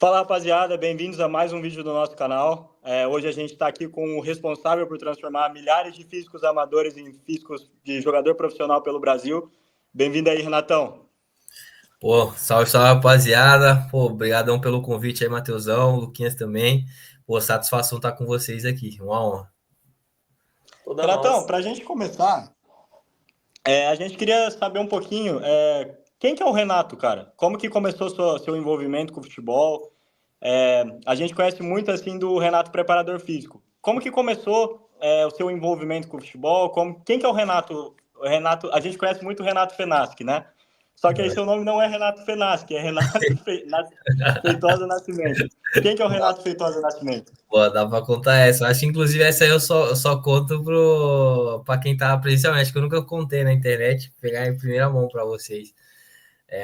Fala, rapaziada, bem-vindos a mais um vídeo do nosso canal. Hoje a gente está aqui com o responsável por transformar milhares de físicos amadores em físicos de jogador profissional pelo Brasil. Bem-vindo aí, Renatão. Pô, salve, salve, rapaziada. Pô, obrigadão pelo convite aí, Matheusão, Luquinhas também. Pô, satisfação estar com vocês aqui. Uma honra. Toda Renatão, nossa. para a gente começar, a gente queria saber um pouquinho, quem que é o Renato, cara? Como que começou seu envolvimento com o futebol? A gente conhece muito, assim, do Renato preparador físico. Como que começou, o seu envolvimento com o futebol? Quem que é o Renato? O Renato, a gente conhece muito o Renato Fenaschi, né? Só que aí seu nome não é Renato Fenaschi, é Renato Feitosa Nascimento. Quem que é o Renato Feitosa Nascimento? Pô, dá pra contar essa. Eu acho que, inclusive, essa aí eu só conto pra quem tá presencialmente, que eu nunca contei na internet, pegar em primeira mão pra vocês.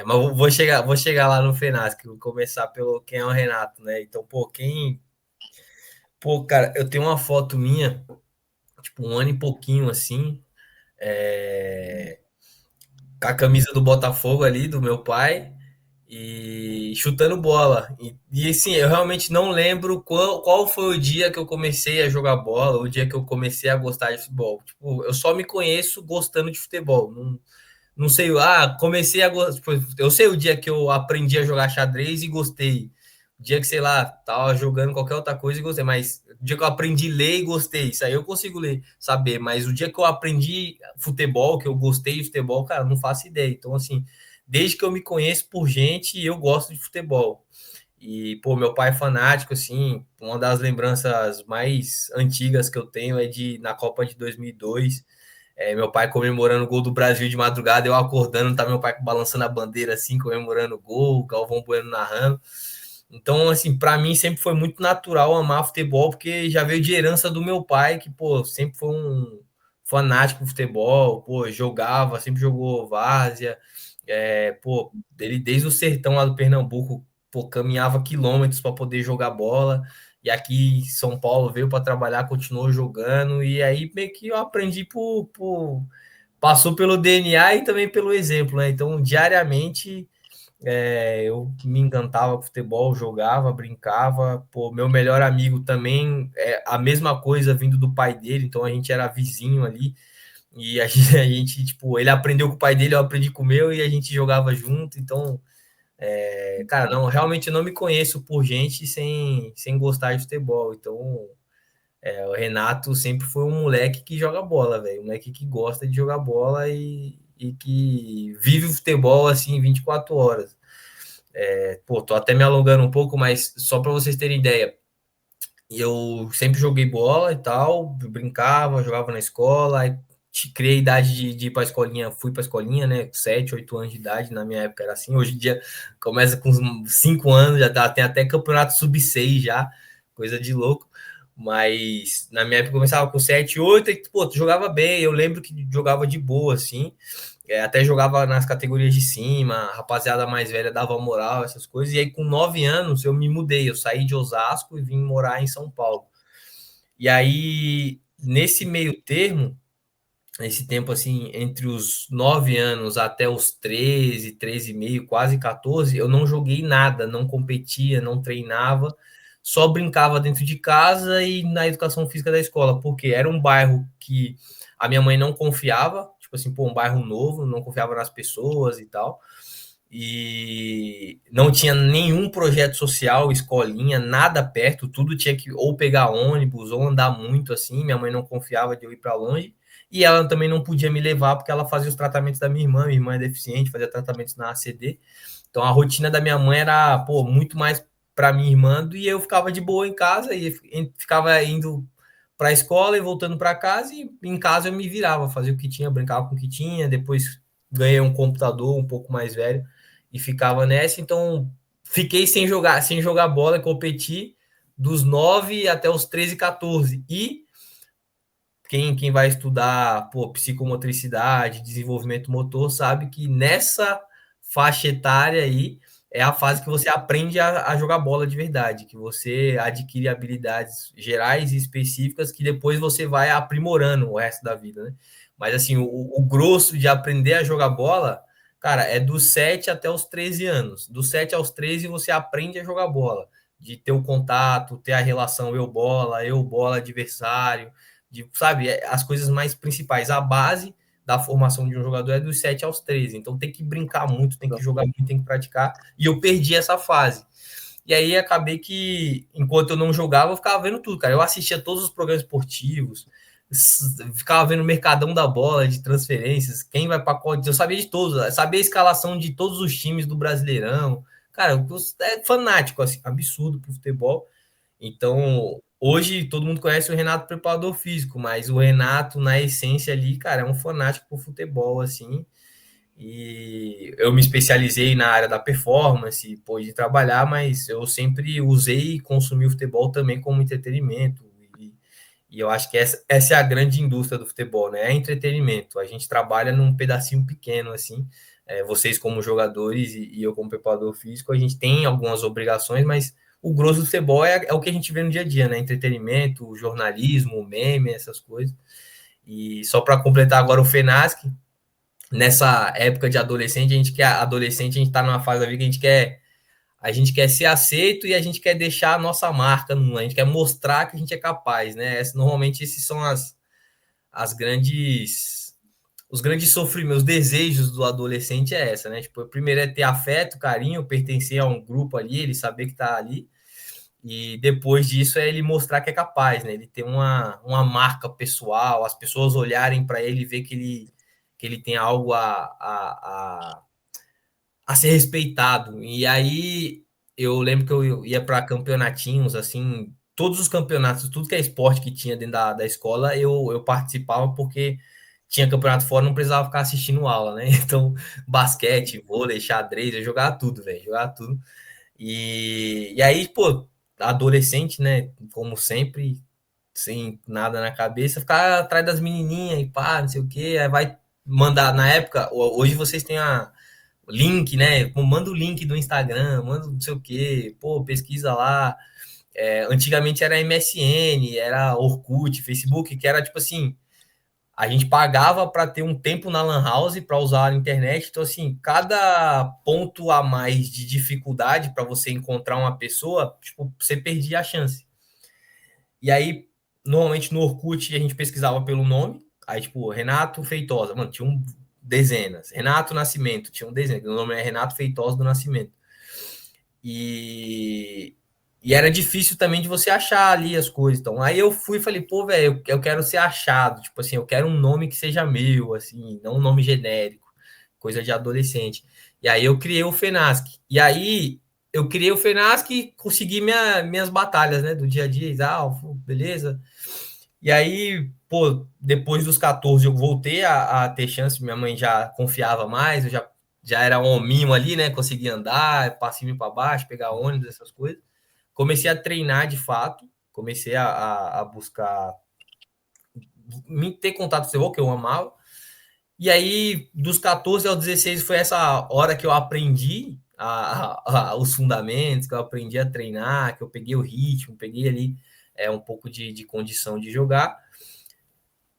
Mas vou chegar lá no Fenasco, vou começar pelo quem é o Renato, né? Então, Pô, cara, eu tenho uma foto minha, tipo, um ano e pouquinho, assim, é, com a camisa do Botafogo ali, do meu pai, e chutando bola. E assim, eu realmente não lembro qual foi o dia que eu comecei a jogar bola, o dia que eu comecei a gostar de futebol. Tipo, eu só me conheço gostando de futebol. Não sei, comecei a gostar. Tipo, eu sei o dia que eu aprendi a jogar xadrez e gostei. O dia que, sei lá, tava jogando qualquer outra coisa e gostei. Mas o dia que eu aprendi a ler e gostei. Isso aí eu consigo ler, saber. Mas o dia que eu aprendi futebol, que eu gostei de futebol, cara, não faço ideia. Então, assim, desde que eu me conheço por gente, eu gosto de futebol. E, pô, meu pai é fanático, assim, uma das lembranças mais antigas que eu tenho é na Copa de 2002. Meu pai comemorando o gol do Brasil de madrugada, eu acordando, tá meu pai balançando a bandeira assim, comemorando o gol, o Galvão Bueno narrando. Então, assim, para mim sempre foi muito natural amar futebol, porque já veio de herança do meu pai, que, pô, sempre foi um fanático do futebol, pô, jogava, sempre jogou várzea, pô, ele desde o sertão lá do Pernambuco, pô, caminhava quilômetros para poder jogar bola, e aqui em São Paulo veio para trabalhar, continuou jogando, e aí meio que eu aprendi passou pelo DNA e também pelo exemplo, né? Então, diariamente eu me encantava com futebol, jogava, brincava. Pô, meu melhor amigo também é a mesma coisa vindo do pai dele, então a gente era vizinho ali. E a gente, tipo, ele aprendeu com o pai dele, eu aprendi com o meu e a gente jogava junto. Então, cara, não, realmente eu não me conheço por gente sem gostar de futebol. Então, o Renato sempre foi um moleque que joga bola, velho. Um moleque que gosta de jogar bola e que vive o futebol assim 24 horas. Pô, tô até me alongando um pouco, mas só para vocês terem ideia, eu sempre joguei bola e tal, brincava, jogava na escola, aí criei a idade de ir pra escolinha, fui pra escolinha, né, com 7, 8 anos de idade, na minha época era assim, hoje em dia começa com 5 anos, já tem até campeonato sub-6 já, coisa de louco, mas na minha época eu começava com 7, 8, e, pô, tu jogava bem, eu lembro que jogava de boa, assim, até jogava nas categorias de cima, a rapaziada mais velha dava moral, essas coisas. E aí, com 9 anos, eu me mudei. Eu saí de Osasco e vim morar em São Paulo. E aí, nesse meio termo, esse tempo assim, entre os 9 anos até os 13, 13 e meio, quase 14, eu não joguei nada, não competia, não treinava, só brincava dentro de casa e na educação física da escola, porque era um bairro que a minha mãe não confiava, tipo assim, pô, um bairro novo, não confiava nas pessoas e tal. E não tinha nenhum projeto social, escolinha, nada perto, tudo tinha que ou pegar ônibus ou andar muito assim. Minha mãe não confiava de eu ir para longe e ela também não podia me levar porque ela fazia os tratamentos da minha irmã é deficiente, fazia tratamentos na ACD. Então a rotina da minha mãe era, pô, muito mais para minha irmã e eu ficava de boa em casa e ficava indo para a escola e voltando para casa e em casa eu me virava, fazia o que tinha, brincava com o que tinha, depois ganhei um computador um pouco mais velho e ficava nessa, então fiquei sem jogar bola e competir dos 9 até os 13, 14. E quem vai estudar, pô, psicomotricidade, desenvolvimento motor, sabe que nessa faixa etária aí é a fase que você aprende a jogar bola de verdade, que você adquire habilidades gerais e específicas que depois você vai aprimorando o resto da vida, né? Mas assim, o grosso de aprender a jogar bola Cara, é dos 7 até os 13 anos. Dos 7 aos 13 você aprende a jogar bola, de ter o contato, ter a relação eu bola, adversário, de, sabe, as coisas mais principais. A base da formação de um jogador é dos 7 aos 13. Então tem que brincar muito, tem que jogar muito, tem que praticar. E eu perdi essa fase. E aí acabei que, enquanto eu não jogava, eu ficava vendo tudo, cara. Eu assistia todos os programas esportivos, ficava vendo o Mercadão da Bola, de transferências, quem vai pacote, eu sabia de todos, sabia a escalação de todos os times do Brasileirão. Cara, eu é fanático, assim, absurdo pro futebol. Então, hoje todo mundo conhece o Renato preparador físico, mas o Renato, na essência ali, cara, é um fanático pro futebol, assim. E eu me especializei na área da performance, pude trabalhar, mas eu sempre usei e consumi o futebol também como entretenimento. E eu acho que essa é a grande indústria do futebol, né? É entretenimento. A gente trabalha num pedacinho pequeno, assim. Vocês como jogadores e eu como preparador físico, a gente tem algumas obrigações, mas o grosso do futebol é o que a gente vê no dia a dia, né? Entretenimento, jornalismo, meme, essas coisas. E só para completar agora o FENASC, nessa época de adolescente, a gente tá numa fase da vida que a gente quer ser aceito e a gente quer deixar a nossa marca no mundo, a gente quer mostrar que a gente é capaz, né? Normalmente esses são as grandes os grandes sofrimentos, os desejos do adolescente é essa, né? Tipo, o primeiro é ter afeto, carinho, pertencer a um grupo ali, ele saber que tá ali. E depois disso é ele mostrar que é capaz, né? Ele ter uma marca pessoal, as pessoas olharem para ele e ver que ele tem algo a ser respeitado. E aí eu lembro que eu ia para campeonatinhos, assim, todos os campeonatos, tudo que é esporte que tinha dentro da escola, eu participava porque tinha campeonato fora, não precisava ficar assistindo aula, né? Então, basquete, vôlei, xadrez, eu jogava tudo, velho, jogava tudo. E aí, pô, adolescente, né? Como sempre, sem nada na cabeça, ficar atrás das menininhas e pá, não sei o quê, aí vai mandar, na época, hoje vocês têm o link, né? Manda o link do Instagram, manda não sei o quê, pô, pesquisa lá. Antigamente era MSN, era Orkut, Facebook, que era tipo assim, a gente pagava para ter um tempo na Lan House para usar a internet. Então, assim, cada ponto a mais de dificuldade para você encontrar uma pessoa, tipo, você perdia a chance. E aí, normalmente no Orkut, a gente pesquisava pelo nome. Aí, tipo, Renato Feitosa. Mano, tinha dezenas. Renato Nascimento, tinha dezenas. O nome é Renato Feitosa do Nascimento. E era difícil também de você achar ali as coisas. Então, aí eu fui e falei, pô, velho, eu quero ser achado. Tipo assim, eu quero um nome que seja meu, assim, não um nome genérico, coisa de adolescente. E aí eu criei o FENASC. E aí eu criei o FENASC e consegui minhas batalhas, né, do dia a dia. Beleza. E aí, pô, depois dos 14 eu voltei a ter chance, minha mãe já confiava mais, eu já era um hominho ali, né, conseguia andar, para cima e para baixo, pegar ônibus, essas coisas. Comecei a treinar de fato, comecei a buscar me ter contato com o futebol, que eu amava. E aí, dos 14 aos 16, foi essa hora que eu aprendi os fundamentos, que eu aprendi a treinar, que eu peguei o ritmo, peguei ali um pouco de condição de jogar.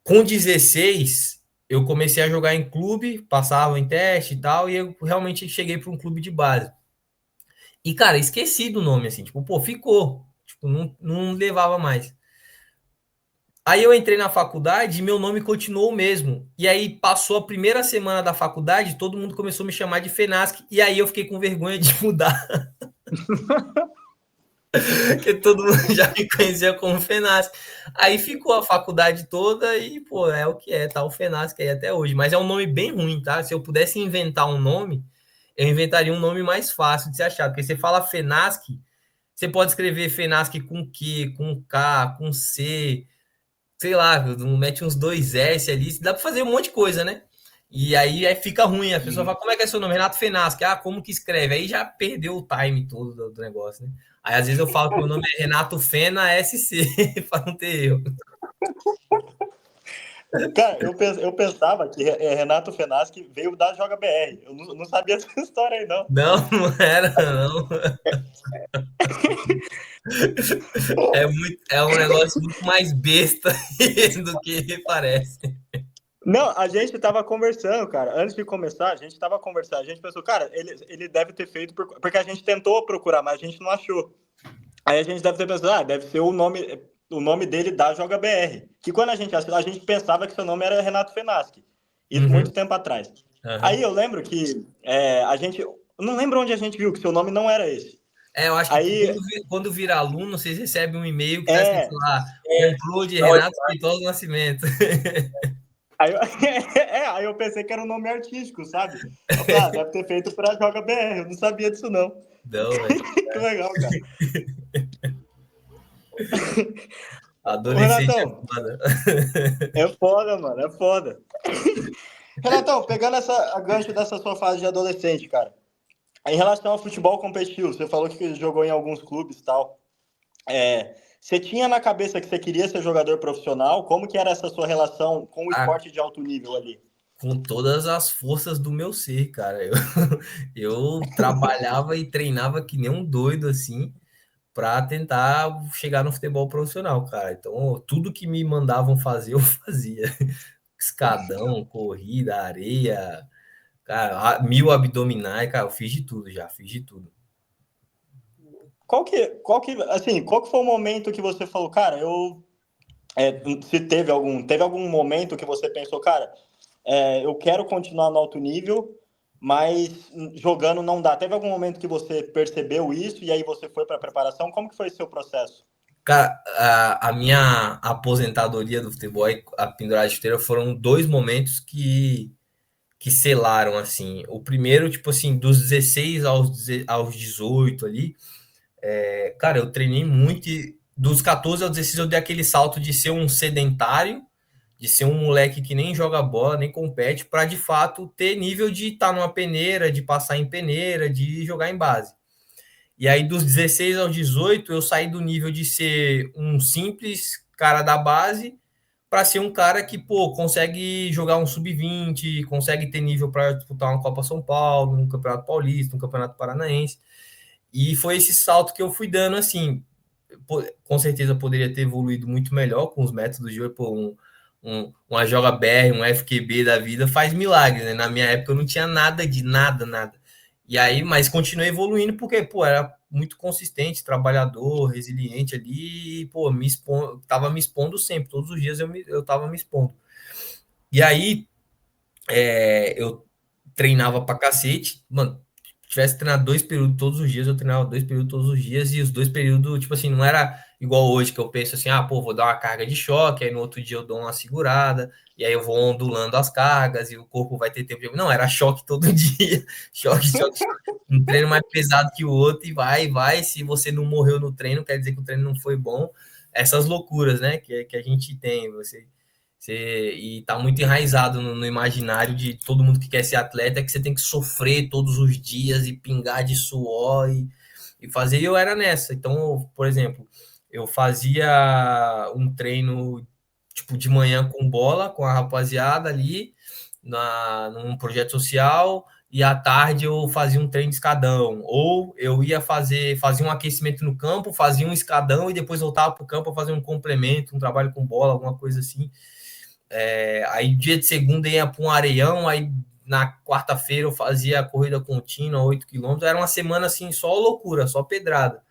Com 16, eu comecei a jogar em clube, passava em teste e tal, e eu realmente cheguei para um clube de base. E, cara, esqueci do nome, assim, tipo, pô, ficou. Tipo, não levava mais. Aí eu entrei na faculdade e meu nome continuou o mesmo. E aí passou a primeira semana da faculdade, todo mundo começou a me chamar de FENASC, e aí eu fiquei com vergonha de mudar. Porque todo mundo já me conhecia como FENASC. Aí ficou a faculdade toda e, pô, é o que é, tá o FENASC aí até hoje. Mas é um nome bem ruim, tá? Se eu pudesse inventar um nome, eu inventaria um nome mais fácil de se achar. Porque você fala FENASC, você pode escrever FENASC com Q, com K, com C, sei lá, mete uns dois S ali, dá para fazer um monte de coisa, né? E aí fica ruim, a pessoa fala, como é que é seu nome? Renato Fenaschi. Como que escreve? Aí já perdeu o time todo do negócio, né? Aí às vezes eu falo que meu nome é Renato Fena SC, para não ter erro. Cara, eu pensava que Renato Fenaschi veio da Joga BR. Eu não sabia essa história aí, não. Não era, não. É um negócio muito mais besta do que parece. Não, a gente tava conversando, cara. Antes de começar, a gente tava conversando. A gente pensou, cara, ele deve ter feito. Porque a gente tentou procurar, mas a gente não achou. Aí a gente deve ter pensado, deve ser o nome dele da Joga BR. Que quando a gente pensava que seu nome era Renato Fenaschi. Isso Uhum, muito tempo atrás. aham. Aí eu lembro que a gente. Eu não lembro onde a gente viu que seu nome não era esse. Eu acho que Aí, quando vira aluno, vocês recebem um e-mail que está escrito é. lá, complô de Renato Feitosa Nascimento. Aí eu, aí eu pensei que era um nome artístico, sabe? Eu falei, deve ter feito pra Joga BR. Eu não sabia disso, não. Não, velho. Que legal, cara. Ô, Adolescente é Renatão, foda. é foda, mano, é foda. Renatão, pegando a gancho dessa sua fase de adolescente, cara. Em relação ao futebol competitivo, você falou que jogou em alguns clubes e tal. Você tinha na cabeça que você queria ser jogador profissional? Como que era essa sua relação com o Ah, esporte de alto nível ali? com todas as forças do meu ser, cara. Eu trabalhava e treinava que nem um doido, assim, para tentar chegar no futebol profissional, cara. Então, tudo que me mandavam fazer, eu fazia. Escadão, corrida, areia, cara, 1000 abdominais, cara, eu fiz de tudo já, fiz de tudo. Qual que foi o momento que você falou, cara, se teve algum momento que você pensou, cara, eu quero continuar no alto nível, mas jogando não dá. Teve algum momento que você percebeu isso e aí você foi para a preparação? Como que foi esse seu processo? Cara, a minha aposentadoria do futebol e a pendurada de chuteira foram dois momentos que selaram, assim. O primeiro, tipo assim, dos 16 aos 18 ali, cara, eu treinei muito e dos 14 aos 16 eu dei aquele salto de ser um sedentário, de ser um moleque que nem joga bola, nem compete, para de fato ter nível de estar numa peneira, de passar em peneira, de jogar em base. E aí, dos 16 aos 18, eu saí do nível de ser um simples cara da base para ser um cara que, pô, consegue jogar um sub-20, consegue ter nível para disputar uma Copa São Paulo, um Campeonato Paulista, um Campeonato Paranaense. E foi esse salto que eu fui dando, assim. Pô, com certeza poderia ter evoluído muito melhor com os métodos de hoje, pô, uma Joga BR, um FQB da vida faz milagre, né? Na minha época eu não tinha nada de nada, nada. E aí, mas continuei evoluindo porque, pô, era muito consistente, trabalhador, resiliente ali, e, pô, tava me expondo sempre, todos os dias eu tava me expondo. E aí, eu treinava pra cacete, mano, tivesse treinado 2 períodos todos os dias, eu treinava 2 períodos todos os dias, e os 2 períodos, tipo assim, não era igual hoje, que eu penso assim, pô, vou dar uma carga de choque, aí no outro dia eu dou uma segurada, e aí eu vou ondulando as cargas, e o corpo vai ter tempo de... Não, era choque todo dia, choque, choque, choque. Um treino mais pesado que o outro, e vai, se você não morreu no treino, quer dizer que o treino não foi bom, essas loucuras, né, que a gente tem, e tá muito enraizado no imaginário de todo mundo que quer ser atleta, é que você tem que sofrer todos os dias e pingar de suor e fazer. E eu era nessa. Então, por exemplo, eu fazia um treino tipo de manhã com bola, com a rapaziada ali, num projeto social, e à tarde eu fazia um treino de escadão. Ou eu fazia um aquecimento no campo, fazia um escadão e depois voltava para o campo para fazer um complemento, um trabalho com bola, alguma coisa assim. Aí dia de segunda ia para um areião, aí na quarta-feira eu fazia a corrida contínua, 8 quilômetros, era uma semana assim, só loucura, só pedrada.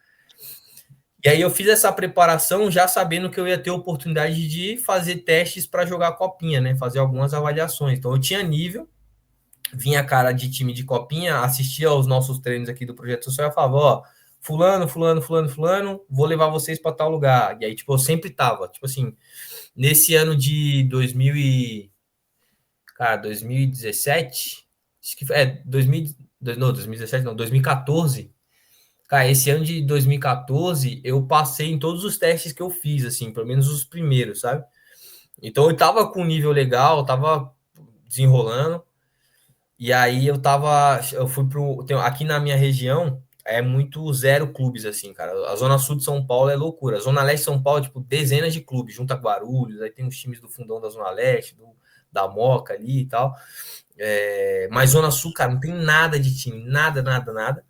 E aí eu fiz essa preparação já sabendo que eu ia ter oportunidade de fazer testes para jogar copinha, né? Fazer algumas avaliações. Então eu tinha nível, vinha cara de time de copinha, assistia aos nossos treinos aqui do Projeto Social e falava, ó, fulano, fulano, fulano, fulano, vou levar vocês para tal lugar. E aí, tipo, eu sempre tava, tipo assim, nesse ano de 2017, acho que 2017 não, 2014. Cara, esse ano de 2014 eu passei em todos os testes que eu fiz, assim, pelo menos os primeiros, sabe? Então eu tava com um nível legal, tava desenrolando. E aí eu fui aqui na minha região é muito zero clubes assim, cara. A zona sul de São Paulo é loucura. A zona leste de São Paulo, tipo, dezenas de clubes, junto a Guarulhos, aí tem os times do fundão da zona leste, da Moca ali e tal. Mas zona sul, cara, não tem nada de time, nada, nada, nada.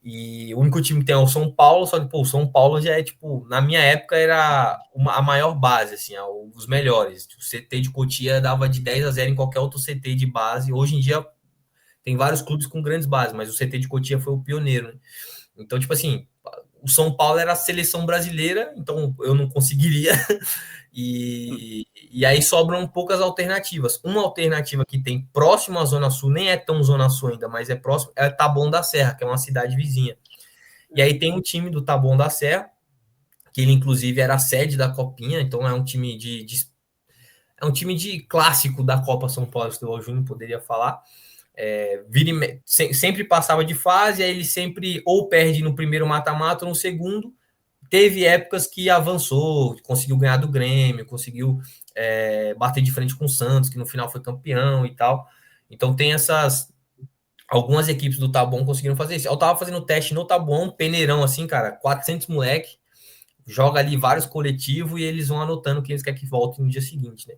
E o único time que tem é o São Paulo, só que, pô, o São Paulo já é, tipo, na minha época era a maior base, assim, os melhores. O CT de Cotia dava de 10-0 em qualquer outro CT de base. Hoje em dia tem vários clubes com grandes bases, mas o CT de Cotia foi o pioneiro, né? Então, tipo assim, o São Paulo era a seleção brasileira, então eu não conseguiria. E aí sobram poucas alternativas. Uma alternativa que tem próximo à Zona Sul, nem é tão Zona Sul ainda, mas é próximo, é Taboão da Serra, que é uma cidade vizinha. E aí tem um time do Taboão da Serra, que ele inclusive era a sede da Copinha, então é um time é um time de clássico da Copa São Paulo, se o Júnior poderia falar. Sempre passava de fase, aí ele sempre ou perde no primeiro mata-mata ou no segundo. Teve épocas que avançou, conseguiu ganhar do Grêmio, conseguiu bater de frente com o Santos, que no final foi campeão e tal. Então tem algumas equipes do Taboão conseguiram fazer isso. Eu tava fazendo teste no Taboão, peneirão assim, cara, 400 moleque, joga ali vários coletivos e eles vão anotando que eles querem que volte no dia seguinte, né?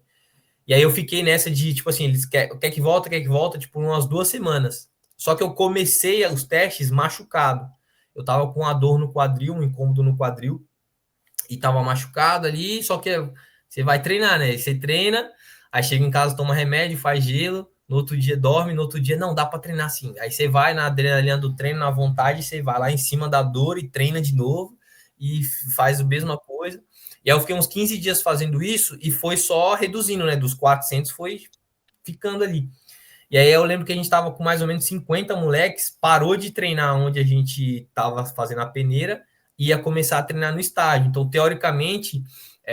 E aí eu fiquei nessa de, tipo assim, eles quer que volta, tipo, umas 2 semanas. Só que eu comecei os testes machucado. Eu tava com uma dor no quadril, um incômodo no quadril, e tava machucado ali, só que você vai treinar, né? Você treina, aí chega em casa, toma remédio, faz gelo, no outro dia dorme, no outro dia não, dá para treinar sim. Aí você vai na adrenalina do treino, na vontade, você vai lá em cima da dor e treina de novo, e faz a mesma coisa. E aí eu fiquei uns 15 dias fazendo isso, e foi só reduzindo, né? Dos 400 foi ficando ali. E aí eu lembro que a gente estava com mais ou menos 50 moleques, parou de treinar onde a gente estava fazendo a peneira, e ia começar a treinar no estádio. Então, teoricamente,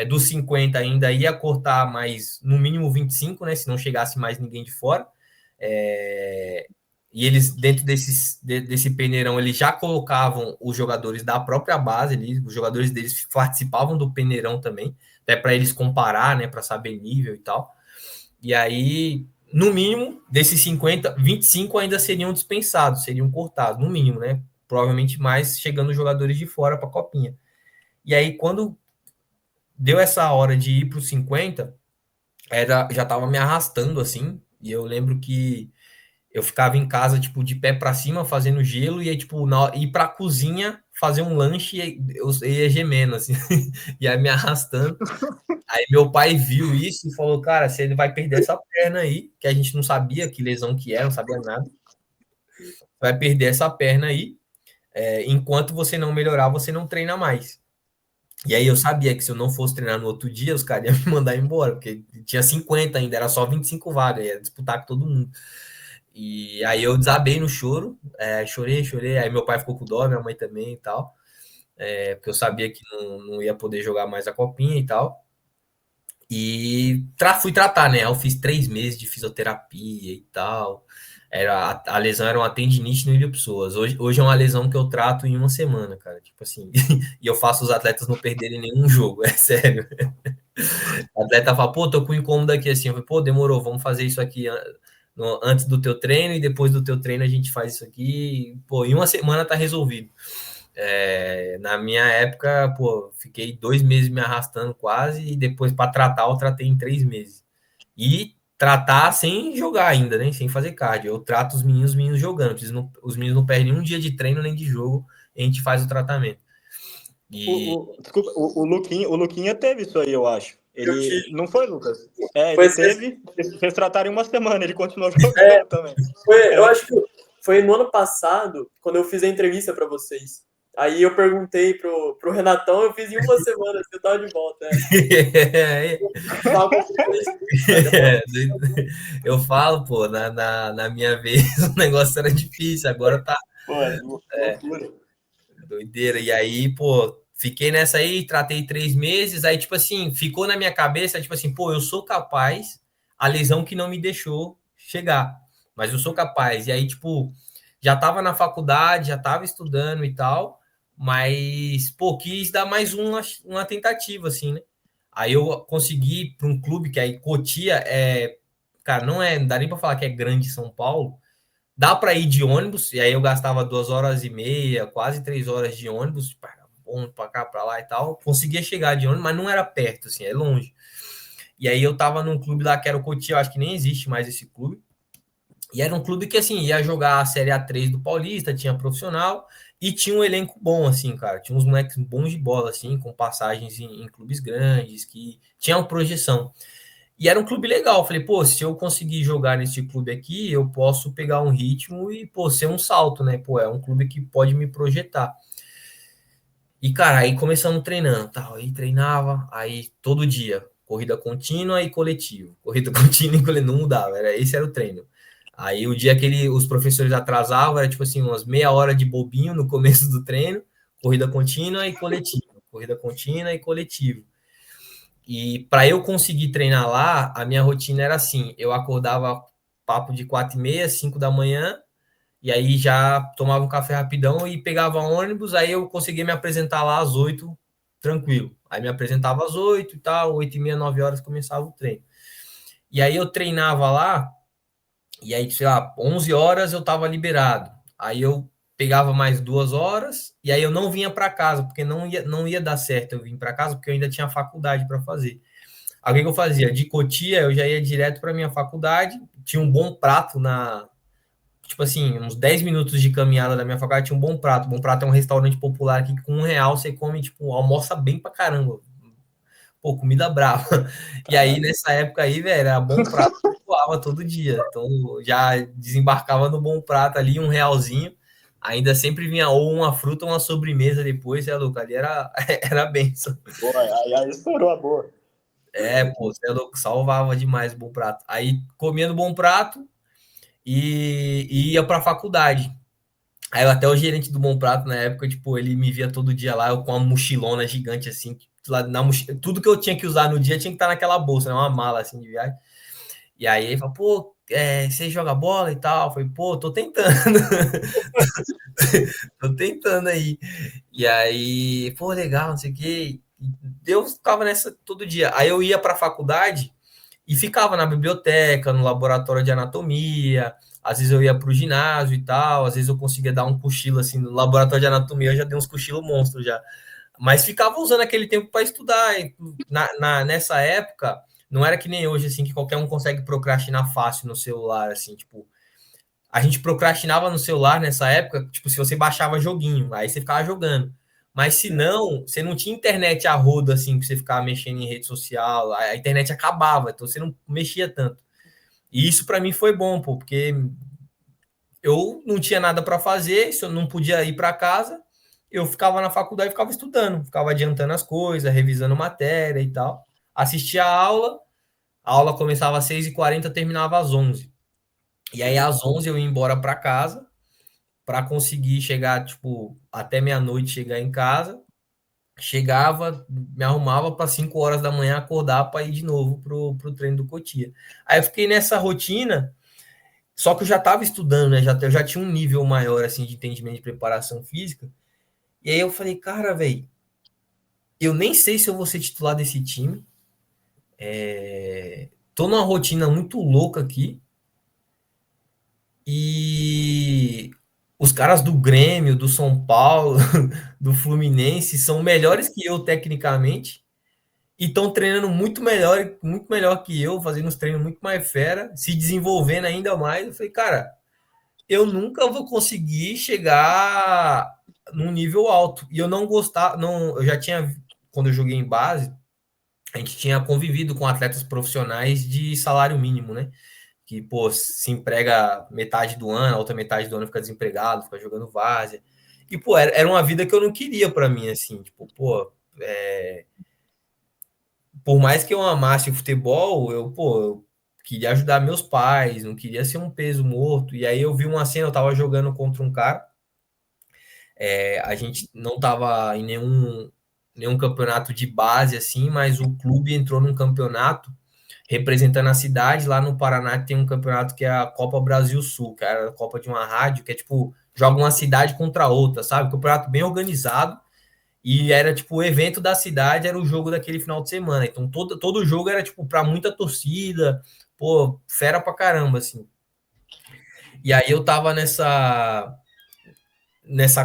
dos 50 ainda ia cortar mais, no mínimo 25, né? Se não chegasse mais ninguém de fora. E eles, dentro desse peneirão, eles já colocavam os jogadores da própria base, os jogadores deles participavam do peneirão também, até para eles comparar, né? Para saber nível e tal. E aí, no mínimo, desses 50, 25 ainda seriam dispensados, seriam cortados, no mínimo, né? Provavelmente mais chegando jogadores de fora para a Copinha. E aí, quando deu essa hora de ir para os 50, já estava me arrastando assim. E eu lembro que eu ficava em casa, tipo, de pé para cima, fazendo gelo, e aí, tipo, ir para a cozinha fazer um lanche, e eu ia gemendo, assim, e aí me arrastando. Aí meu pai viu isso e falou, cara, você vai perder essa perna aí, que a gente não sabia que lesão que era, não sabia nada. Vai perder essa perna aí, enquanto você não melhorar, você não treina mais. E aí eu sabia que se eu não fosse treinar no outro dia, os caras iam me mandar embora, porque tinha 50 ainda, era só 25 vagas, ia disputar com todo mundo. E aí eu desabei no choro, chorei, aí meu pai ficou com dó, minha mãe também e tal, porque eu sabia que não ia poder jogar mais a copinha e tal. E fui tratar, né? Eu fiz 3 meses de fisioterapia e tal. A lesão era uma tendinite no ilho-psoas. Hoje é uma lesão que eu trato em uma semana, cara. Tipo assim, e eu faço os atletas não perderem nenhum jogo, é sério. O atleta fala, pô, tô com incômodo aqui assim. Eu falei, pô, demorou, vamos fazer isso aqui antes do teu treino e depois do teu treino a gente faz isso aqui. Pô, em uma semana tá resolvido. Na minha época, pô, fiquei 2 meses me arrastando quase, e depois para tratar, eu tratei em 3 meses. E tratar sem jogar ainda, né? Sem fazer cardio. Eu trato os meninos jogando. Os meninos não perdem um dia de treino nem de jogo, e a gente faz o tratamento. Desculpa, o Luquinha teve isso aí, eu acho. Ele não foi, Lucas? Ele foi teve. Vocês trataram em uma semana, ele continuou jogando também. Eu acho que foi no ano passado, quando eu fiz a entrevista para vocês. Aí eu perguntei pro Renatão, eu fiz em uma semana, você tava de volta. Eu falo, pô, na minha vez o negócio era difícil, agora tá. Pô, loucura. Doideira. E aí, pô, fiquei nessa aí, tratei 3 meses, aí, tipo assim, ficou na minha cabeça, tipo assim, pô, eu sou capaz, a lesão que não me deixou chegar, mas eu sou capaz. E aí, tipo, já tava na faculdade, já tava estudando e tal, mas, pô, quis dar mais uma tentativa, assim, né? Aí eu consegui ir para um clube que aí Cotia cara, não dá nem para falar que é grande São Paulo. Dá para ir de ônibus, e aí eu gastava 2 horas e meia, quase 3 horas de ônibus, para cá, para lá e tal. Conseguia chegar de ônibus, mas não era perto, assim, é longe. E aí eu tava num clube lá que era o Cotia, eu acho que nem existe mais esse clube. E era um clube que, assim, ia jogar a Série A3 do Paulista, tinha profissional, E tinha um elenco bom, assim, cara. Tinha uns moleques bons de bola, assim, com passagens em clubes grandes, que tinham uma projeção. E era um clube legal. Falei, pô, se eu conseguir jogar nesse clube aqui, eu posso pegar um ritmo e, pô, ser um salto, né? Pô, é um clube que pode me projetar. E, cara, aí começamos treinando, tal. Aí treinava, aí todo dia, corrida contínua e coletivo. Corrida contínua e coletivo, não mudava, esse era o treino. Aí o dia que os professores atrasavam, era tipo assim, umas meia hora de bobinho no começo do treino, corrida contínua e coletivo. Corrida contínua e coletivo. E para eu conseguir treinar lá, a minha rotina era assim: eu acordava papo de 4h30, 5 da manhã, e aí já tomava um café rapidão e pegava ônibus, aí eu conseguia me apresentar lá às 8, tranquilo. Aí me apresentava às 8 e tal, 8h30, 9 horas começava o treino. E aí eu treinava lá, e aí, sei lá, 11 horas eu estava liberado. Aí eu pegava mais 2 horas, e aí eu não vinha para casa, porque não ia dar certo eu vir para casa, porque eu ainda tinha faculdade para fazer. Aí o que eu fazia? De Cotia, eu já ia direto para minha faculdade, tinha um bom prato tipo assim, uns 10 minutos de caminhada da minha faculdade, tinha um Bom Prato. Bom Prato é um restaurante popular aqui que com R$ 1 você come, tipo, almoça bem pra caramba. Pô, comida brava. E aí, nessa época aí, velho, era Bom Prato que eu voava todo dia. Então, já desembarcava no Bom Prato ali, R$ 1. Ainda sempre vinha ou uma fruta ou uma sobremesa depois, é louco, ali era benção. Boa, aí estourou a boa. Pô, você é louco, salvava demais o Bom Prato. Aí, comia no Bom Prato e ia pra faculdade. Aí até o gerente do Bom Prato, na época, tipo, ele me via todo dia lá, eu com uma mochilona gigante, assim, lá tudo que eu tinha que usar no dia tinha que estar naquela bolsa, né? Uma mala, assim, de viagem. E aí ele falou, pô, você joga bola e tal? Eu falei, pô, tô tentando. Tô tentando aí. E aí, pô, legal, não sei o quê. Eu ficava nessa todo dia. Aí eu ia pra faculdade e ficava na biblioteca, no laboratório de anatomia, às vezes eu ia para o ginásio e tal, às vezes eu conseguia dar um cochilo assim no laboratório de anatomia, eu já dei uns cochilos monstros já. Mas ficava usando aquele tempo para estudar. Nessa época, não era que nem hoje, assim, que qualquer um consegue procrastinar fácil no celular, assim, tipo, a gente procrastinava no celular nessa época, tipo, se você baixava joguinho, aí você ficava jogando. Mas se não, você não tinha internet a rodo, assim, pra você ficar mexendo em rede social, a internet acabava, então você não mexia tanto. E isso para mim foi bom, pô, porque eu não tinha nada para fazer, se eu não podia ir para casa, eu ficava na faculdade, ficava estudando, ficava adiantando as coisas, revisando matéria e tal. Assistia a aula começava às 6h40, terminava às 11. E aí às 11 eu ia embora para casa, para conseguir chegar, tipo, até meia-noite chegar em casa. Chegava, me arrumava para 5 horas da manhã acordar para ir de novo pro treino do Cotia. Aí eu fiquei nessa rotina. Só que eu já estava estudando, né? Eu já tinha um nível maior assim de entendimento de preparação física. E aí eu falei, cara, velho, eu nem sei se eu vou ser titular desse time. Tô numa rotina muito louca aqui. E os caras do Grêmio, do São Paulo, do Fluminense são melhores que eu tecnicamente e estão treinando muito melhor que eu, fazendo os treinos muito mais fera, se desenvolvendo ainda mais. Eu falei, cara, eu nunca vou conseguir chegar num nível alto. E eu não gostava, não, eu já tinha, quando eu joguei em base, a gente tinha convivido com atletas profissionais de salário mínimo, né? Que, pô, se emprega metade do ano, a outra metade do ano fica desempregado, fica jogando várzea. E, pô, era uma vida que eu não queria para mim, assim, tipo, pô, por mais que eu amasse o futebol, eu queria ajudar meus pais, não queria ser um peso morto. E aí eu vi uma cena, eu tava jogando contra um cara, a gente não tava em nenhum campeonato de base, assim, mas o clube entrou num campeonato representando a cidade. Lá no Paraná tem um campeonato que é a Copa Brasil Sul, que é a Copa de uma rádio, que é tipo, joga uma cidade contra outra, sabe? Campeonato bem organizado. E era tipo, o evento da cidade era o jogo daquele final de semana. Então todo jogo era tipo para muita torcida, pô, fera pra caramba, assim. E aí eu tava nessa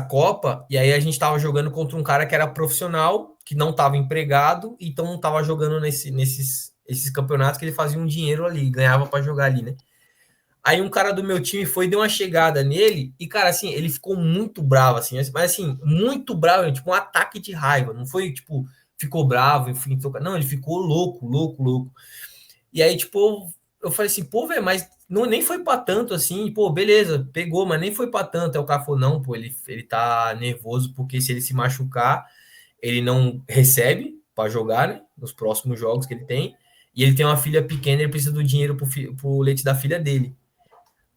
Copa, e aí a gente tava jogando contra um cara que era profissional, que não tava empregado, então tava jogando esses campeonatos que ele fazia um dinheiro ali, ganhava para jogar ali, né? Aí um cara do meu time foi e deu uma chegada nele e, cara, assim, ele ficou muito bravo, assim, mas assim, muito bravo, tipo um ataque de raiva. Não foi, tipo, ficou bravo, enfim, não, ele ficou louco, louco, louco. E aí, tipo, eu falei assim, pô, velho, mas não, nem foi pra tanto assim, pô, beleza, pegou, mas nem foi pra tanto. Aí o cara falou, não, pô, ele tá nervoso porque se ele se machucar, ele não recebe pra jogar, né, nos próximos jogos que ele tem. E ele tem uma filha pequena, ele precisa do dinheiro pro leite da filha dele.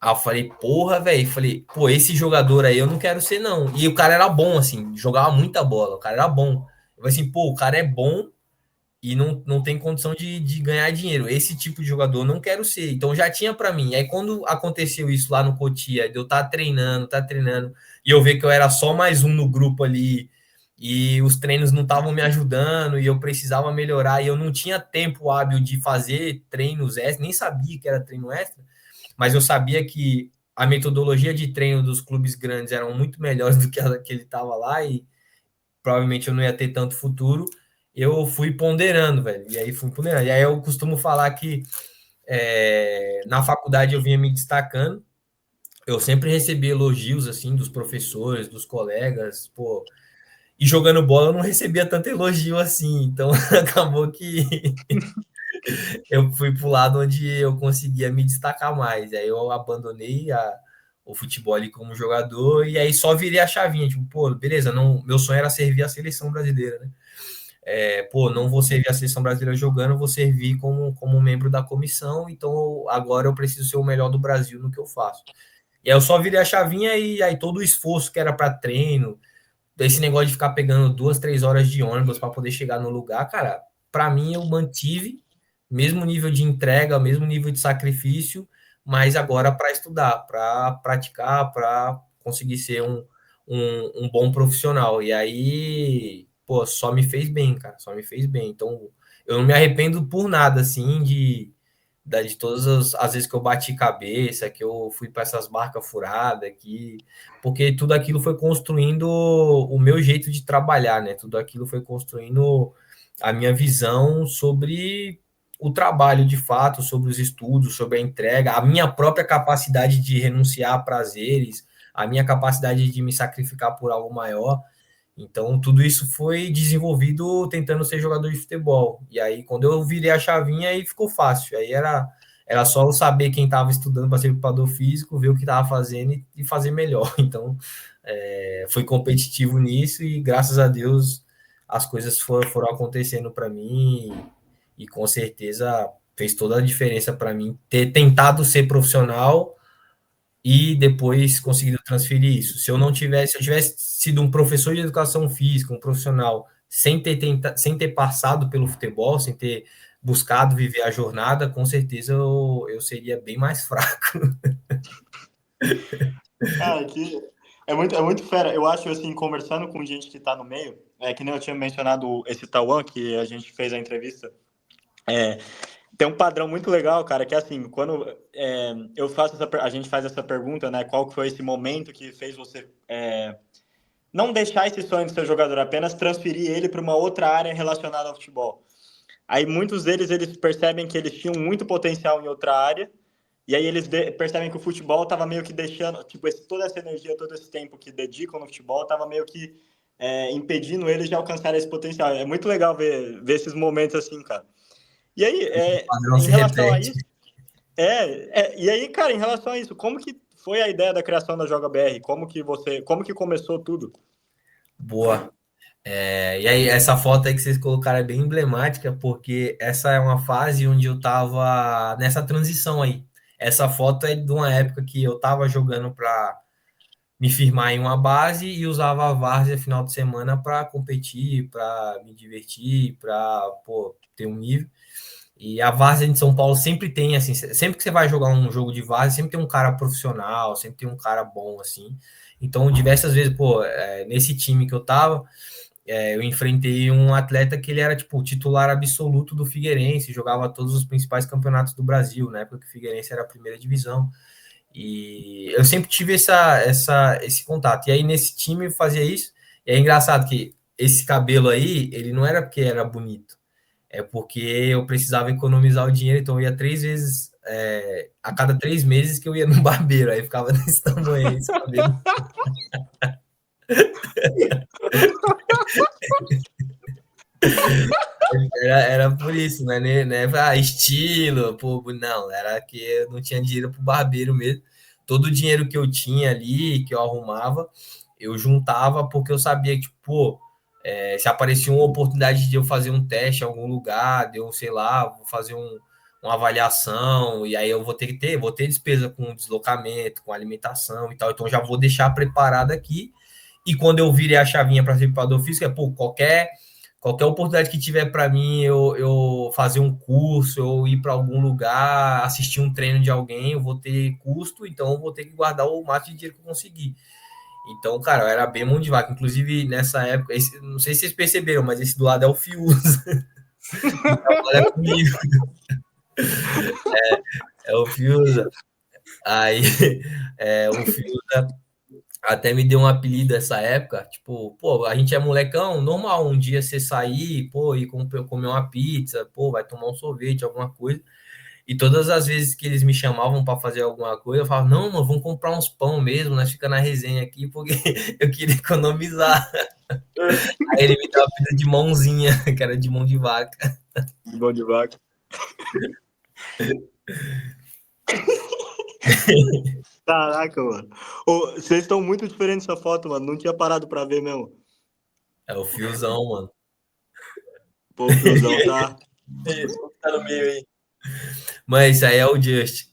Aí eu falei, porra, velho, falei, pô, esse jogador aí eu não quero ser, não. E o cara era bom, assim, jogava muita bola, o cara era bom. Eu falei assim, pô, o cara é bom e não tem condição de ganhar dinheiro. Esse tipo de jogador não quero ser. Então já tinha para mim. Aí quando aconteceu isso lá no Cotia, de eu estar treinando, e eu ver que eu era só mais um no grupo ali, e os treinos não estavam me ajudando, e eu precisava melhorar, e eu não tinha tempo hábil de fazer treinos extras, nem sabia que era treino extra, mas eu sabia que a metodologia de treino dos clubes grandes eram muito melhores do que a que ele estava lá, e provavelmente eu não ia ter tanto futuro, eu fui ponderando, velho. E aí fui ponderando. E aí eu costumo falar que na faculdade eu vinha me destacando, eu sempre recebi elogios, assim, dos professores, dos colegas, pô, e jogando bola eu não recebia tanto elogio assim, então acabou que eu fui pro lado onde eu conseguia me destacar mais. Aí eu abandonei o futebol ali como jogador e aí só virei a chavinha, tipo, pô, beleza, não, meu sonho era servir a seleção brasileira, né? Pô, não vou servir a seleção brasileira jogando, vou servir como membro da comissão, então agora eu preciso ser o melhor do Brasil no que eu faço. E aí eu só virei a chavinha e aí todo o esforço que era para treino, esse negócio de ficar pegando 2, 3 horas de ônibus para poder chegar no lugar, cara, para mim eu mantive mesmo nível de entrega, mesmo nível de sacrifício, mas agora para estudar, para praticar, para conseguir ser um bom profissional. E aí, pô, só me fez bem, cara, só me fez bem. Então, eu não me arrependo por nada, assim, de todas as vezes que eu bati cabeça, que eu fui para essas barcas furadas aqui, porque tudo aquilo foi construindo o meu jeito de trabalhar, né? Tudo aquilo foi construindo a minha visão sobre o trabalho de fato, sobre os estudos, sobre a entrega, a minha própria capacidade de renunciar a prazeres, a minha capacidade de me sacrificar por algo maior. Então, tudo isso foi desenvolvido tentando ser jogador de futebol. E aí, quando eu virei a chavinha, aí ficou fácil. Aí era só eu saber quem estava estudando para ser preparador físico, ver o que estava fazendo e fazer melhor. Então, fui competitivo nisso e, graças a Deus, as coisas foram acontecendo para mim e, com certeza, fez toda a diferença para mim ter tentado ser profissional e depois conseguido transferir isso. Se eu tivesse sido um professor de educação física, um profissional, sem ter passado pelo futebol, sem ter buscado viver a jornada, com certeza eu seria bem mais fraco. Cara, que é muito fera. Eu acho, assim, conversando com gente que tá no meio, que nem eu tinha mencionado esse Tauan, que a gente fez a entrevista, tem um padrão muito legal, cara, que é assim, quando eu faço a gente faz essa pergunta, né, qual que foi esse momento que fez você não deixar esse sonho de ser jogador, apenas transferir ele para uma outra área relacionada ao futebol. Aí muitos deles, eles percebem que eles tinham muito potencial em outra área, e aí eles percebem que o futebol estava meio que deixando, tipo, toda essa energia, todo esse tempo que dedicam no futebol, estava meio que impedindo eles de alcançar esse potencial. É muito legal ver esses momentos assim, cara. E aí, O padrão em se relação a repete. isso, e aí, cara, em relação a isso, como que foi a ideia da criação da Joga BR? Como que começou tudo? Boa. E aí, essa foto aí que vocês colocaram é bem emblemática, porque essa é uma fase onde eu tava nessa transição aí. Essa foto é de uma época que eu tava jogando para me firmar em uma base e usava a várzea final de semana para competir, para me divertir, para ter um nível. E a várzea de São Paulo sempre tem, assim, sempre que você vai jogar um jogo de várzea, sempre tem um cara profissional, sempre tem um cara bom, assim. Então, diversas vezes, nesse time que eu tava, eu enfrentei um atleta que ele era, tipo, titular absoluto do Figueirense, jogava todos os principais campeonatos do Brasil, na época que o Figueirense era a primeira divisão. E eu sempre tive esse contato. E aí, nesse time, eu fazia isso. E é engraçado que esse cabelo aí, ele não era porque era bonito, é porque eu precisava economizar o dinheiro, então eu ia 3 vezes a cada 3 meses que eu ia no barbeiro, aí ficava desse tamanho aí, esse cabelo. Era por isso, né? Estilo, pô, não, era que eu não tinha dinheiro pro barbeiro mesmo. Todo o dinheiro que eu tinha ali, que eu arrumava, eu juntava porque eu sabia que, tipo, pô, se aparecia uma oportunidade de eu fazer um teste em algum lugar, de eu, sei lá, vou fazer uma avaliação, e aí eu vou ter despesa com deslocamento, com alimentação e tal, então já vou deixar preparado aqui. E quando eu virei a chavinha para ser preparador físico, pô, qualquer oportunidade que tiver para mim, eu fazer um curso, ou ir para algum lugar, assistir um treino de alguém, eu vou ter custo, então eu vou ter que guardar o máximo de dinheiro que eu conseguir. Então, cara, eu era bem mão de vaca. Inclusive, nessa época, não sei se vocês perceberam, mas esse do lado é o Fiuza. Trabalha comigo. É o Fiuza. Aí, o Fiuza até me deu um apelido essa época, tipo, pô, a gente é molecão, normal um dia você sair, pô, ir comer uma pizza, pô, vai tomar um sorvete, alguma coisa. E todas as vezes que eles me chamavam para fazer alguma coisa, eu falava, não, mano, vamos comprar uns pão mesmo, nós fica na resenha aqui, porque eu queria economizar. Aí ele me deu a apelido de mãozinha, que era de mão de vaca. Mão de vaca. Caraca, mano. Ô, vocês estão muito diferentes nessa foto, mano. Não tinha parado pra ver mesmo. É o fiozão, mano. Pô, o Fiozão tá. Isso, tá no meio aí. Mas isso aí é o Just.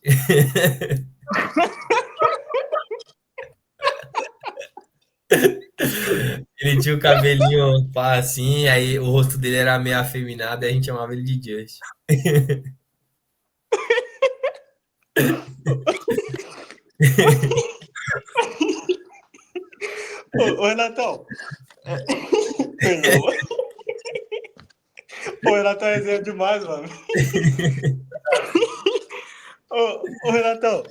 Ele tinha o cabelinho pá, assim, aí o rosto dele era meio afeminado e a gente chamava ele de Just. Ô, Renatão. Perdão. Pô, Renatão é exemplo demais, mano. Ô, Renatão,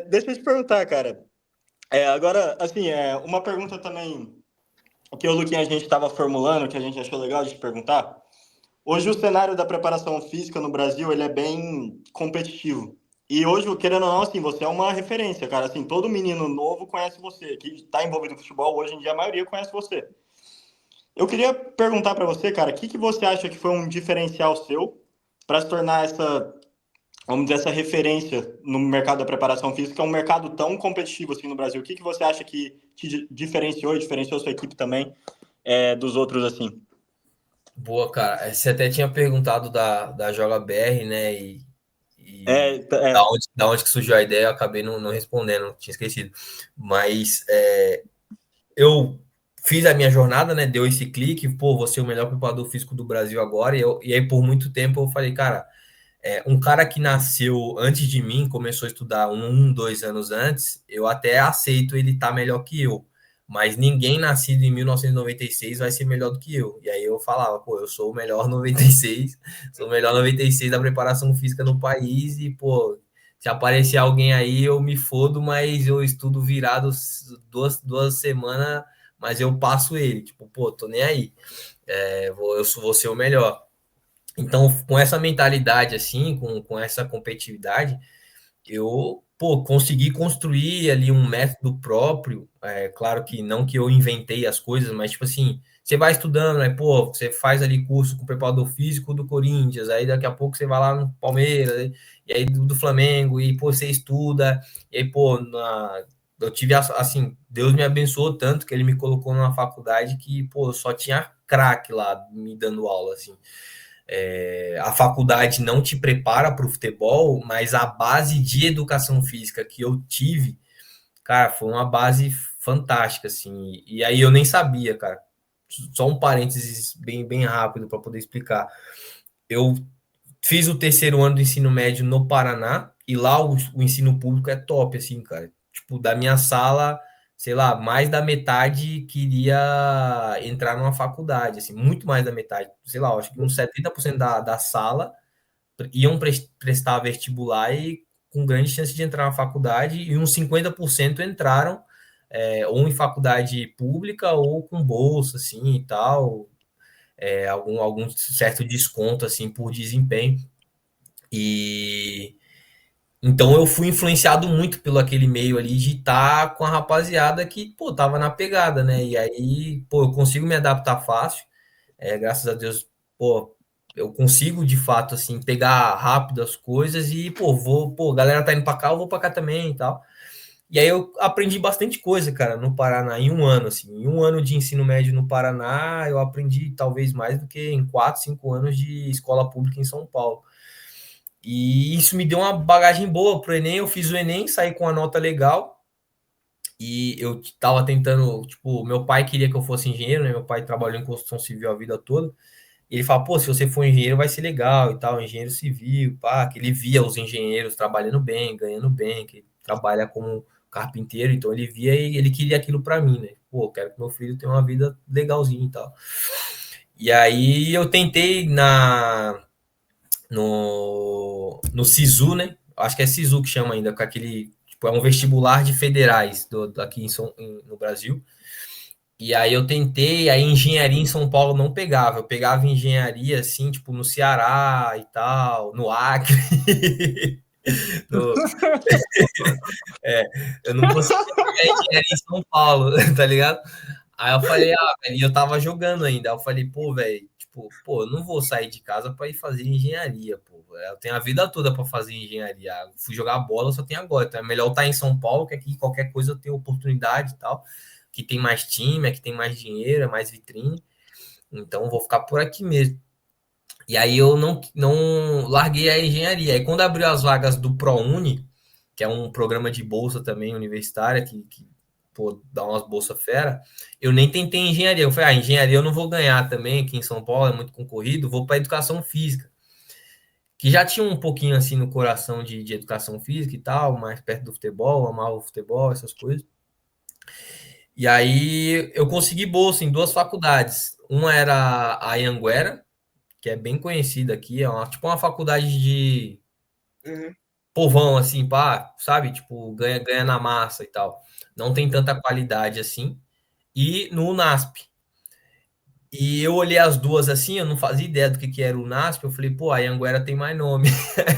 deixa eu te perguntar, cara. Agora, assim, uma pergunta também que o Luquinha a gente estava formulando, que a gente achou legal de te perguntar. Hoje o cenário da preparação física no Brasil, ele é bem competitivo. E hoje, querendo ou não, assim, você é uma referência, cara. Assim, todo menino novo conhece você. Que está envolvido com futebol, hoje em dia a maioria conhece você. Eu queria perguntar para você, cara, o que você acha que foi um diferencial seu para se tornar essa, vamos dizer, essa referência no mercado da preparação física, é um mercado tão competitivo assim no Brasil? O que você acha que te diferenciou e diferenciou sua equipe também dos outros assim? Boa, cara. Você até tinha perguntado da Joga BR, né? E da onde que surgiu a ideia, eu acabei não respondendo, tinha esquecido. Mas eu fiz a minha jornada, né? Deu esse clique, pô, vou ser o melhor preparador físico do Brasil agora. E aí, por muito tempo, eu falei, cara, um cara que nasceu antes de mim, começou a estudar 2 anos antes, eu até aceito ele estar melhor que eu. Mas ninguém nascido em 1996 vai ser melhor do que eu. E aí eu falava, pô, eu sou o melhor 96, sou o melhor 96 da preparação física no país e, pô, se aparecer alguém aí, eu me fodo, mas eu estudo virado duas semanas, mas eu passo ele. Tipo, pô, tô nem aí. Vou ser o melhor. Então, com essa mentalidade, assim, com essa competitividade, eu, pô, consegui construir ali um método próprio. Claro que não que eu inventei as coisas, mas, tipo assim, você vai estudando, né? Pô, você faz ali curso com o preparador físico do Corinthians, aí daqui a pouco você vai lá no Palmeiras, e aí do Flamengo, e, pô, você estuda, e aí, pô, eu tive, assim, Deus me abençoou tanto que ele me colocou numa faculdade que, pô, só tinha craque lá me dando aula, assim. A faculdade não te prepara para o futebol, mas a base de educação física que eu tive, cara, foi uma base fantástica, assim. E aí eu nem sabia, cara. Só um parênteses bem rápido para poder explicar. Eu fiz o terceiro ano do ensino médio no Paraná, e lá o ensino público é top, assim, cara. Tipo, da minha sala, sei lá, mais da metade queria entrar numa faculdade, assim, muito mais da metade. Sei lá, acho que uns 70% da sala iam prestar vestibular e com grande chance de entrar na faculdade, e uns 50% entraram ou em faculdade pública ou com bolsa, assim, e tal, algum certo desconto, assim, por desempenho. E, Então eu fui influenciado muito pelo aquele meio ali de estar com a rapaziada que, pô, tava na pegada, né? E aí, pô, eu consigo me adaptar fácil. Graças a Deus, pô, eu consigo de fato, assim, pegar rápido as coisas e, pô, a galera tá indo pra cá, eu vou pra cá também e tal. E aí eu aprendi bastante coisa, cara, no Paraná, em um ano, assim. Em um ano de ensino médio no Paraná, eu aprendi talvez mais do que em 4, 5 anos de escola pública em São Paulo. E isso me deu uma bagagem boa pro Enem. Eu fiz o Enem, saí com uma nota legal. E eu tava tentando, tipo, meu pai queria que eu fosse engenheiro, né? Meu pai trabalhou em construção civil a vida toda. E ele fala, pô, se você for engenheiro vai ser legal e tal, engenheiro civil, pá, que ele via os engenheiros trabalhando bem, ganhando bem, que trabalha como carpinteiro, então ele via e ele queria aquilo para mim, né? Pô, eu quero que meu filho tenha uma vida legalzinha e tal. E aí eu tentei no SISU, né? Acho que é SISU que chama ainda, com aquele, tipo, é um vestibular de federais aqui no Brasil. E aí eu tentei, aí engenharia em São Paulo não pegava. Eu pegava engenharia assim, tipo, no Ceará e tal, no Acre. no, é, eu não conseguia pegar engenharia em São Paulo, tá ligado? Aí eu falei, velho, e eu tava jogando ainda. Aí eu falei, pô, velho, tipo, pô, eu não vou sair de casa pra ir fazer engenharia, pô. Eu tenho a vida toda pra fazer engenharia. Eu fui jogar bola, só tem agora. Então é melhor estar em São Paulo, que aqui qualquer coisa eu tenho oportunidade e tal. Que tem mais time, que tem mais dinheiro, é mais vitrine. Então vou ficar por aqui mesmo. E aí eu não larguei a engenharia. Aí quando abriu as vagas do ProUni, que é um programa de bolsa também universitária, que pô, dá umas bolsas fera, eu nem tentei engenharia. Eu falei, engenharia eu não vou ganhar também, aqui em São Paulo é muito concorrido, vou para educação física. Que já tinha um pouquinho assim no coração de educação física e tal, mais perto do futebol, amava o futebol, essas coisas. E aí eu consegui bolsa em duas faculdades. Uma era a Anhanguera, que é bem conhecida aqui, é tipo uma faculdade de Uhum. povão, assim, pá, sabe? Tipo, ganha na massa e tal. Não tem tanta qualidade assim. E no UNASP. E eu olhei as duas assim, eu não fazia ideia do que era o UNASP. Eu falei, pô, a Anhanguera tem mais nome.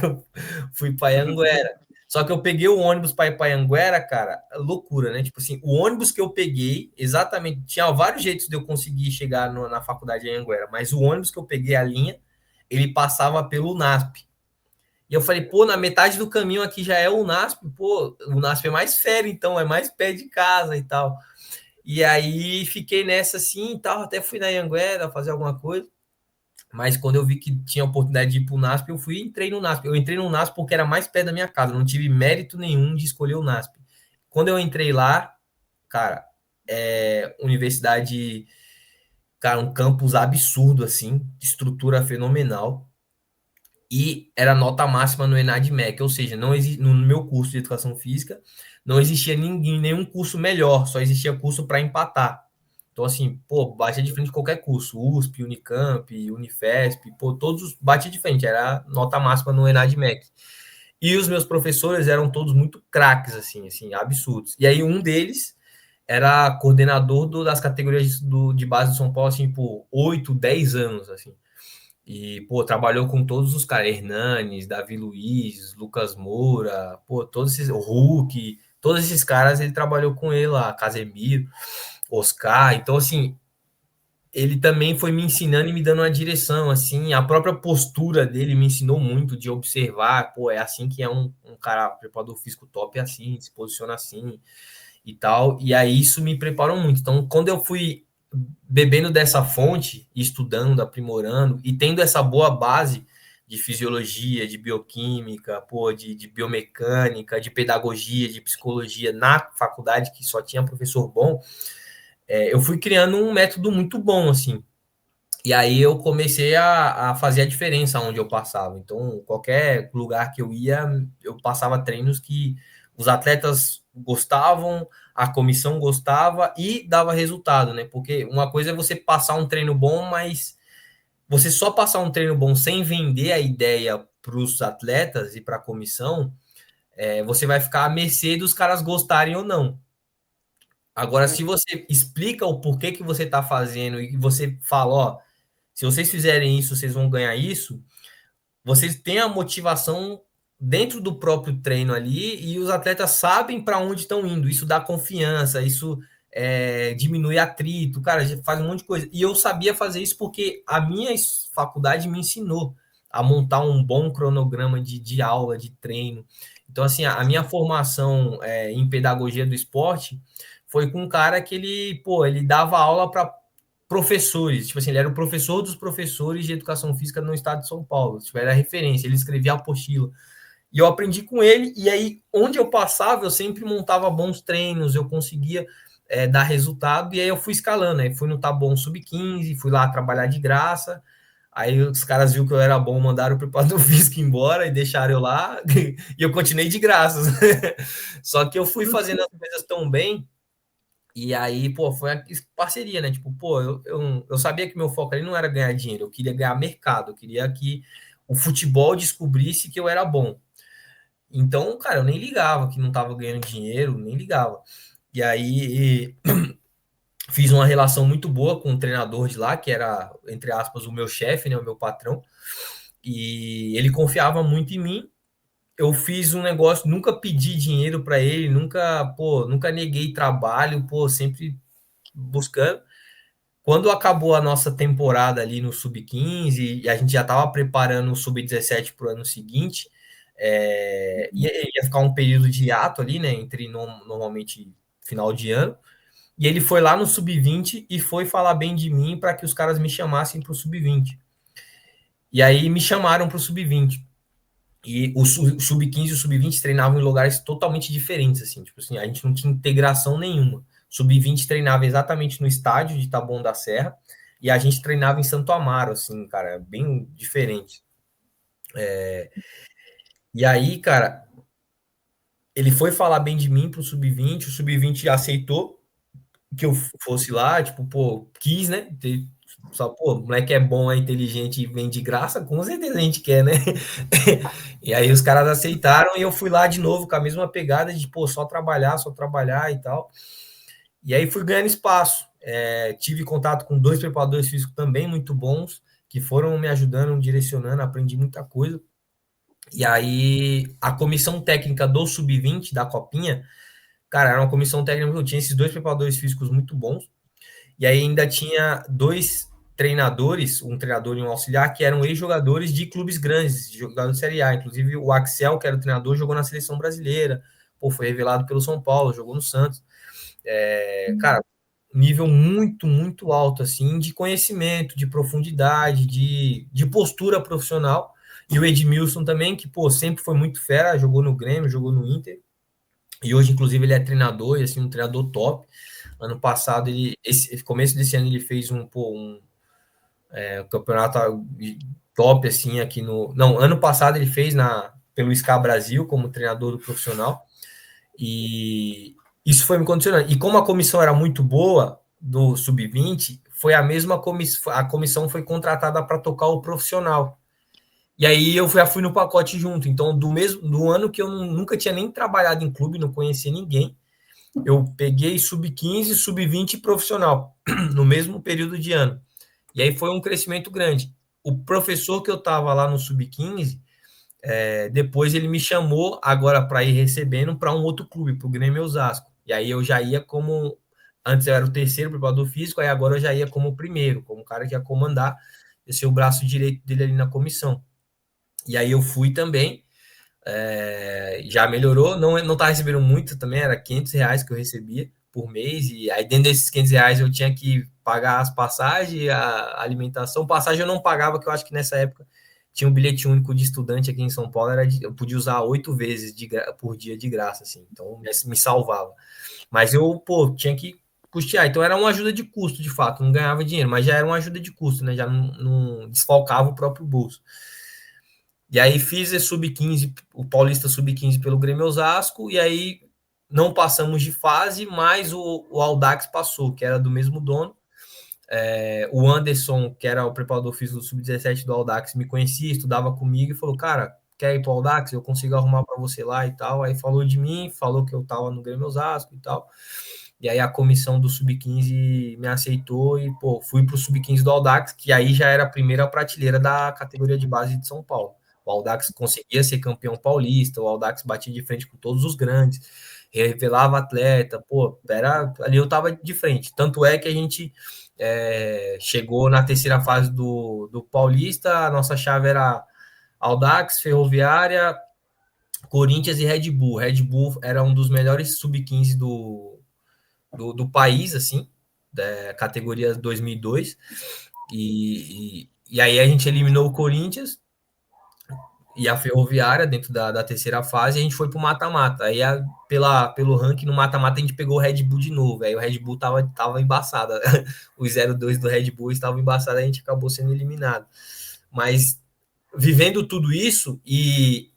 Eu fui para Anhanguera. Só que eu peguei o ônibus para ir para Anhanguera, cara, loucura, né? Tipo assim, o ônibus que eu peguei, exatamente, tinha vários jeitos de eu conseguir chegar na faculdade de Anhanguera, mas o ônibus que eu peguei a linha, ele passava pelo UNASP. E eu falei, pô, na metade do caminho aqui já é o UNASP, pô, o UNASP é mais fera, então, é mais pé de casa e tal. E aí fiquei nessa assim e tal, até fui na Anhanguera fazer alguma coisa. Mas quando eu vi que tinha oportunidade de ir pro NASP, eu fui e entrei no NASP. Eu entrei no NASP porque era mais perto da minha casa, não tive mérito nenhum de escolher o NASP. Quando eu entrei lá, cara, universidade, cara, um campus absurdo, assim, estrutura fenomenal. E era nota máxima no ENADMEC, ou seja, não no meu curso de educação física, não existia nenhum curso melhor, só existia curso para empatar. Então, assim, pô, batia de frente de qualquer curso, USP, Unicamp, Unifesp, pô, todos batia de frente, era nota máxima no ENADMEC. E os meus professores eram todos muito craques, assim, absurdos. E aí um deles era coordenador das categorias de base do São Paulo, assim, por 8, 10 anos, assim. E, pô, trabalhou com todos os caras, Hernanes, Davi Luiz, Lucas Moura, pô, todos esses, o Hulk, todos esses caras ele trabalhou com ele lá, Casemiro, Oscar. Então, assim, ele também foi me ensinando e me dando uma direção, assim, a própria postura dele me ensinou muito de observar, pô, é assim que é um cara, preparador físico top, é assim, se posiciona assim e tal. E aí isso me preparou muito. Então, quando eu fui bebendo dessa fonte, estudando, aprimorando e tendo essa boa base de fisiologia, de bioquímica, pô, de biomecânica, de pedagogia, de psicologia na faculdade, que só tinha professor bom, eu fui criando um método muito bom, assim. E aí eu comecei a fazer a diferença onde eu passava. Então, qualquer lugar que eu ia, eu passava treinos que os atletas gostavam, a comissão gostava e dava resultado, né? Porque uma coisa é você passar um treino bom, mas você só passar um treino bom sem vender a ideia para os atletas e para a comissão, você vai ficar à mercê dos caras gostarem ou não. Agora, se você explica o porquê que você está fazendo e você fala, ó, se vocês fizerem isso, vocês vão ganhar isso, vocês têm a motivação dentro do próprio treino ali e os atletas sabem para onde estão indo. Isso dá confiança, isso diminui atrito, cara, faz um monte de coisa. E eu sabia fazer isso porque a minha faculdade me ensinou a montar um bom cronograma de aula, de treino. Então, assim, a minha formação em pedagogia do esporte foi com um cara que ele dava aula para professores, tipo assim, ele era o professor dos professores de educação física no estado de São Paulo, tipo, era referência, ele escrevia apostila. E eu aprendi com ele, e aí, onde eu passava, eu sempre montava bons treinos, eu conseguia dar resultado, e aí eu fui escalando, aí fui no Taboão Sub-15, fui lá trabalhar de graça, aí os caras viram que eu era bom, mandaram o preparador físico embora e deixaram eu lá, e eu continuei de graça. Só que eu fui fazendo as coisas tão bem, e aí, pô, foi a parceria, né? Tipo, pô, eu sabia que meu foco ali não era ganhar dinheiro, eu queria ganhar mercado, eu queria que o futebol descobrisse que eu era bom. Então, cara, eu nem ligava que não tava ganhando dinheiro, nem ligava. E aí fiz uma relação muito boa com o treinador de lá, que era, entre aspas, o meu chefe, né, o meu patrão. E ele confiava muito em mim. Eu fiz um negócio, nunca pedi dinheiro para ele, nunca neguei trabalho, pô, sempre buscando. Quando acabou a nossa temporada ali no Sub-15 e a gente já estava preparando o Sub-17 para o ano seguinte, ia ficar um período de hiato ali, né, entre normalmente final de ano, e ele foi lá no Sub-20 e foi falar bem de mim para que os caras me chamassem para o Sub-20. E aí me chamaram para o Sub-20. E o Sub-15 e o Sub-20 treinavam em lugares totalmente diferentes, assim, tipo assim, a gente não tinha integração nenhuma. Sub-20 treinava exatamente no estádio de Taboão da Serra, e a gente treinava em Santo Amaro, assim, cara, bem diferente. E aí, cara, ele foi falar bem de mim pro Sub-20, o Sub-20 aceitou que eu fosse lá, tipo, pô, quis, né? Só, pô, o moleque é bom, é inteligente e vem de graça, com certeza a gente quer, né? E aí os caras aceitaram e eu fui lá de novo com a mesma pegada de, pô, só trabalhar e tal. E aí fui ganhando espaço. Tive contato com 2 preparadores físicos também muito bons, que foram me ajudando, me direcionando, aprendi muita coisa. E aí a comissão técnica do Sub-20, da Copinha, cara, era uma comissão técnica que eu tinha esses 2 preparadores físicos muito bons. E aí ainda tinha 2 treinadores, um treinador e um auxiliar, que eram ex-jogadores de clubes grandes, de jogadores de Série A. Inclusive o Axel, que era o treinador, jogou na seleção brasileira. Pô, foi revelado pelo São Paulo, jogou no Santos. Cara, nível muito, muito alto, assim, de conhecimento, de profundidade, de postura profissional. E o Edmilson também, que, pô, sempre foi muito fera, jogou no Grêmio, jogou no Inter. E hoje, inclusive, ele é treinador, e assim, um treinador top. Ano passado, começo desse ano, ele fez um campeonato top, assim, aqui no... Não, ano passado ele fez pelo SCA Brasil, como treinador do profissional. E isso foi me condicionando. E como a comissão era muito boa do Sub-20, foi a mesma comissão, a comissão foi contratada para tocar o profissional. E aí eu já fui no pacote junto. Então, do ano que eu nunca tinha nem trabalhado em clube, não conhecia ninguém, eu peguei Sub-15, Sub-20 profissional, no mesmo período de ano. E aí foi um crescimento grande. O professor que eu estava lá no Sub-15, depois ele me chamou agora para ir recebendo para um outro clube, para o Grêmio Osasco. E aí eu já ia como... Antes eu era o terceiro preparador físico, aí agora eu já ia como o primeiro, como o cara que ia comandar, esse é o braço direito dele ali na comissão. E aí eu fui também, já melhorou, não tá recebendo muito também, era R$500 que eu recebia por mês, e aí dentro desses R$500 eu tinha que pagar as passagens, a alimentação. Passagem eu não pagava, que eu acho que nessa época tinha um bilhete único de estudante aqui em São Paulo, eu podia usar 8 vezes por dia de graça, assim, então me salvava. Mas eu, pô, tinha que custear, então era uma ajuda de custo, de fato, não ganhava dinheiro, mas já era uma ajuda de custo, né, já não desfalcava o próprio bolso. E aí fiz esse Sub-15, o Paulista Sub-15 pelo Grêmio Osasco, e aí não passamos de fase, mas o Audax passou, que era do mesmo dono. O Anderson, que era o preparador físico do Sub-17 do Audax, me conhecia, estudava comigo e falou, cara, quer ir para o Audax? Eu consigo arrumar para você lá e tal. Aí falou de mim, falou que eu estava no Grêmio Osasco e tal. E aí a comissão do Sub-15 me aceitou e, pô, fui para o Sub-15 do Audax, que aí já era a primeira prateleira da categoria de base de São Paulo. O Audax conseguia ser campeão paulista, o Audax batia de frente com todos os grandes, revelava atleta, pô, ali eu tava de frente. Tanto é que a gente chegou na terceira fase do Paulista, a nossa chave era Audax, Ferroviária, Corinthians e Red Bull. Red Bull era um dos melhores sub-15 do país, assim, da categoria 2002. E aí a gente eliminou o Corinthians e a Ferroviária dentro da terceira fase, e a gente foi pro mata-mata. Aí pelo ranking no mata-mata a gente pegou o Red Bull de novo. Aí o Red Bull tava embaçado. Os 0-2 do Red Bull estavam embaçados, a gente acabou sendo eliminado. Mas vivendo tudo isso e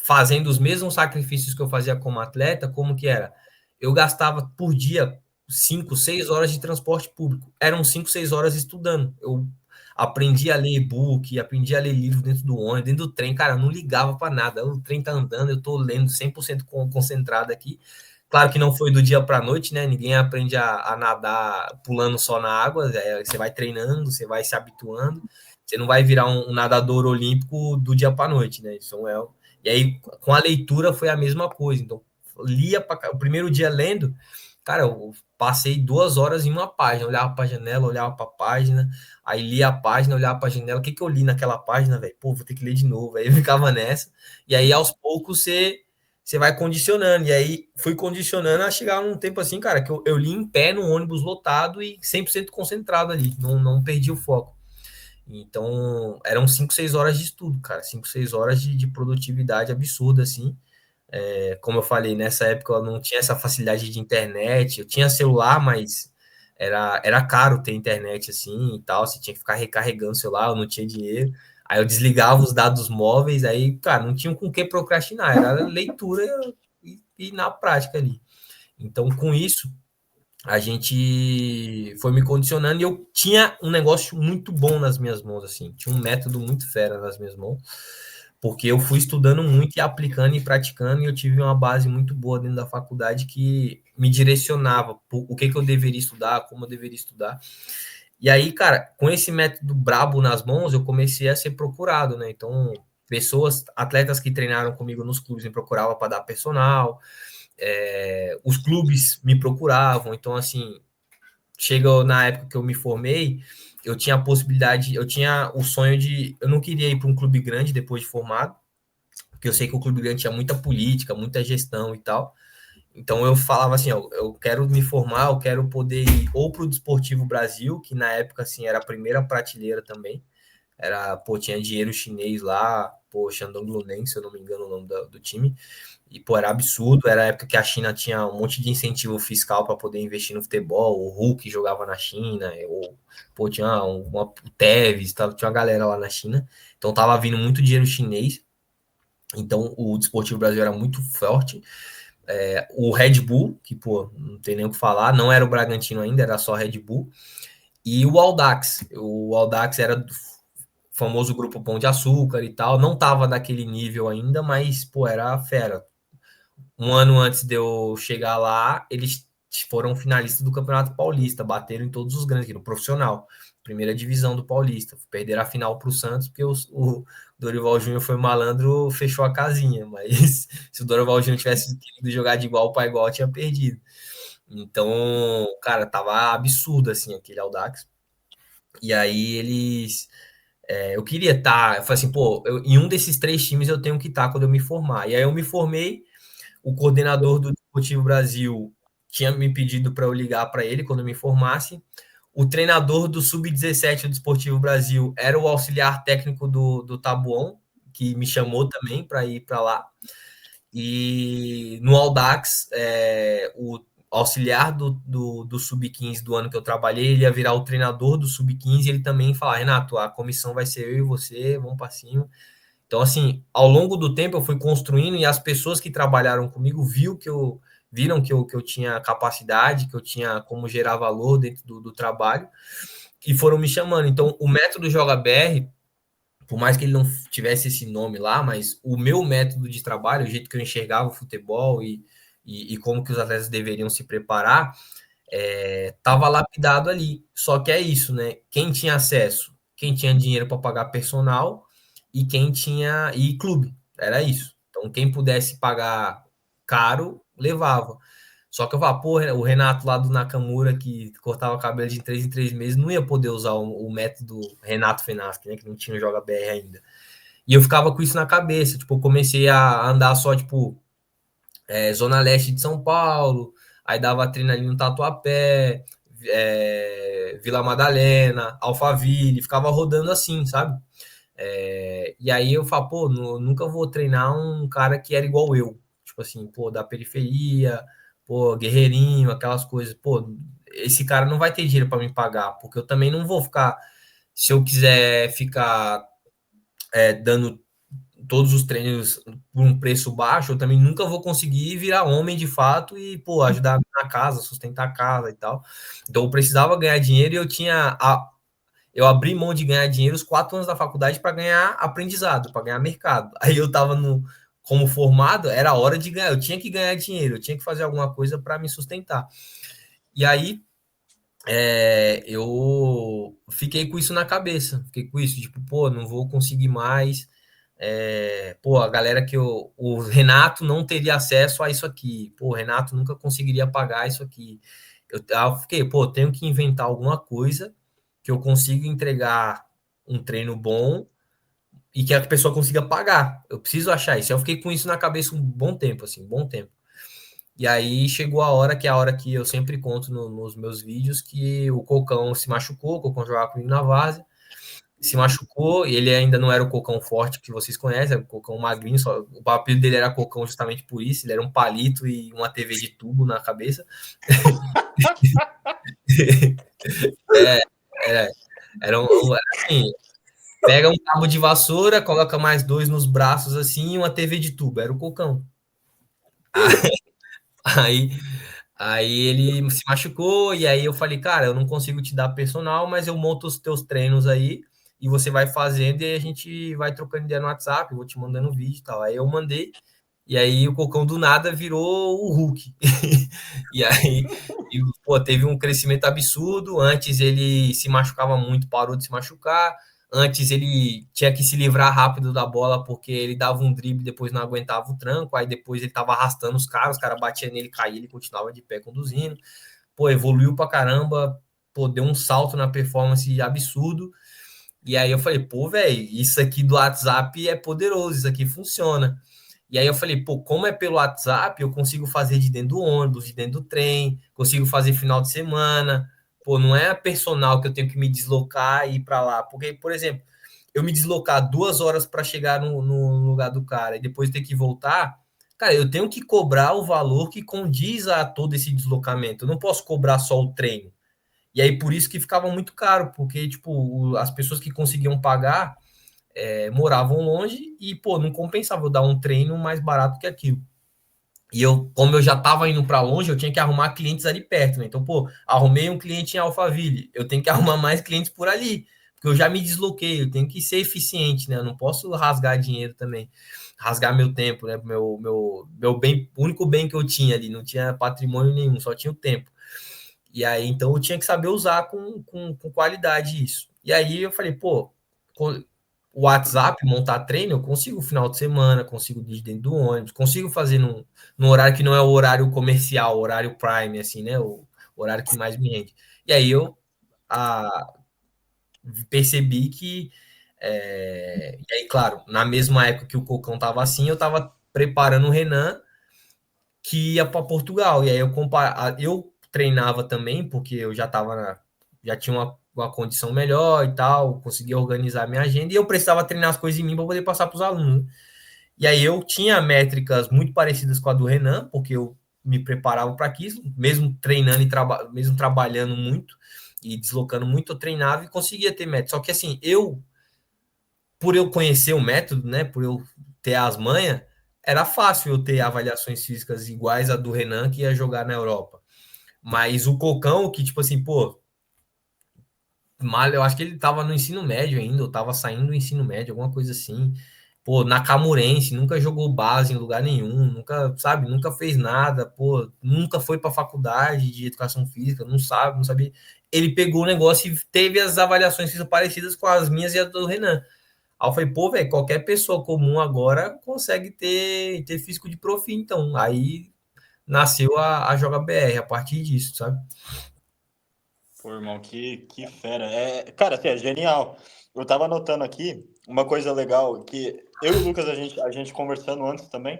fazendo os mesmos sacrifícios que eu fazia como atleta, como que era? Eu gastava por dia 5, 6 horas de transporte público. Eram 5, 6 horas estudando. Eu aprendi a ler e-book, aprendi a ler livro dentro do ônibus, dentro do trem, cara, eu não ligava para nada. O trem tá andando, eu tô lendo 100% concentrado aqui. Claro que não foi do dia para a noite, né? Ninguém aprende a nadar pulando só na água. Você vai treinando, você vai se habituando. Você não vai virar um nadador olímpico do dia para a noite, né? E aí, com a leitura, foi a mesma coisa. Então, lia o primeiro dia lendo, cara, eu passei 2 horas em uma página, olhava para a janela, olhava para a página, aí lia a página, olhava para a janela, o que eu li naquela página, velho? Pô, vou ter que ler de novo. Aí eu ficava nessa, e aí aos poucos você vai condicionando, e aí fui condicionando a chegar num tempo assim, cara, que eu li em pé no ônibus lotado e 100% concentrado ali, não perdi o foco. Então, eram 5, 6 horas de estudo, cara, 5, 6 horas de produtividade absurda, assim. Como eu falei, nessa época eu não tinha essa facilidade de internet, eu tinha celular, mas era caro ter internet, assim, e tal, você tinha que ficar recarregando o celular, eu não tinha dinheiro, aí eu desligava os dados móveis, aí, cara, não tinha com o que procrastinar, era leitura e na prática ali. Então, com isso, a gente foi me condicionando e eu tinha um negócio muito bom nas minhas mãos, assim, tinha um método muito fera nas minhas mãos, porque eu fui estudando muito e aplicando e praticando, e eu tive uma base muito boa dentro da faculdade que me direcionava o que eu deveria estudar, como eu deveria estudar. E aí, cara, com esse método brabo nas mãos, eu comecei a ser procurado, né? Então, atletas que treinaram comigo nos clubes me procuravam para dar personal, os clubes me procuravam, então, assim, chega na época que eu me formei, eu tinha a possibilidade, eu tinha o sonho eu não queria ir para um clube grande depois de formado, porque eu sei que o clube grande tinha muita política, muita gestão e tal, então eu falava assim, eu quero me formar, eu quero poder ir ou para o Desportivo Brasil, que na época, assim, era a primeira prateleira também, tinha dinheiro chinês lá, Shandong Luneng, se eu não me engano o nome do time, e, era absurdo, era a época que a China tinha um monte de incentivo fiscal para poder investir no futebol, o Hulk jogava na China, tinha o Tevez, tinha uma galera lá na China, então tava vindo muito dinheiro chinês, então o Desportivo Brasil era muito forte, o Red Bull, que, não tem nem o que falar, não era o Bragantino ainda, era só Red Bull, e o Audax era do famoso grupo Pão de Açúcar e tal, não tava daquele nível ainda, mas, era fera. Um ano antes de eu chegar lá, eles foram finalistas do Campeonato Paulista, bateram em todos os grandes, aqui no profissional, primeira divisão do Paulista, perderam a final para o Santos, porque o Dorival Júnior foi malandro, fechou a casinha, mas se o Dorival Júnior tivesse querido jogar de igual para igual, tinha perdido. Então, cara, tava absurdo, assim, aquele Audax. E aí eles... eu queria estar... Eu falei assim, em um desses 3 times eu tenho que estar quando eu me formar. E aí eu me formei, o coordenador do Desportivo Brasil tinha me pedido para eu ligar para ele quando eu me formasse. O treinador do Sub-17 do Desportivo Brasil era o auxiliar técnico do Tabuão, que me chamou também para ir para lá. E no Audax, o auxiliar do Sub-15 do ano que eu trabalhei, ele ia virar o treinador do Sub-15 e ele também falar, Renato, a comissão vai ser eu e você, vamos para cima. Então, assim, ao longo do tempo eu fui construindo e as pessoas que trabalharam comigo viram que eu tinha capacidade, que eu tinha como gerar valor dentro do trabalho e foram me chamando. Então, o método Joga BR, por mais que ele não tivesse esse nome lá, mas o meu método de trabalho, o jeito que eu enxergava o futebol e como que os atletas deveriam se preparar, estava lapidado ali. Só que é isso, né? Quem tinha acesso, quem tinha dinheiro para pagar personal e quem tinha e clube, era isso. Então quem pudesse pagar caro levava. Só que eu falava, pô, o Renato lá do Nakamura, que cortava o cabelo de 3 em 3 meses, não ia poder usar o método Renato Fenaschi, né? Que não tinha o Joga BR ainda. E eu ficava com isso na cabeça. Tipo, eu comecei a andar só, tipo, Zona Leste de São Paulo, aí dava treino ali no Tatuapé, Vila Madalena, Alphaville, ficava rodando assim, sabe? E aí eu falo, pô, nunca vou treinar um cara que era igual eu. Tipo assim, pô, da periferia, pô, guerreirinho, aquelas coisas. Pô, esse cara não vai ter dinheiro para me pagar, porque eu também não vou ficar. Se eu quiser ficar dando todos os treinos por um preço baixo, eu também nunca vou conseguir virar homem de fato e, pô, ajudar na casa, sustentar a casa e tal. Então eu precisava ganhar dinheiro e eu abri mão de ganhar dinheiro os 4 anos da faculdade para ganhar aprendizado, para ganhar mercado. Aí eu estava como formado, era hora de ganhar, eu tinha que ganhar dinheiro, eu tinha que fazer alguma coisa para me sustentar. E aí eu fiquei com isso na cabeça, fiquei com isso, tipo, pô, não vou conseguir mais. Pô, a galera o Renato não teria acesso a isso aqui, pô, o Renato nunca conseguiria pagar isso aqui. Eu fiquei, pô, tenho que inventar alguma coisa que eu consiga entregar um treino bom e que a pessoa consiga pagar. Eu preciso achar isso. Eu fiquei com isso na cabeça um bom tempo, assim, um bom tempo. E aí chegou a hora que é a hora que eu sempre conto nos meus vídeos que o Cocão se machucou, o Cocão jogava comigo na várzea, se machucou, e ele ainda não era o Cocão forte que vocês conhecem, era o Cocão magrinho, só, o apelido dele era Cocão justamente por isso, ele era um palito e uma TV de tubo na cabeça. Era assim, pega um cabo de vassoura, coloca mais 2 nos braços assim e uma TV de tubo, era o Cocão. Aí, aí ele se machucou e aí eu falei, cara, eu não consigo te dar personal, mas eu monto os teus treinos aí e você vai fazendo e a gente vai trocando ideia no WhatsApp, eu vou te mandando vídeo e tal. Aí eu mandei e aí o Cocão do nada virou o Hulk. E aí, pô, teve um crescimento absurdo. Antes ele se machucava muito, parou de se machucar. Antes ele tinha que se livrar rápido da bola porque ele dava um drible, depois não aguentava o tranco. Aí depois ele tava arrastando os caras batiam nele, caía, ele continuava de pé conduzindo. Pô, evoluiu pra caramba, pô, deu um salto na performance absurdo. E aí eu falei, pô, velho, isso aqui do WhatsApp é poderoso, isso aqui funciona. E aí eu falei, pô, como é pelo WhatsApp, eu consigo fazer de dentro do ônibus, de dentro do trem, consigo fazer final de semana. Pô, não é a personal que eu tenho que me deslocar e ir para lá. Porque, por exemplo, eu me deslocar 2 horas para chegar no lugar do cara e depois ter que voltar, cara, eu tenho que cobrar o valor que condiz a todo esse deslocamento. Eu não posso cobrar só o treino. E aí por isso que ficava muito caro, porque, tipo, as pessoas que conseguiam pagar moravam longe e, pô, não compensava eu dar um treino mais barato que aquilo. E eu, como eu já estava indo para longe, eu tinha que arrumar clientes ali perto, né? Então, pô, arrumei um cliente em Alphaville, eu tenho que arrumar mais clientes por ali, porque eu já me desloquei, eu tenho que ser eficiente, né? Eu não posso rasgar dinheiro também, rasgar meu tempo, né? Meu bem, o único bem que eu tinha ali, não tinha patrimônio nenhum, só tinha o tempo. E aí, então, eu tinha que saber usar com qualidade isso. E aí eu falei, pô, o WhatsApp, montar treino, eu consigo no final de semana, consigo de dentro do ônibus, consigo fazer num horário que não é o horário comercial, o horário prime, assim, né? O horário que mais me rende. E aí eu percebi que. E aí, claro, na mesma época que o Cocão tava assim, eu tava preparando o Renan que ia para Portugal. E aí eu treinava também, porque eu já tinha uma condição melhor e tal, conseguia organizar minha agenda, e eu precisava treinar as coisas em mim para poder passar para os alunos. E aí eu tinha métricas muito parecidas com a do Renan, porque eu me preparava para aquilo, mesmo treinando e mesmo trabalhando muito e deslocando muito, eu treinava e conseguia ter método. Só que assim, por eu conhecer o método, né, por eu ter as manhas, era fácil eu ter avaliações físicas iguais a do Renan que ia jogar na Europa. Mas o Cocão, que tipo assim, pô, eu acho que ele tava no ensino médio ainda, ou tava saindo do ensino médio, alguma coisa assim. Pô, na Camurense, nunca jogou base em lugar nenhum, nunca, sabe, nunca fez nada, pô, nunca foi para faculdade de educação física, não sabe, não sabia. Ele pegou o negócio e teve as avaliações físicas parecidas com as minhas e as do Renan. Aí eu falei, pô, velho, qualquer pessoa comum agora consegue ter físico de profi, então. Aí nasceu a Joga BR a partir disso, sabe? Pô, irmão, que fera. Cara, assim, é genial. Eu tava anotando aqui uma coisa legal, que eu e o Lucas, a gente conversando antes também,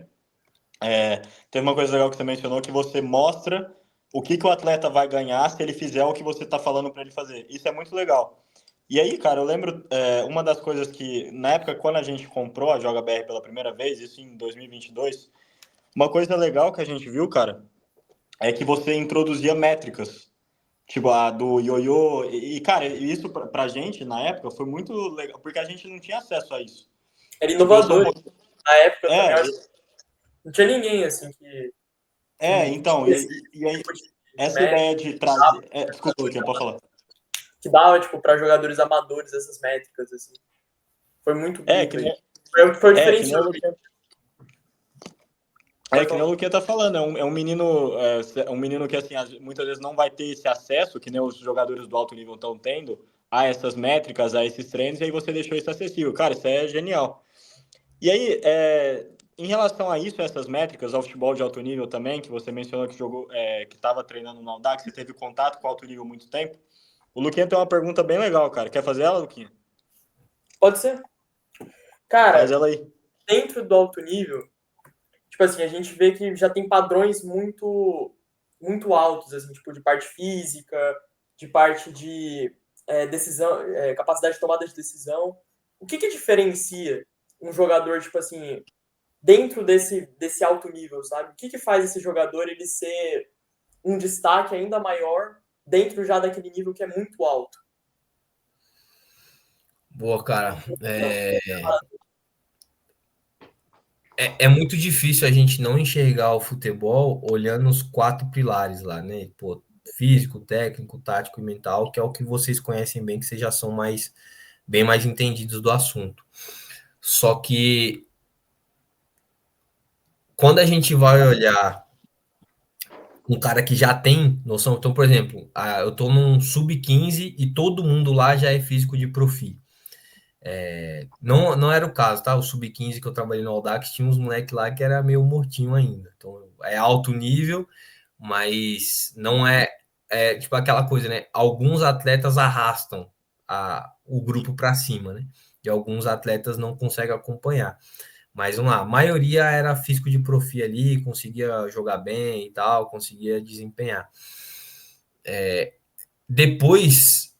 teve uma coisa legal que você mencionou, que você mostra o que o atleta vai ganhar se ele fizer o que você tá falando para ele fazer. Isso é muito legal. E aí, cara, eu lembro, uma das coisas que, na época, quando a gente comprou a Joga BR pela primeira vez, isso em 2022, uma coisa legal que a gente viu, cara, é que você introduzia métricas. Tipo, a do ioiô. Cara, isso pra gente, na época, foi muito legal, porque a gente não tinha acesso a isso. Era Tipo, eu sou. inovador. Na época também, É, eu acho que não tinha ninguém, assim, que então, tinha esse e aí, tipo de essa métrica, ideia de trazer. Desculpa, Luquinha, pode falar. que dava, tipo, para jogadores amadores essas métricas, assim. Foi muito É, pica. que nem, Foi o que nem diferencial. o Luquinha, Pode que nem falar. o Luquinha tá falando, é um menino, um menino que, assim, muitas vezes não vai ter esse acesso, que nem os jogadores do alto nível estão tendo, a essas métricas, a esses treinos, e aí você deixou isso acessível. Cara, isso é genial. E aí, em relação a isso, essas métricas, ao futebol de alto nível também, que você mencionou que jogou, que estava treinando no Audax, você teve contato com alto nível há muito tempo. O Luquinha tem uma pergunta bem legal, cara. Quer fazer ela, Luquinha? Pode ser. Faz Cara, ela aí. dentro do alto nível, tipo assim, a gente vê que já tem padrões muito altos, assim, tipo, de parte física, de parte de decisão, capacidade de tomada de decisão. O que diferencia um jogador, tipo assim, dentro desse alto nível, sabe? O que faz esse jogador ele ser um destaque ainda maior dentro já daquele nível que é muito alto? Boa, cara. É muito difícil a gente não enxergar o futebol olhando os 4 pilares lá, né? Pô, físico, técnico, tático e mental, que é o que vocês conhecem bem, que vocês já são bem mais entendidos do assunto. Só que quando a gente vai olhar um cara que já tem noção, então, por exemplo, eu tô num sub-15 e todo mundo lá já é físico de profi. Não era o caso, tá? O sub-15 que eu trabalhei no Audax tinha uns moleques lá que era meio mortinho ainda. Então, é alto nível, mas não é tipo aquela coisa, né? Alguns atletas arrastam o grupo para cima, né? E alguns atletas não conseguem acompanhar. Mas vamos lá, a maioria era físico de profi ali, conseguia jogar bem e tal, conseguia desempenhar. Depois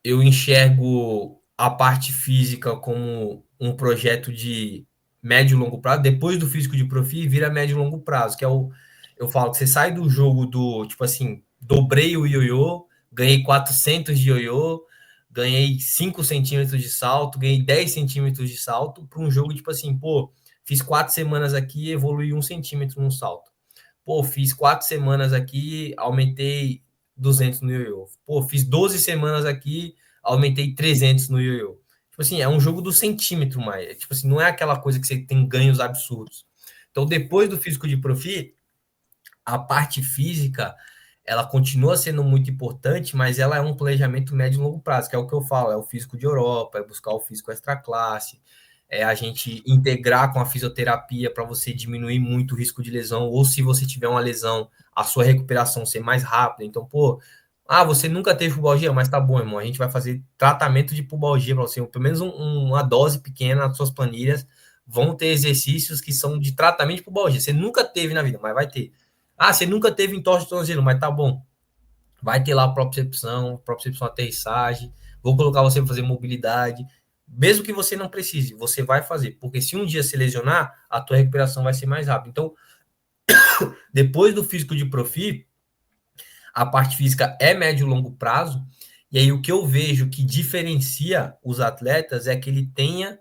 eu enxergo a parte física como um projeto de médio e longo prazo. Depois do físico de profi, vira médio e longo prazo, que é eu falo que você sai do jogo do, tipo assim, dobrei o ioiô, ganhei 400 de ioiô, ganhei 5 centímetros de salto, ganhei 10 centímetros de salto, para um jogo, tipo assim, pô, fiz 4 semanas aqui, evolui 1 centímetro no salto. Pô, fiz 4 semanas aqui, aumentei 200 no ioiô. Pô, fiz 12 semanas aqui, aumentei 300 no ioiô. Tipo assim, é um jogo do centímetro mais. Tipo assim, não é aquela coisa que você tem ganhos absurdos. Então, depois do físico de profi, a parte física, ela continua sendo muito importante, mas ela é um planejamento médio e longo prazo, que é o que eu falo, é o físico de Europa, é buscar o físico extra classe, é a gente integrar com a fisioterapia para você diminuir muito o risco de lesão, ou se você tiver uma lesão, a sua recuperação ser mais rápida. Então, pô, você nunca teve pubalgia, mas tá bom, irmão, a gente vai fazer tratamento de pubalgia para você, pelo menos uma dose pequena nas suas planilhas, vão ter exercícios que são de tratamento de pubalgia. Você nunca teve na vida, mas vai ter. Você nunca teve entorse de tornozelo, mas tá bom. Vai ter lá propriocepção aterrissagem, vou colocar você para fazer mobilidade. Mesmo que você não precise, você vai fazer. Porque se um dia se lesionar, a tua recuperação vai ser mais rápida. Então, depois do físico de profi, a parte física é médio e longo prazo. E aí o que eu vejo que diferencia os atletas é que ele tenha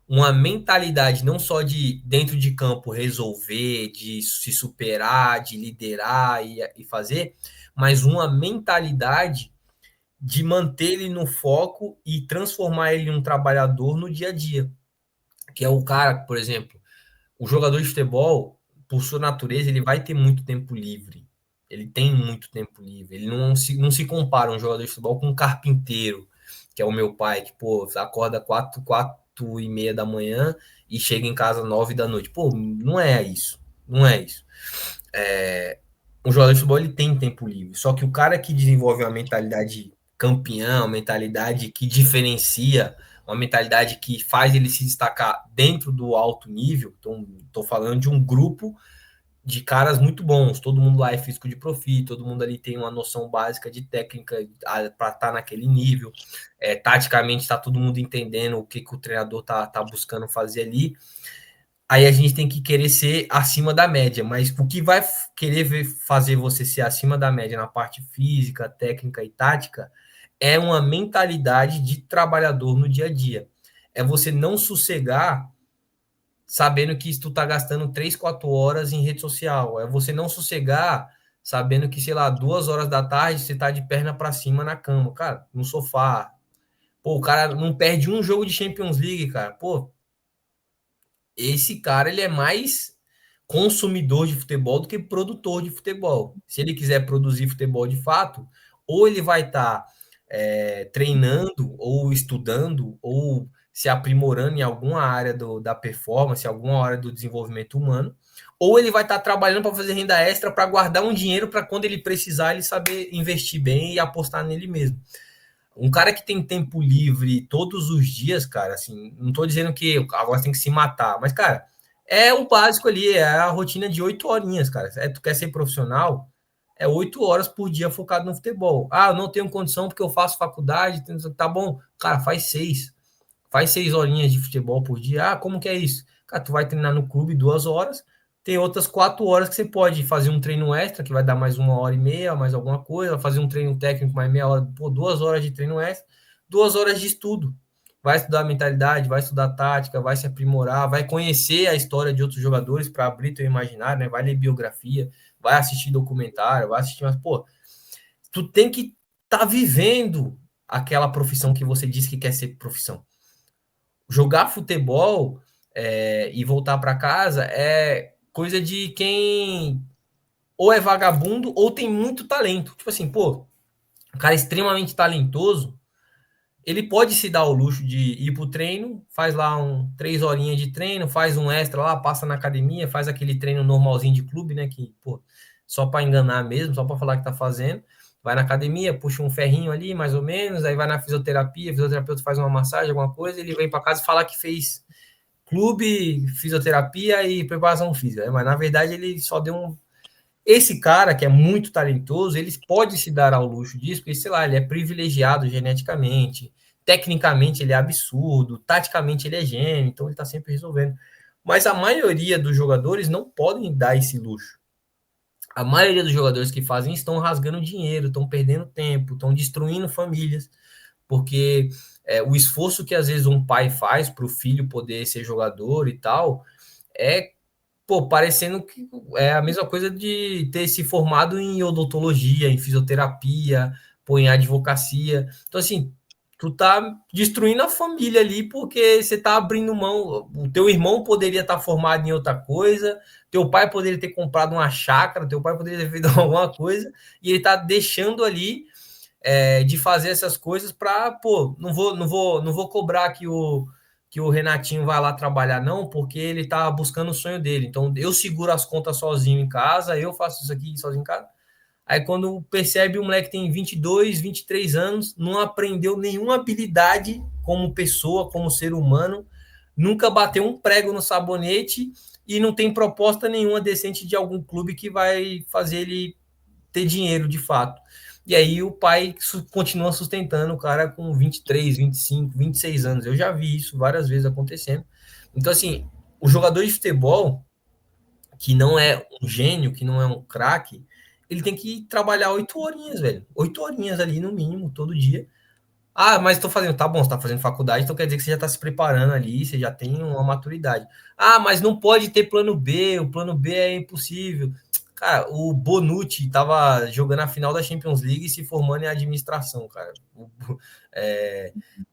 uma mentalidade não só de dentro de campo resolver, de se superar, de liderar e fazer, mas uma mentalidade de manter ele no foco e transformar ele em um trabalhador no dia a dia. Que é o cara, por exemplo, o jogador de futebol, por sua natureza, ele vai ter muito tempo livre. Ele tem muito tempo livre. Ele não se compara um jogador de futebol com um carpinteiro, que é o meu pai, que, pô, acorda 8h30 da manhã e chega em casa 9 da noite. Pô, não é isso. Não é isso. O jogador de futebol ele tem tempo livre. Só que o cara que desenvolve uma mentalidade campeã, uma mentalidade que diferencia, uma mentalidade que faz ele se destacar dentro do alto nível. Então, estou falando de um grupo de caras muito bons. Todo mundo lá é físico de profit, todo mundo ali tem uma noção básica de técnica para estar naquele nível. Taticamente, está todo mundo entendendo o que o treinador tá buscando fazer ali. Aí a gente tem que querer ser acima da média, mas o que vai fazer você ser acima da média na parte física, técnica e tática é uma mentalidade de trabalhador no dia a dia. É você não sossegar sabendo que tu tá gastando 3, 4 horas em rede social. É você não sossegar sabendo que, sei lá, 2 horas da tarde você tá de perna para cima na cama, cara, no sofá. Pô, o cara não perde um jogo de Champions League, cara. Pô, esse cara, ele é mais consumidor de futebol do que produtor de futebol. Se ele quiser produzir futebol de fato, ou ele vai estar treinando, ou estudando, ou se aprimorando em alguma área da performance, alguma área do desenvolvimento humano, ou ele vai estar trabalhando para fazer renda extra, para guardar um dinheiro para quando ele precisar, ele saber investir bem e apostar nele mesmo. Um cara que tem tempo livre todos os dias, cara, assim, não tô dizendo que agora tem que se matar, mas, cara, é o básico ali, é a rotina de 8 horinhas, cara. Tu quer ser profissional, é 8 horas por dia focado no futebol. Ah, eu não tenho condição porque eu faço faculdade, tá bom, cara, faz 6. Faz 6 horinhas de futebol por dia. Ah, como que é isso? Cara, tu vai treinar no clube 2 horas, tem outras 4 horas que você pode fazer um treino extra, que vai dar mais 1h30, mais alguma coisa, fazer um treino técnico mais meia hora, pô, 2 horas de treino extra, 2 horas de estudo. Vai estudar mentalidade, vai estudar tática, vai se aprimorar, vai conhecer a história de outros jogadores para abrir teu imaginário, né? Vai ler biografia, vai assistir documentário, vai assistir, mas, pô, tu tem que estar vivendo aquela profissão que você disse que quer ser profissão. Jogar futebol e voltar para casa é coisa de quem ou é vagabundo ou tem muito talento. Tipo assim, pô, um cara extremamente talentoso, ele pode se dar o luxo de ir pro treino, faz lá 3 horinhas de treino, faz um extra lá, passa na academia, faz aquele treino normalzinho de clube, né? Que, pô, só para enganar mesmo, só para falar que tá fazendo. Vai na academia, puxa um ferrinho ali, mais ou menos, aí vai na fisioterapia, o fisioterapeuta faz uma massagem, alguma coisa, ele vem para casa e fala que fez clube, fisioterapia e preparação física, né? Mas na verdade ele só deu um. Esse cara que é muito talentoso, ele pode se dar ao luxo disso, porque, sei lá, ele é privilegiado geneticamente, tecnicamente ele é absurdo, taticamente ele é gênio, então ele tá sempre resolvendo. Mas a maioria dos jogadores não podem dar esse luxo. A maioria dos jogadores que fazem estão rasgando dinheiro, estão perdendo tempo, estão destruindo famílias, porque o esforço que às vezes um pai faz para o filho poder ser jogador e tal, pô, parecendo que é a mesma coisa de ter se formado em odontologia, em fisioterapia, pô, em advocacia. Então, assim, tu tá destruindo a família ali porque você tá abrindo mão. O teu irmão poderia estar formado em outra coisa, teu pai poderia ter comprado uma chácara, teu pai poderia ter feito alguma coisa, e ele tá deixando ali de fazer essas coisas para, pô, não vou cobrar que o Renatinho vai lá trabalhar, não, porque ele tá buscando o sonho dele. Então, eu seguro as contas sozinho em casa, eu faço isso aqui sozinho em casa. Aí, quando percebe, o moleque tem 22, 23 anos, não aprendeu nenhuma habilidade como pessoa, como ser humano, nunca bateu um prego no sabonete e não tem proposta nenhuma decente de algum clube que vai fazer ele ter dinheiro de fato. E aí o pai continua sustentando o cara com 23, 25, 26 anos. Eu já vi isso várias vezes acontecendo. Então, assim, o jogador de futebol, que não é um gênio, que não é um craque, ele tem que trabalhar 8 horinhas, velho. 8 horinhas ali no mínimo, todo dia. Ah, mas estou fazendo, tá bom, você está fazendo faculdade, então quer dizer que você já está se preparando ali, você já tem uma maturidade. Ah, mas não pode ter plano B, o plano B é impossível. Cara, o Bonucci estava jogando a final da Champions League e se formando em administração, cara.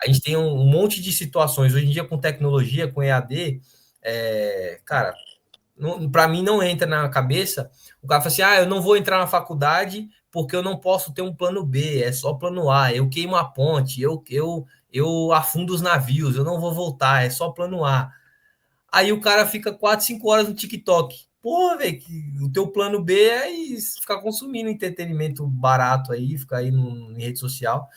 A gente tem um monte de situações, hoje em dia com tecnologia, com EAD, cara, para mim não entra na cabeça, o cara fala assim, eu não vou entrar na faculdade porque eu não posso ter um plano B, é só plano A, eu queimo a ponte, eu eu afundo os navios, eu não vou voltar, é só plano A. Aí o cara fica 4, 5 horas no TikTok. Pô, velho, o teu plano B é ficar consumindo entretenimento barato aí, ficar aí em rede social.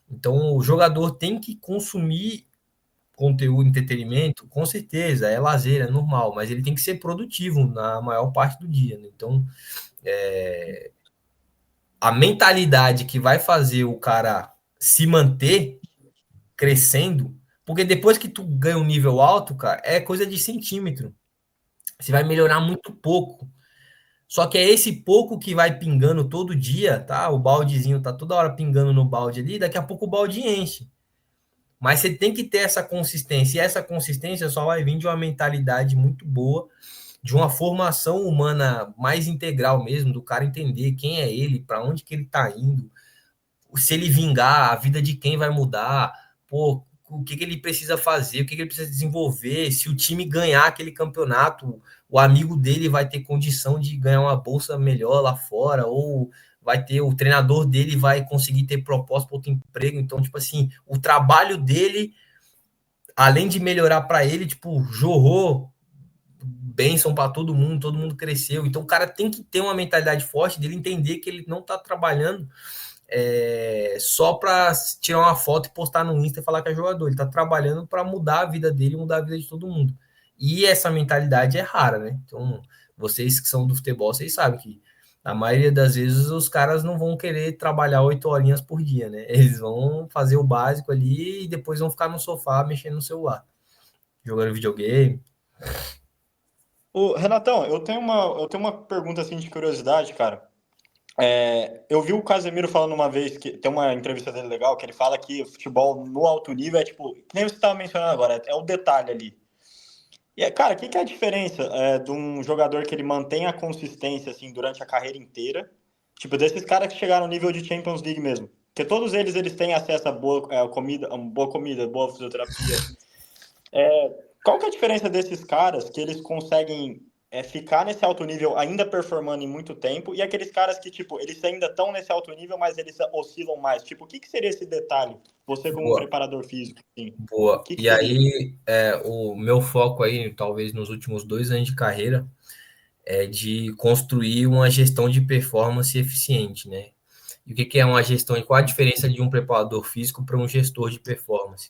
Então, o jogador tem que consumir conteúdo, entretenimento, com certeza, é lazer, é normal, mas ele tem que ser produtivo na maior parte do dia, né? Então, a mentalidade que vai fazer o cara se manter crescendo, porque depois que tu ganha um nível alto, cara, é coisa de centímetro. Você vai melhorar muito pouco. Só que é esse pouco que vai pingando todo dia, tá? O baldezinho tá toda hora pingando no balde ali, daqui a pouco o balde enche. Mas você tem que ter essa consistência, e essa consistência só vai vir de uma mentalidade muito boa, de uma formação humana mais integral mesmo, do cara entender quem é ele, para onde que ele tá indo, se ele vingar, a vida de quem vai mudar, pô, o que, que ele precisa fazer, o que, que ele precisa desenvolver, se o time ganhar aquele campeonato, o amigo dele vai ter condição de ganhar uma bolsa melhor lá fora, ou vai ter, o treinador dele vai conseguir ter proposta para outro emprego. Então, tipo assim, o trabalho dele, além de melhorar para ele, tipo, jorrou bênção para todo mundo cresceu. Então, o cara tem que ter uma mentalidade forte dele entender que ele não está trabalhando só para tirar uma foto e postar no Insta e falar que é jogador. Ele está trabalhando para mudar a vida dele, mudar a vida de todo mundo. E essa mentalidade é rara, né? Então, vocês que são do futebol, vocês sabem que a maioria das vezes os caras não vão querer trabalhar 8 horinhas por dia, né? Eles vão fazer o básico ali e depois vão ficar no sofá mexendo no celular, jogando videogame. Renatão, eu tenho uma pergunta assim de curiosidade, cara. Eu vi o Casemiro falando uma vez, que tem uma entrevista dele legal, que ele fala que o futebol no alto nível é tipo, que nem você estava mencionando agora, é o detalhe ali. E, cara, o que que é a diferença de um jogador que ele mantém a consistência assim durante a carreira inteira, tipo desses caras que chegaram no nível de Champions League mesmo? Porque todos eles têm acesso a boa comida, boa fisioterapia. Qual que é a diferença desses caras que eles conseguem ficar nesse alto nível ainda performando em muito tempo e aqueles caras que, tipo, eles ainda estão nesse alto nível, mas eles oscilam mais? Tipo, o que que seria esse detalhe? Você como um Boa, preparador físico, assim, o boa. que que E seria? aí, o meu foco aí, talvez nos últimos 2 anos de carreira, é de construir uma gestão de performance eficiente, né? E o que que é uma gestão? E qual a diferença de um preparador físico para um gestor de performance?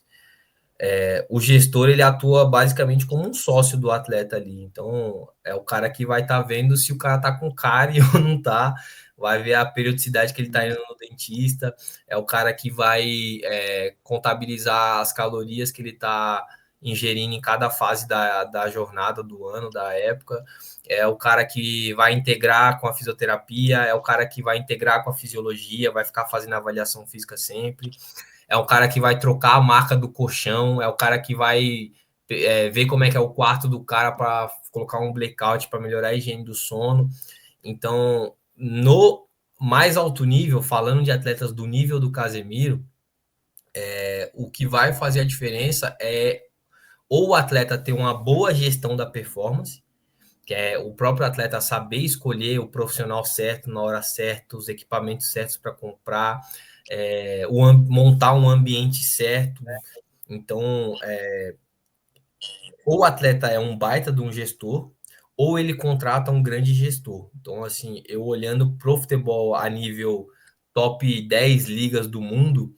O gestor, ele atua basicamente como um sócio do atleta ali. Então, é o cara que vai estar vendo se o cara tá com cárie ou não tá, vai ver a periodicidade que ele tá indo no dentista, é o cara que vai contabilizar as calorias que ele tá ingerindo em cada fase da jornada, do ano, da época, é o cara que vai integrar com a fisioterapia, é o cara que vai integrar com a fisiologia, vai ficar fazendo avaliação física sempre, é o cara que vai trocar a marca do colchão, é o cara que vai ver como é que é o quarto do cara para colocar um blackout para melhorar a higiene do sono. Então, no mais alto nível, falando de atletas do nível do Casemiro, o que vai fazer a diferença é ou o atleta ter uma boa gestão da performance, que é o próprio atleta saber escolher o profissional certo na hora certa, os equipamentos certos para comprar, montar um ambiente certo. Então, ou o atleta é um baita de um gestor, ou ele contrata um grande gestor. Então, assim, eu olhando pro futebol a nível top 10 ligas do mundo,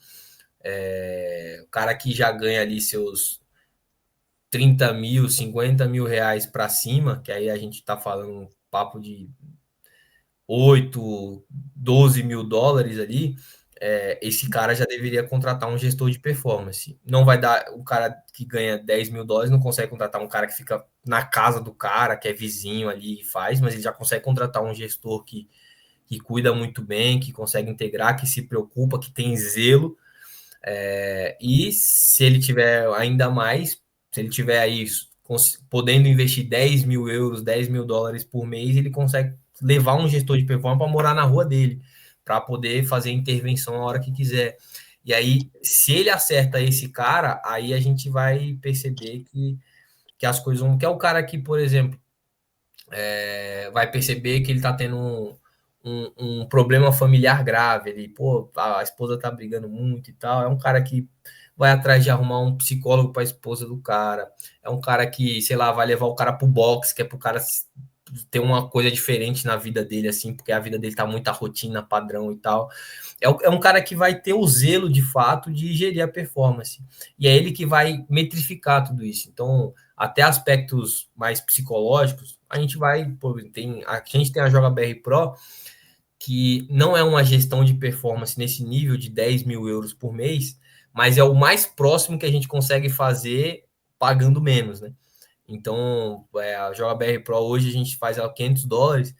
o cara que já ganha ali seus 30 mil, 50 mil reais para cima, que aí a gente está falando um papo de 8, 12 mil dólares ali, esse cara já deveria contratar um gestor de performance. Não vai dar, o cara que ganha 10 mil dólares não consegue contratar um cara que fica na casa do cara, que é vizinho ali e faz, mas ele já consegue contratar um gestor que cuida muito bem, que consegue integrar, que se preocupa, que tem zelo. E se ele tiver ainda mais, se ele tiver aí podendo investir 10 mil euros, 10 mil dólares por mês, ele consegue levar um gestor de performance para morar na rua dele, para poder fazer intervenção a hora que quiser. E aí, se ele acerta esse cara, aí a gente vai perceber que as coisas vão. Que é o cara que, por exemplo, vai perceber que ele está tendo um problema familiar grave. Ele, pô, a esposa tá brigando muito e tal. É um cara que vai atrás de arrumar um psicólogo para a esposa do cara, é um cara que, sei lá, vai levar o cara pro boxe, que é pro cara ter uma coisa diferente na vida dele, assim, porque a vida dele tá muita rotina, padrão e tal. É um cara que vai ter o zelo, de fato, de gerir a performance. E é ele que vai metrificar tudo isso. Então, até aspectos mais psicológicos, a gente vai... Pô, a gente tem a Joga BR Pro, que não é uma gestão de performance nesse nível de 10 mil euros por mês, mas é o mais próximo que a gente consegue fazer pagando menos, né? Então, a Joga BR Pro hoje a gente faz ela $500,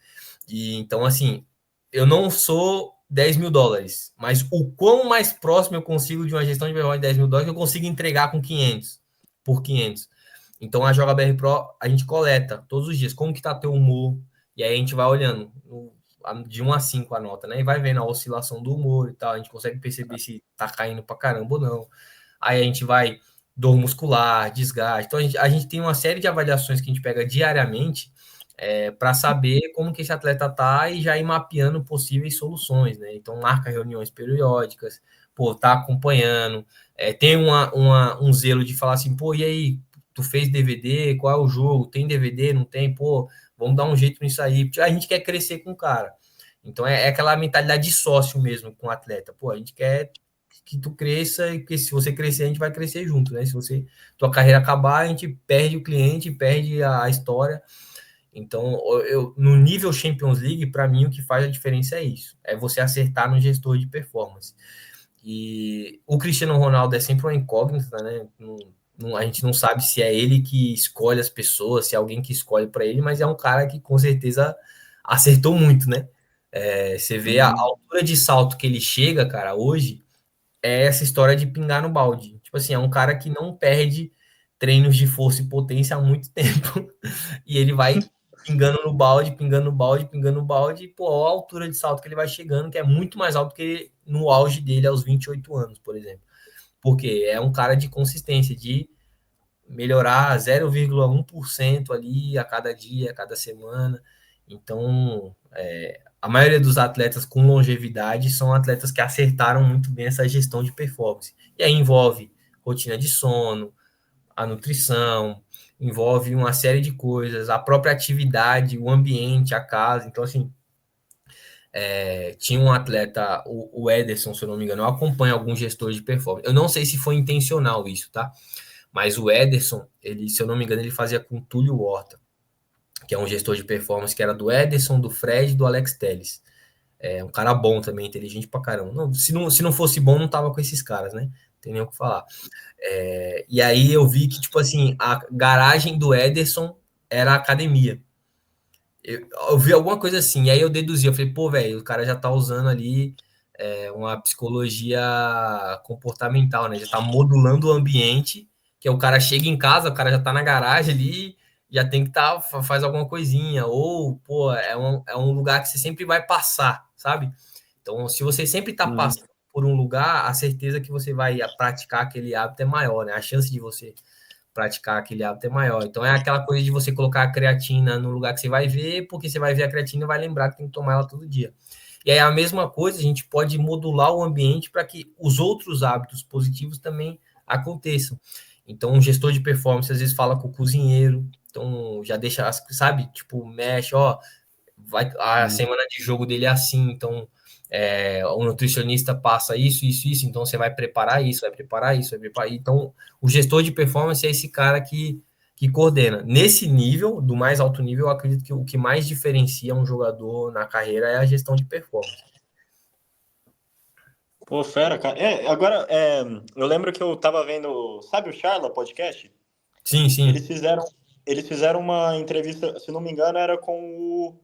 e então, assim, eu não sou 10 mil dólares, mas o quão mais próximo eu consigo de uma gestão de performance de 10 mil dólares, eu consigo entregar com 500, por 500. Então, a Joga BR Pro, a gente coleta todos os dias como que tá teu humor, e aí a gente vai olhando de 1 a 5 a nota, né? E vai vendo a oscilação do humor e tal, a gente consegue perceber se tá caindo pra caramba ou não. Aí a gente vai dor muscular, desgaste. Então a gente tem uma série de avaliações que a gente pega diariamente para saber como que esse atleta tá e já ir mapeando possíveis soluções, né? Então marca reuniões periódicas, pô, tá acompanhando, tem um zelo de falar assim, pô, e aí, tu fez DVD, qual é o jogo? Tem DVD, não tem? Pô, vamos dar um jeito nisso aí. Porque a gente quer crescer com o cara. Então é aquela mentalidade de sócio mesmo com o atleta. Pô, a gente quer que tu cresça, e porque se você crescer, a gente vai crescer junto, né? Se você tua carreira acabar, a gente perde o cliente, perde a história. Então, no nível Champions League, para mim, o que faz a diferença é isso. É você acertar no gestor de performance. E o Cristiano Ronaldo é sempre uma incógnita, né? A gente não sabe se é ele que escolhe as pessoas, se é alguém que escolhe para ele, mas é um cara que com certeza acertou muito, né? Você vê a altura de salto que ele chega, cara, hoje, é essa história de pingar no balde. Tipo assim, é um cara que não perde treinos de força e potência há muito tempo. E ele vai pingando no balde, pingando no balde, pingando no balde, e pô, a altura de salto que ele vai chegando, que é muito mais alto que no auge dele aos 28 anos, por exemplo. Porque é um cara de consistência, de melhorar 0,1% ali a cada dia, a cada semana. Então, a maioria dos atletas com longevidade são atletas que acertaram muito bem essa gestão de performance. E aí envolve rotina de sono, a nutrição, envolve uma série de coisas, a própria atividade, o ambiente, a casa. Então, assim, tinha um atleta, o Ederson, se eu não me engano, eu acompanho alguns gestores de performance. Eu não sei se foi intencional isso, tá? Mas o Ederson, ele, se eu não me engano, ele fazia com o Túlio Horta, que é um gestor de performance que era do Ederson, do Fred e do Alex Telles. É um cara bom também, inteligente pra caramba. Não, se não fosse bom, não tava com esses caras, né? Não tem nem o que falar. E aí eu vi que, tipo assim, a garagem do Ederson era a academia. Eu vi alguma coisa assim, e aí eu deduzi, eu falei, pô, velho, o cara já tá usando ali uma psicologia comportamental, né? Já tá modulando o ambiente, que é o cara chega em casa, o cara já tá na garagem ali, já tem que faz alguma coisinha, ou, pô, é um lugar que você sempre vai passar, sabe? Então, se você sempre tá passando por um lugar, a certeza que você vai praticar aquele hábito é maior, né? A chance de você praticar aquele hábito é maior. Então é aquela coisa de você colocar a creatina no lugar que você vai ver, porque você vai ver a creatina e vai lembrar que tem que tomar ela todo dia. E aí a mesma coisa, a gente pode modular o ambiente para que os outros hábitos positivos também aconteçam. Então, um gestor de performance às vezes fala com o cozinheiro, então já deixa, sabe, tipo, mexe, ó, a semana de jogo dele é assim, então o nutricionista passa isso, então você vai preparar isso, vai preparar isso, vai preparar. Então, o gestor de performance é esse cara que coordena. Nesse nível, do mais alto nível, eu acredito que o que mais diferencia um jogador na carreira é a gestão de performance. Pô, fera, cara. Agora, eu lembro que eu tava vendo, sabe o Charla podcast? Sim, sim. Eles fizeram uma entrevista, se não me engano, era com o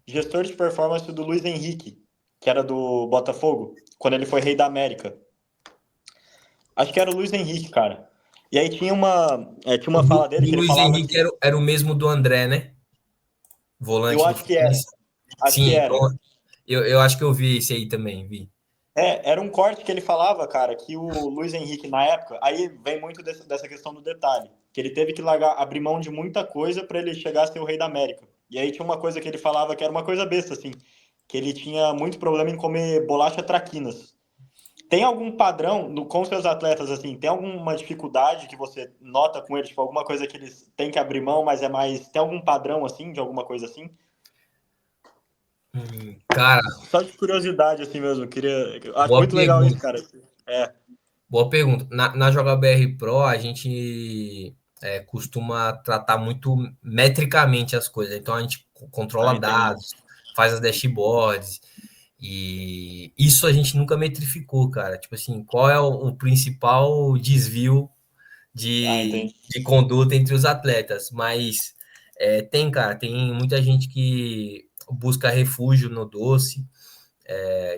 gestor de performance do Luiz Henrique, que era do Botafogo, quando ele foi rei da América. Acho que era o Luiz Henrique, cara. E aí tinha uma fala dele O que ele Luiz falava Henrique que... era o mesmo do André, né? Eu Volante do acho que era. Fluminense. Acho que Sim, era. então, eu acho que eu vi esse aí também, vi. Era um corte que ele falava, cara, que o Luiz Henrique, na época, aí vem muito dessa questão do detalhe, que ele teve que abrir mão de muita coisa para ele chegar a ser o rei da América. E aí tinha uma coisa que ele falava que era uma coisa besta, assim, que ele tinha muito problema em comer bolacha traquinas. tem algum padrão com seus atletas, assim, tem alguma dificuldade que você nota com eles, tipo, alguma coisa que eles têm que abrir mão, mas é mais, tem algum padrão, assim, de alguma coisa assim? Cara, Só de curiosidade, assim mesmo, eu acho boa muito legal isso, pergunta. cara. É, Boa pergunta. Na JBR Pro, a gente costuma tratar muito metricamente as coisas. Então, a gente controla entendi. dados, faz as dashboards, e isso a gente nunca metrificou, cara. Tipo assim, qual é o principal desvio Entendi. de conduta entre os atletas? Mas tem, cara, tem muita gente que busca refúgio no doce,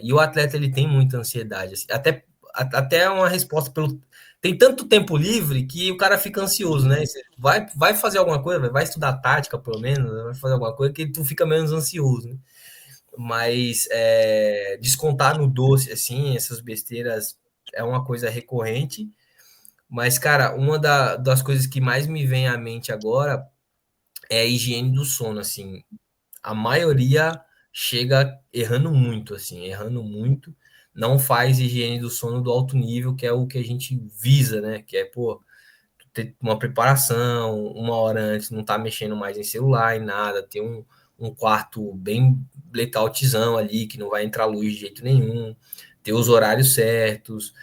e o atleta ele tem muita ansiedade, assim, até uma resposta pelo. Tem tanto tempo livre que o cara fica ansioso, né? Você vai fazer alguma coisa, vai estudar tática, pelo menos, vai fazer alguma coisa que tu fica menos ansioso, né? Mas descontar no doce, assim, essas besteiras é uma coisa recorrente. Mas, cara, das coisas que mais me vem à mente agora é a higiene do sono, assim. A maioria chega errando muito, não faz higiene do sono do alto nível, que é o que a gente visa, né? Que é, pô, ter uma preparação, 1 hora antes, não tá mexendo mais em celular, em nada, ter um quarto bem blackoutizão ali, que não vai entrar luz de jeito nenhum, ter os horários certos,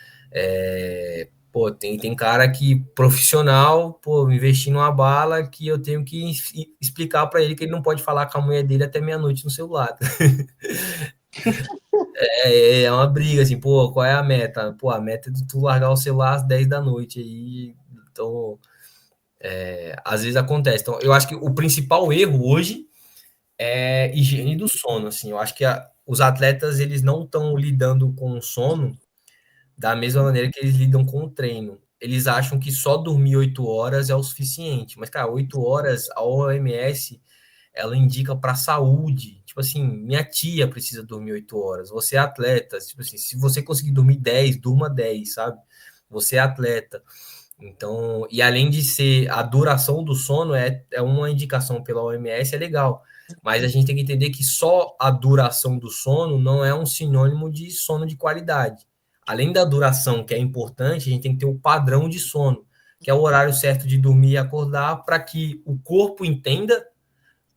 pô, tem cara que, profissional, pô, investir numa bala que eu tenho que explicar para ele que ele não pode falar com a mulher dele até meia-noite no celular. É uma briga, assim, pô, qual é a meta? Pô, a meta é de tu largar o celular às 10 da noite aí, então, às vezes acontece. Então, eu acho que o principal erro hoje é higiene do sono, assim, eu acho que os atletas, eles não estão lidando com o sono da mesma maneira que eles lidam com o treino. Eles acham que só dormir 8 horas é o suficiente, mas, cara, 8 horas, a OMS, ela indica para saúde. Tipo assim, minha tia precisa dormir 8 horas, você é atleta, tipo assim, se você conseguir dormir 10, durma 10, sabe? Você é atleta. Então, e além de ser a duração do sono, é uma indicação pela OMS, é legal. Mas a gente tem que entender que só a duração do sono não é um sinônimo de sono de qualidade. Além da duração, que é importante, a gente tem que ter o padrão de sono, que é o horário certo de dormir e acordar, para que o corpo entenda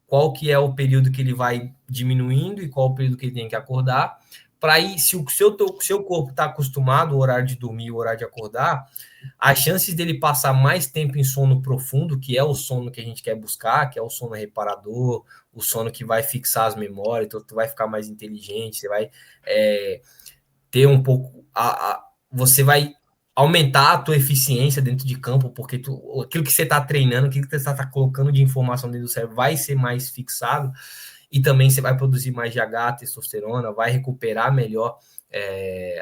qual que é o período que ele vai diminuindo e qual o período que ele tem que acordar, para aí, se o seu corpo está acostumado ao horário de dormir e o horário de acordar, as chances dele passar mais tempo em sono profundo, que é o sono que a gente quer buscar, que é o sono reparador, o sono que vai fixar as memórias, então tu vai ficar mais inteligente, você vai ter um pouco, você vai aumentar a tua eficiência dentro de campo, porque aquilo que você está treinando, aquilo que você está colocando de informação dentro do cérebro vai ser mais fixado, e também você vai produzir mais GH, testosterona, vai recuperar melhor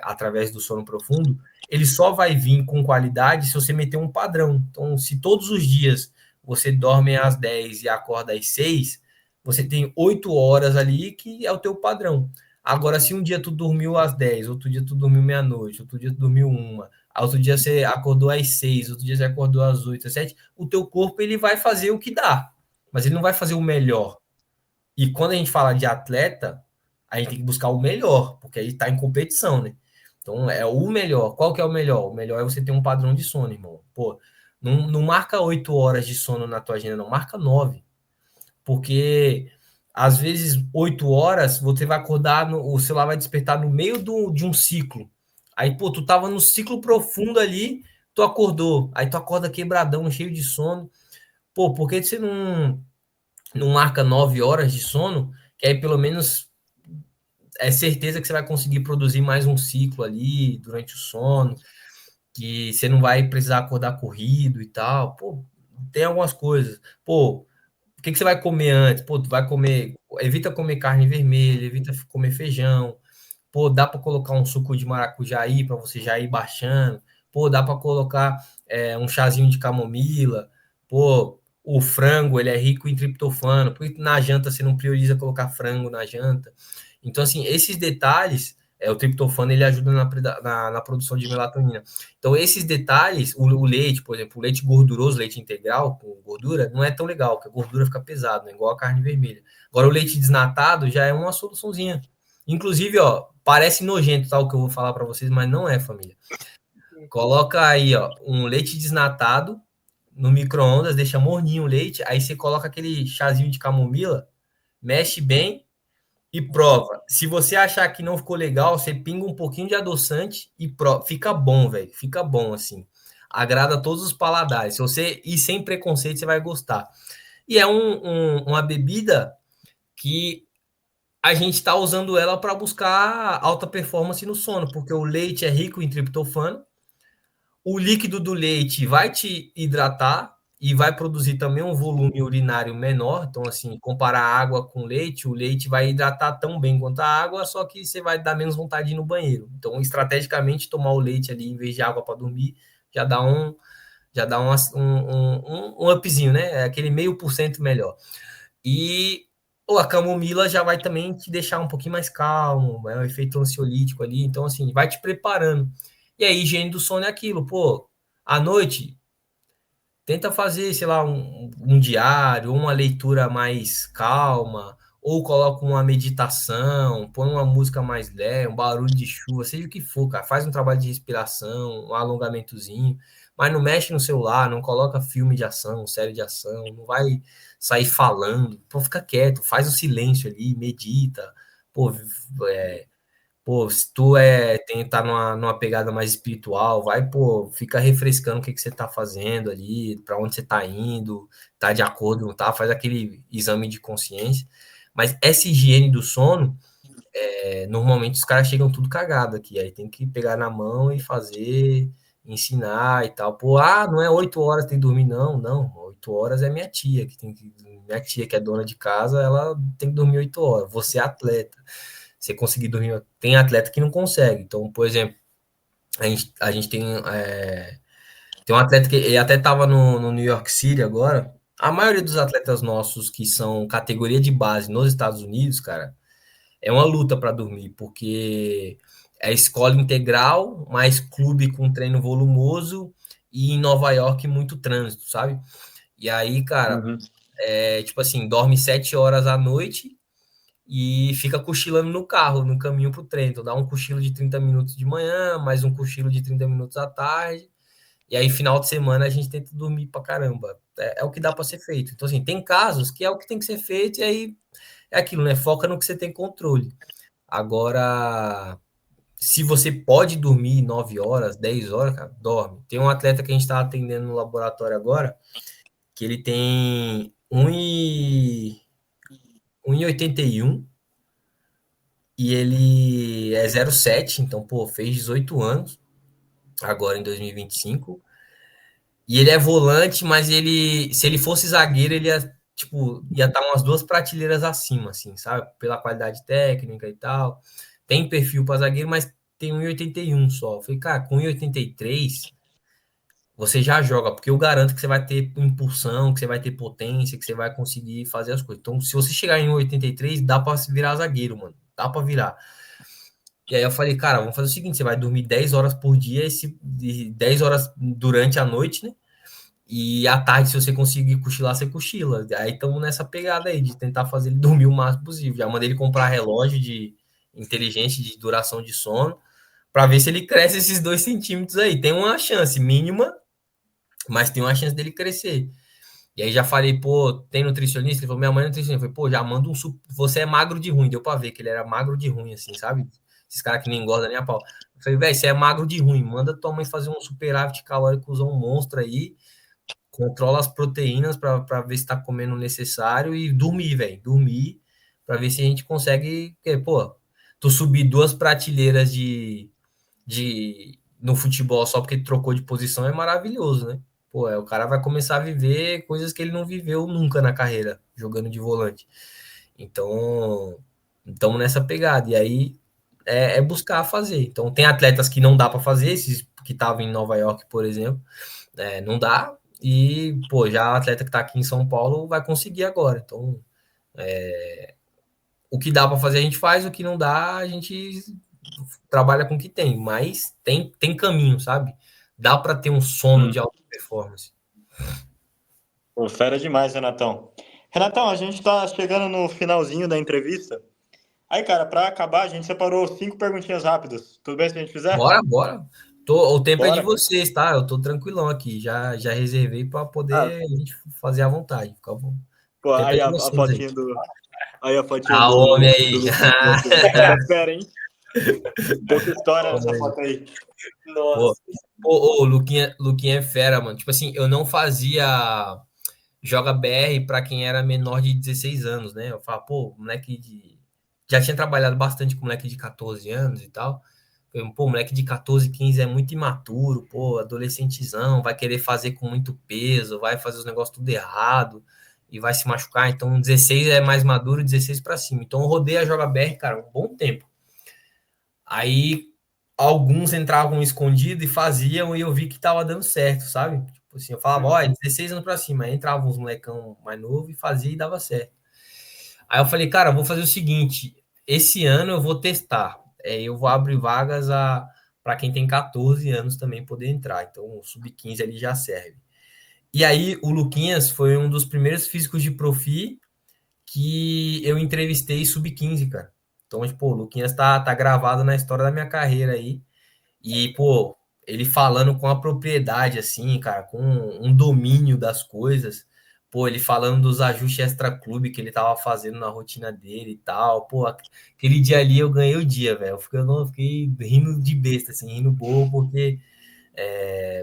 através do sono profundo. Ele só vai vir com qualidade se você meter um padrão. Então, se todos os dias você dorme às 10 e acorda às 6, você tem 8 horas ali que é o teu padrão. Agora, se um dia tu dormiu às 10, outro dia tu dormiu meia-noite, outro dia tu dormiu 1, outro dia você acordou às 6, outro dia você acordou às 8, às 7, o teu corpo ele vai fazer o que dá, mas ele não vai fazer o melhor. E quando a gente fala de atleta, a gente tem que buscar o melhor, porque aí está em competição, né? Então, é o melhor. Qual que é o melhor? O melhor é você ter um padrão de sono, irmão. Pô, não marca 8 horas de sono na tua agenda, não. Marca 9. Porque, às vezes, 8 horas, você vai acordar, o celular vai despertar no meio de um ciclo. Aí, pô, tu tava no ciclo profundo ali, tu acordou. Aí tu acorda quebradão, cheio de sono. Pô, por que você não marca 9 horas de sono? Que aí, pelo menos, é certeza que você vai conseguir produzir mais um ciclo ali durante o sono, que você não vai precisar acordar corrido e tal. Pô, tem algumas coisas. Pô, o que você vai comer antes? Pô, tu vai comer, evita comer carne vermelha, evita comer feijão. Pô, dá para colocar um suco de maracujá aí para você já ir baixando. Pô, dá para colocar um chazinho de camomila. Pô, o frango, ele é rico em triptofano. Por que na janta você não prioriza colocar frango na janta? Então, assim, esses detalhes, o triptofano, ele ajuda na produção de melatonina. Então, esses detalhes, o leite, por exemplo, o leite gorduroso, leite integral com gordura, não é tão legal, porque a gordura fica pesada, né? Igual a carne vermelha. Agora, o leite desnatado já é uma soluçãozinha. Inclusive, ó, parece nojento, tá, o que eu vou falar para vocês, mas não é, família. Coloca aí, ó, um leite desnatado no micro-ondas, deixa morninho o leite, aí você coloca aquele chazinho de camomila, mexe bem e prova. Se você achar que não ficou legal, você pinga um pouquinho de adoçante e prova. Fica bom, velho. Fica bom, assim. Agrada todos os paladares. Se você ir sem preconceito, você vai gostar. E é uma bebida que a gente está usando ela para buscar alta performance no sono, porque o leite é rico em triptofano, o líquido do leite vai te hidratar e vai produzir também um volume urinário menor. Então, assim, comparar água com leite, o leite vai hidratar tão bem quanto a água, só que você vai dar menos vontade de ir no banheiro. Então, estrategicamente, tomar o leite ali em vez de água para dormir já dá um upzinho, né? É aquele 0,5% melhor. E a camomila já vai também te deixar um pouquinho mais calmo, é um efeito ansiolítico ali, então assim, vai te preparando. E aí, higiene do sono é aquilo, pô, à noite, tenta fazer, sei lá, um diário, uma leitura mais calma, ou coloca uma meditação, põe uma música mais leve, um barulho de chuva, seja o que for, cara, faz um trabalho de respiração, um alongamentozinho, mas não mexe no celular, não coloca filme de ação, série de ação, não vai sair falando, pô, fica quieto, faz o silêncio ali, medita, pô, se tu tá numa pegada mais espiritual, vai, pô, fica refrescando o que você tá fazendo ali, para onde você tá indo, tá de acordo, não tá? Faz aquele exame de consciência. Mas essa higiene do sono, normalmente os caras chegam tudo cagado aqui, aí tem que pegar na mão e fazer, ensinar e tal. Pô, não é 8 horas que tem que dormir, não. 8 horas é minha tia, minha tia que é dona de casa, ela tem que dormir 8 horas. Você é atleta. Você conseguir dormir. Tem atleta que não consegue. Então, por exemplo, a gente tem um atleta que ele até estava no New York City agora. A maioria dos atletas nossos que são categoria de base nos Estados Unidos, cara, é uma luta para dormir, porque é escola integral, mais clube com treino volumoso e em Nova York muito trânsito, sabe? E aí, cara, tipo assim, dorme 7 horas à noite e fica cochilando no carro, no caminho pro treino. Então, dá um cochilo de 30 minutos de manhã, mais um cochilo de 30 minutos à tarde. E aí, final de semana, a gente tenta dormir pra caramba. É o que dá para ser feito. Então, assim, tem casos que é o que tem que ser feito, e aí é aquilo, né? Foca no que você tem controle. Agora, se você pode dormir 9 horas, 10 horas, cara, dorme. Tem um atleta que a gente está atendendo no laboratório agora, que ele tem 1,81 e ele é 0,7, então, pô, fez 18 anos, agora em 2025. E ele é volante, mas se ele fosse zagueiro, ele ia, tipo, ia estar umas 2 prateleiras acima, assim, sabe? Pela qualidade técnica e tal. Tem perfil para zagueiro, mas tem 1,81 só. Eu falei, cara, com 1,83 você já joga, porque eu garanto que você vai ter impulsão, que você vai ter potência, que você vai conseguir fazer as coisas. Então, se você chegar em 1,83, dá para virar zagueiro, mano. Dá para virar. E aí eu falei, cara, vamos fazer o seguinte, você vai dormir 10 horas por dia, 10 horas durante a noite, né? E à tarde, se você conseguir cochilar, você cochila. Aí estamos nessa pegada aí, de tentar fazer ele dormir o máximo possível. Já mandei ele comprar relógio de inteligente de duração de sono, para ver se ele cresce esses 2 centímetros aí. Tem uma chance mínima, mas tem uma chance dele crescer. E aí já falei, pô, tem nutricionista? Ele falou, minha mãe é nutricionista. Eu falei, pô, já manda você é magro de ruim. Deu pra ver que ele era magro de ruim, assim, sabe? Esses caras que não engordam nem a pau. Eu falei, velho, você é magro de ruim. Manda tua mãe fazer um superávit calórico, um monstro aí. Controla as proteínas para ver se tá comendo o necessário e dormir, velho. Dormir para ver se a gente consegue. Porque, pô, tu subir 2 prateleiras no futebol só porque trocou de posição é maravilhoso, né? Pô, o cara vai começar a viver coisas que ele não viveu nunca na carreira, jogando de volante. Então, estamos nessa pegada. E aí é buscar fazer. Então, tem atletas que não dá para fazer, esses que estavam em Nova York, por exemplo, não dá. E, pô, já o atleta que está aqui em São Paulo vai conseguir agora. Então, o que dá para fazer a gente faz, o que não dá a gente trabalha com o que tem, mas tem caminho, sabe? Dá para ter um sono de alta performance. Pô, fera demais, Renatão. Renatão, a gente está chegando no finalzinho da entrevista. Aí, cara, pra acabar, a gente separou 5 perguntinhas rápidas. Tudo bem se a gente fizer? Bora. O tempo é de Bora? vocês, tá? Eu tô tranquilão aqui. Já reservei para Ah, poder a gente fazer à vontade. O pô, tempo é aí de a vocês aí. fotinha do. Aí a fotinha Ah, homem do aí. Luquinha com você. Essa é fera, hein? Pouca história nessa Homem aí. foto aí. Pô, Nossa. Luquinha é fera, mano. Tipo assim, eu não fazia Joga BR para quem era menor de 16 anos, né? Eu falo, pô, moleque de. Já tinha trabalhado bastante com moleque de 14 anos e tal. Pô, moleque de 14, 15 é muito imaturo, pô, adolescentezão, vai querer fazer com muito peso, vai fazer os negócios tudo errado e vai se machucar. Então, 16 é mais maduro, 16 para cima. Então, eu rodei a Joga BR, cara, um bom tempo. Aí, alguns entravam escondido e faziam e eu vi que tava dando certo, sabe? Tipo assim, eu falava, ó, 16 anos para cima. Aí entravam uns molecão mais novo e fazia e dava certo. Aí eu falei, cara, vou fazer o seguinte: esse ano eu vou testar. Eu vou abrir vagas para quem tem 14 anos também poder entrar. Então, o sub-15 ali já serve. E aí, o Luquinhas foi um dos primeiros físicos de profi que eu entrevistei sub-15, cara. Então, tipo, o Luquinhas tá gravado na história da minha carreira aí. E, pô, ele falando com a propriedade, assim, cara, com um domínio das coisas. Pô, ele falando dos ajustes extra-clube que ele tava fazendo na rotina dele e tal. Pô, aquele dia ali eu ganhei o dia, velho. Eu fiquei rindo de besta, assim, rindo bobo, porque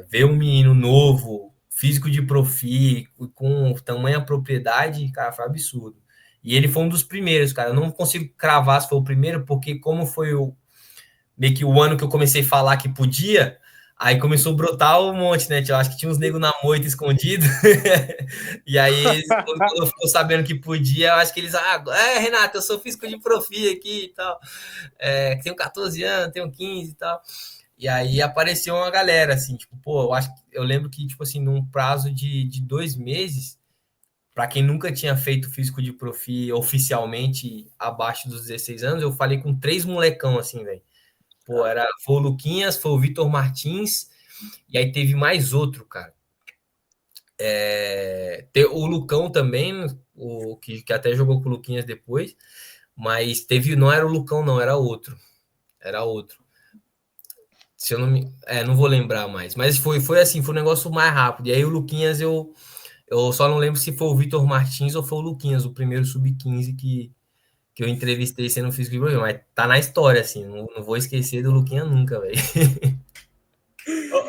ver um menino novo, físico de profi, com tamanha propriedade, cara, foi absurdo. E ele foi um dos primeiros, cara. Eu não consigo cravar se foi o primeiro, porque como foi meio que o ano que eu comecei a falar que podia, aí começou a brotar um monte, né? Eu acho que tinha uns negros na moita escondido. E aí, quando eu ficou sabendo que podia, eu acho que eles, Renato, eu sou físico de profi aqui e tal. Tenho 14 anos, tenho 15 e tal. E aí apareceu uma galera, assim, tipo, pô, eu lembro que, tipo assim, num prazo de 2 meses, para quem nunca tinha feito físico de profi oficialmente abaixo dos 16 anos, eu falei com 3 molecão, assim, velho. Pô, foi o Luquinhas, foi o Vitor Martins, e aí teve mais outro, cara. O Lucão também, que até jogou com o Luquinhas depois, mas não era o Lucão, não, era outro. Era outro. Se eu não me. Não vou lembrar mais. Mas foi assim, foi um negócio mais rápido. E aí o Luquinhas, eu só não lembro se foi o Vitor Martins ou foi o Luquinhas, o primeiro sub-15 que eu entrevistei sendo físico de programa. Mas tá na história, assim. Não vou esquecer do Luquinhas nunca, velho.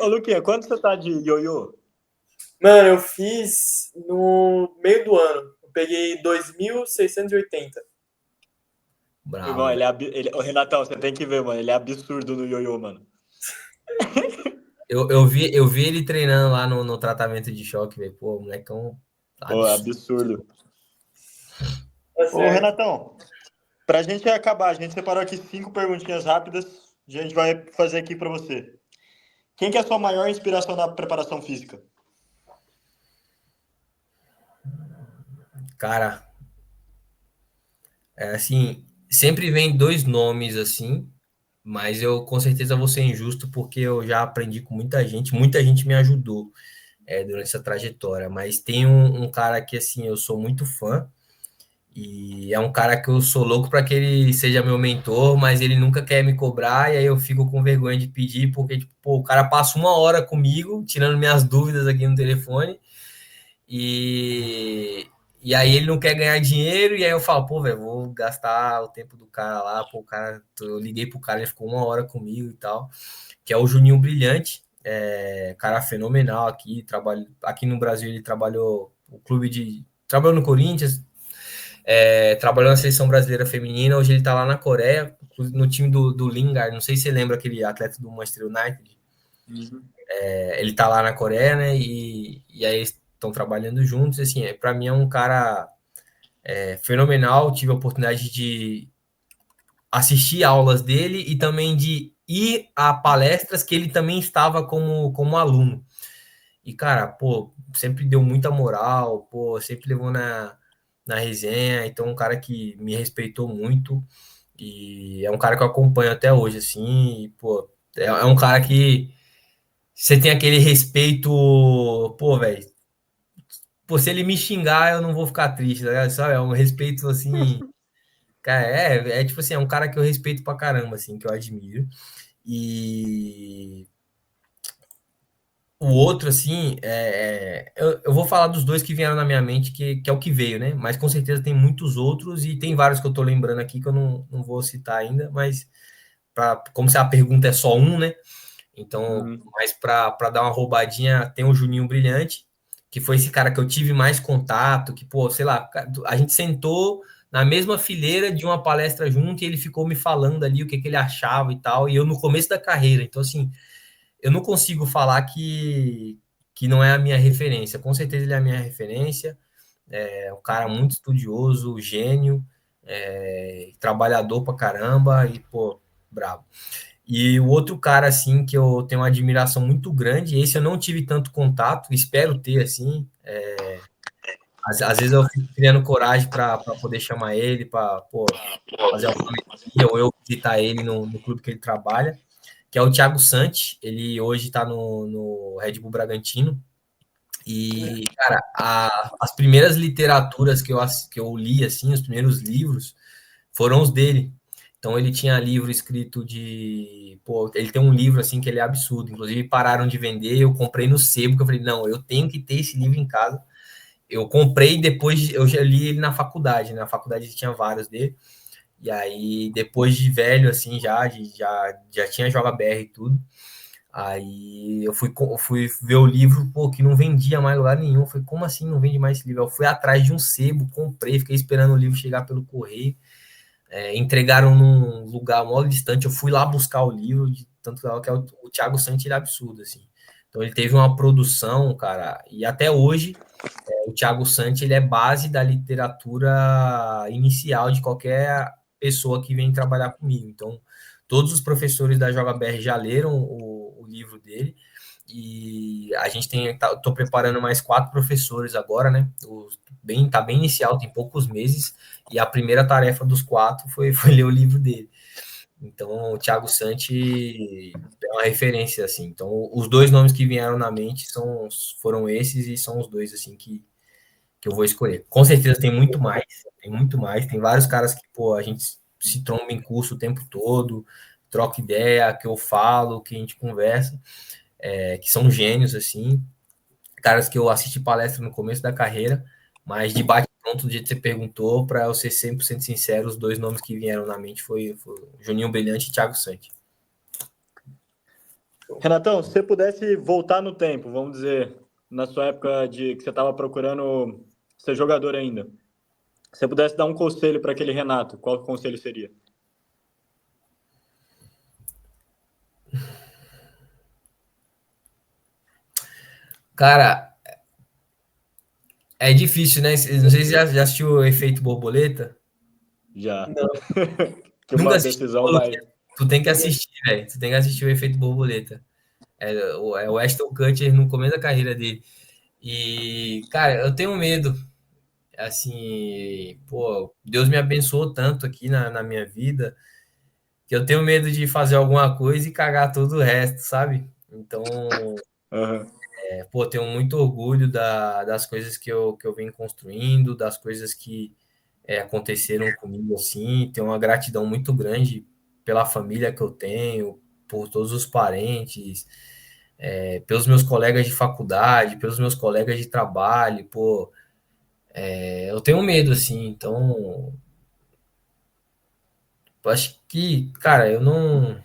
Ô, Luquinha, quanto você tá de ioiô? Mano, eu fiz no meio do ano. Eu peguei 2.680. Irmão, Bravo. Ô, Renatão, você tem que ver, mano. Ele é absurdo no ioiô, mano. Eu vi ele treinando lá no tratamento de choque, velho. Pô, o molecão Pô, é absurdo. absurdo. Tá Ô, certo. Renatão, pra gente acabar, a gente separou aqui 5 perguntinhas rápidas. A gente vai fazer aqui pra você. Quem que é a sua maior inspiração na preparação física? Cara, assim, sempre vem dois nomes assim, mas eu com certeza vou ser injusto porque eu já aprendi com muita gente me ajudou durante essa trajetória. Mas tem um cara que, assim, eu sou muito fã. E é um cara que eu sou louco para que ele seja meu mentor, mas ele nunca quer me cobrar, e aí eu fico com vergonha de pedir, porque tipo, pô, o cara passa 1 hora comigo, tirando minhas dúvidas aqui no telefone, e, e aí ele não quer ganhar dinheiro, e aí eu falo, pô, velho, vou gastar o tempo do cara lá, pô, o cara, eu liguei pro cara, ele ficou 1 hora comigo e tal, que é o Juninho Brilhante, cara fenomenal aqui, aqui no Brasil ele trabalhou o clube de. Trabalhou no Corinthians, trabalhou na seleção brasileira feminina, hoje ele tá lá na Coreia, no time do Lingard, não sei se você lembra aquele atleta do Manchester United. Uhum. Ele tá lá na Coreia, né? E aí eles estão trabalhando juntos. Assim, para mim é um cara fenomenal. Tive a oportunidade de assistir aulas dele e também de ir a palestras que ele também estava como aluno. E, cara, pô, sempre deu muita moral, pô, sempre levou na resenha. Então, um cara que me respeitou muito e é um cara que eu acompanho até hoje, assim. E, pô, é um cara que você tem aquele respeito, pô, velho. Pô, se ele me xingar, eu não vou ficar triste, tá ligado? Sabe? É um respeito, assim, Cara, tipo assim, é um cara que eu respeito pra caramba, assim, que eu admiro. E o outro, assim, eu vou falar dos dois que vieram na minha mente, que é o que veio, né? Mas com certeza tem muitos outros e tem vários que eu tô lembrando aqui que eu não vou citar ainda, mas como se a pergunta é só um, né? Então, mas para dar uma roubadinha, tem o Juninho Brilhante, que foi esse cara que eu tive mais contato, que, pô, sei lá, a gente sentou na mesma fileira de uma palestra junto e ele ficou me falando ali o que ele achava e tal, e eu no começo da carreira. Então, assim, eu não consigo falar que não é a minha referência. Com certeza ele é a minha referência. É um cara muito estudioso, gênio, trabalhador pra caramba e, pô, brabo. E o outro cara, assim, que eu tenho uma admiração muito grande, esse eu não tive tanto contato, espero ter, assim. Às vezes eu fico criando coragem para poder chamar ele, para fazer alguma mentoria, ou eu visitar ele no clube que ele trabalha, que é o Thiago Santos. Ele hoje está no Red Bull Bragantino. E, cara, as primeiras literaturas que eu li, assim, os primeiros livros, foram os dele. Então ele tinha livro escrito de. Pô, ele tem um livro assim que ele é absurdo. Inclusive pararam de vender. Eu comprei no sebo, que eu falei, não, eu tenho que ter esse livro em casa. Eu comprei depois, eu já li ele na faculdade, né? Na faculdade tinha vários dele. E aí, depois de velho, assim, já tinha Joga BR e tudo. Aí eu fui ver o livro, pô, que não vendia mais lugar nenhum. Eu falei, como assim não vende mais esse livro? Eu fui atrás de um sebo, comprei, fiquei esperando o livro chegar pelo correio. Entregaram num lugar mó distante, eu fui lá buscar o livro, de tanto que é o Thiago Santos, ele é absurdo, assim. Então ele teve uma produção, cara, e até hoje o Thiago Santos, ele é base da literatura inicial de qualquer pessoa que vem trabalhar comigo. Então, todos os professores da JBR já leram o livro dele, e a gente tô preparando mais 4 professores agora, né? Tá bem inicial, tem poucos meses, e a primeira tarefa dos 4 foi ler o livro dele. Então, o Thiago Santi é uma referência, assim. Então, os dois nomes que vieram na mente foram esses e são os dois, assim, que eu vou escolher. Com certeza tem muito mais. Tem vários caras que, pô, a gente se tromba em curso o tempo todo, troca ideia, que eu falo, que a gente conversa, que são gênios, assim. Caras que eu assisti palestra no começo da carreira, mas de bate-pronto, do jeito que você perguntou, para eu ser 100% sincero, os dois nomes que vieram na mente foi Juninho Brilhante e Thiago Santos. Renatão, se você pudesse voltar no tempo, vamos dizer, na sua época de que você estava procurando ser jogador ainda, se você pudesse dar um conselho para aquele Renato, qual conselho seria? Cara, é difícil, né? Não sei se já assistiu o Efeito Borboleta. Já. Não. Que Nunca uma assisti. decisão vai. Tu tem que assistir, velho. Tu tem que assistir o Efeito Borboleta. É o Ashton Kutcher no começo da carreira dele. E, cara, eu tenho medo. Assim, pô, Deus me abençoou tanto aqui na minha vida que eu tenho medo de fazer alguma coisa e cagar todo o resto, sabe? Então, Uhum. pô, tenho muito orgulho das coisas que eu venho construindo, das coisas que aconteceram comigo, assim. Tenho uma gratidão muito grande pela família que eu tenho, por todos os parentes, pelos meus colegas de faculdade, pelos meus colegas de trabalho, pô. Eu tenho medo, assim, então. Eu acho que, cara, eu não.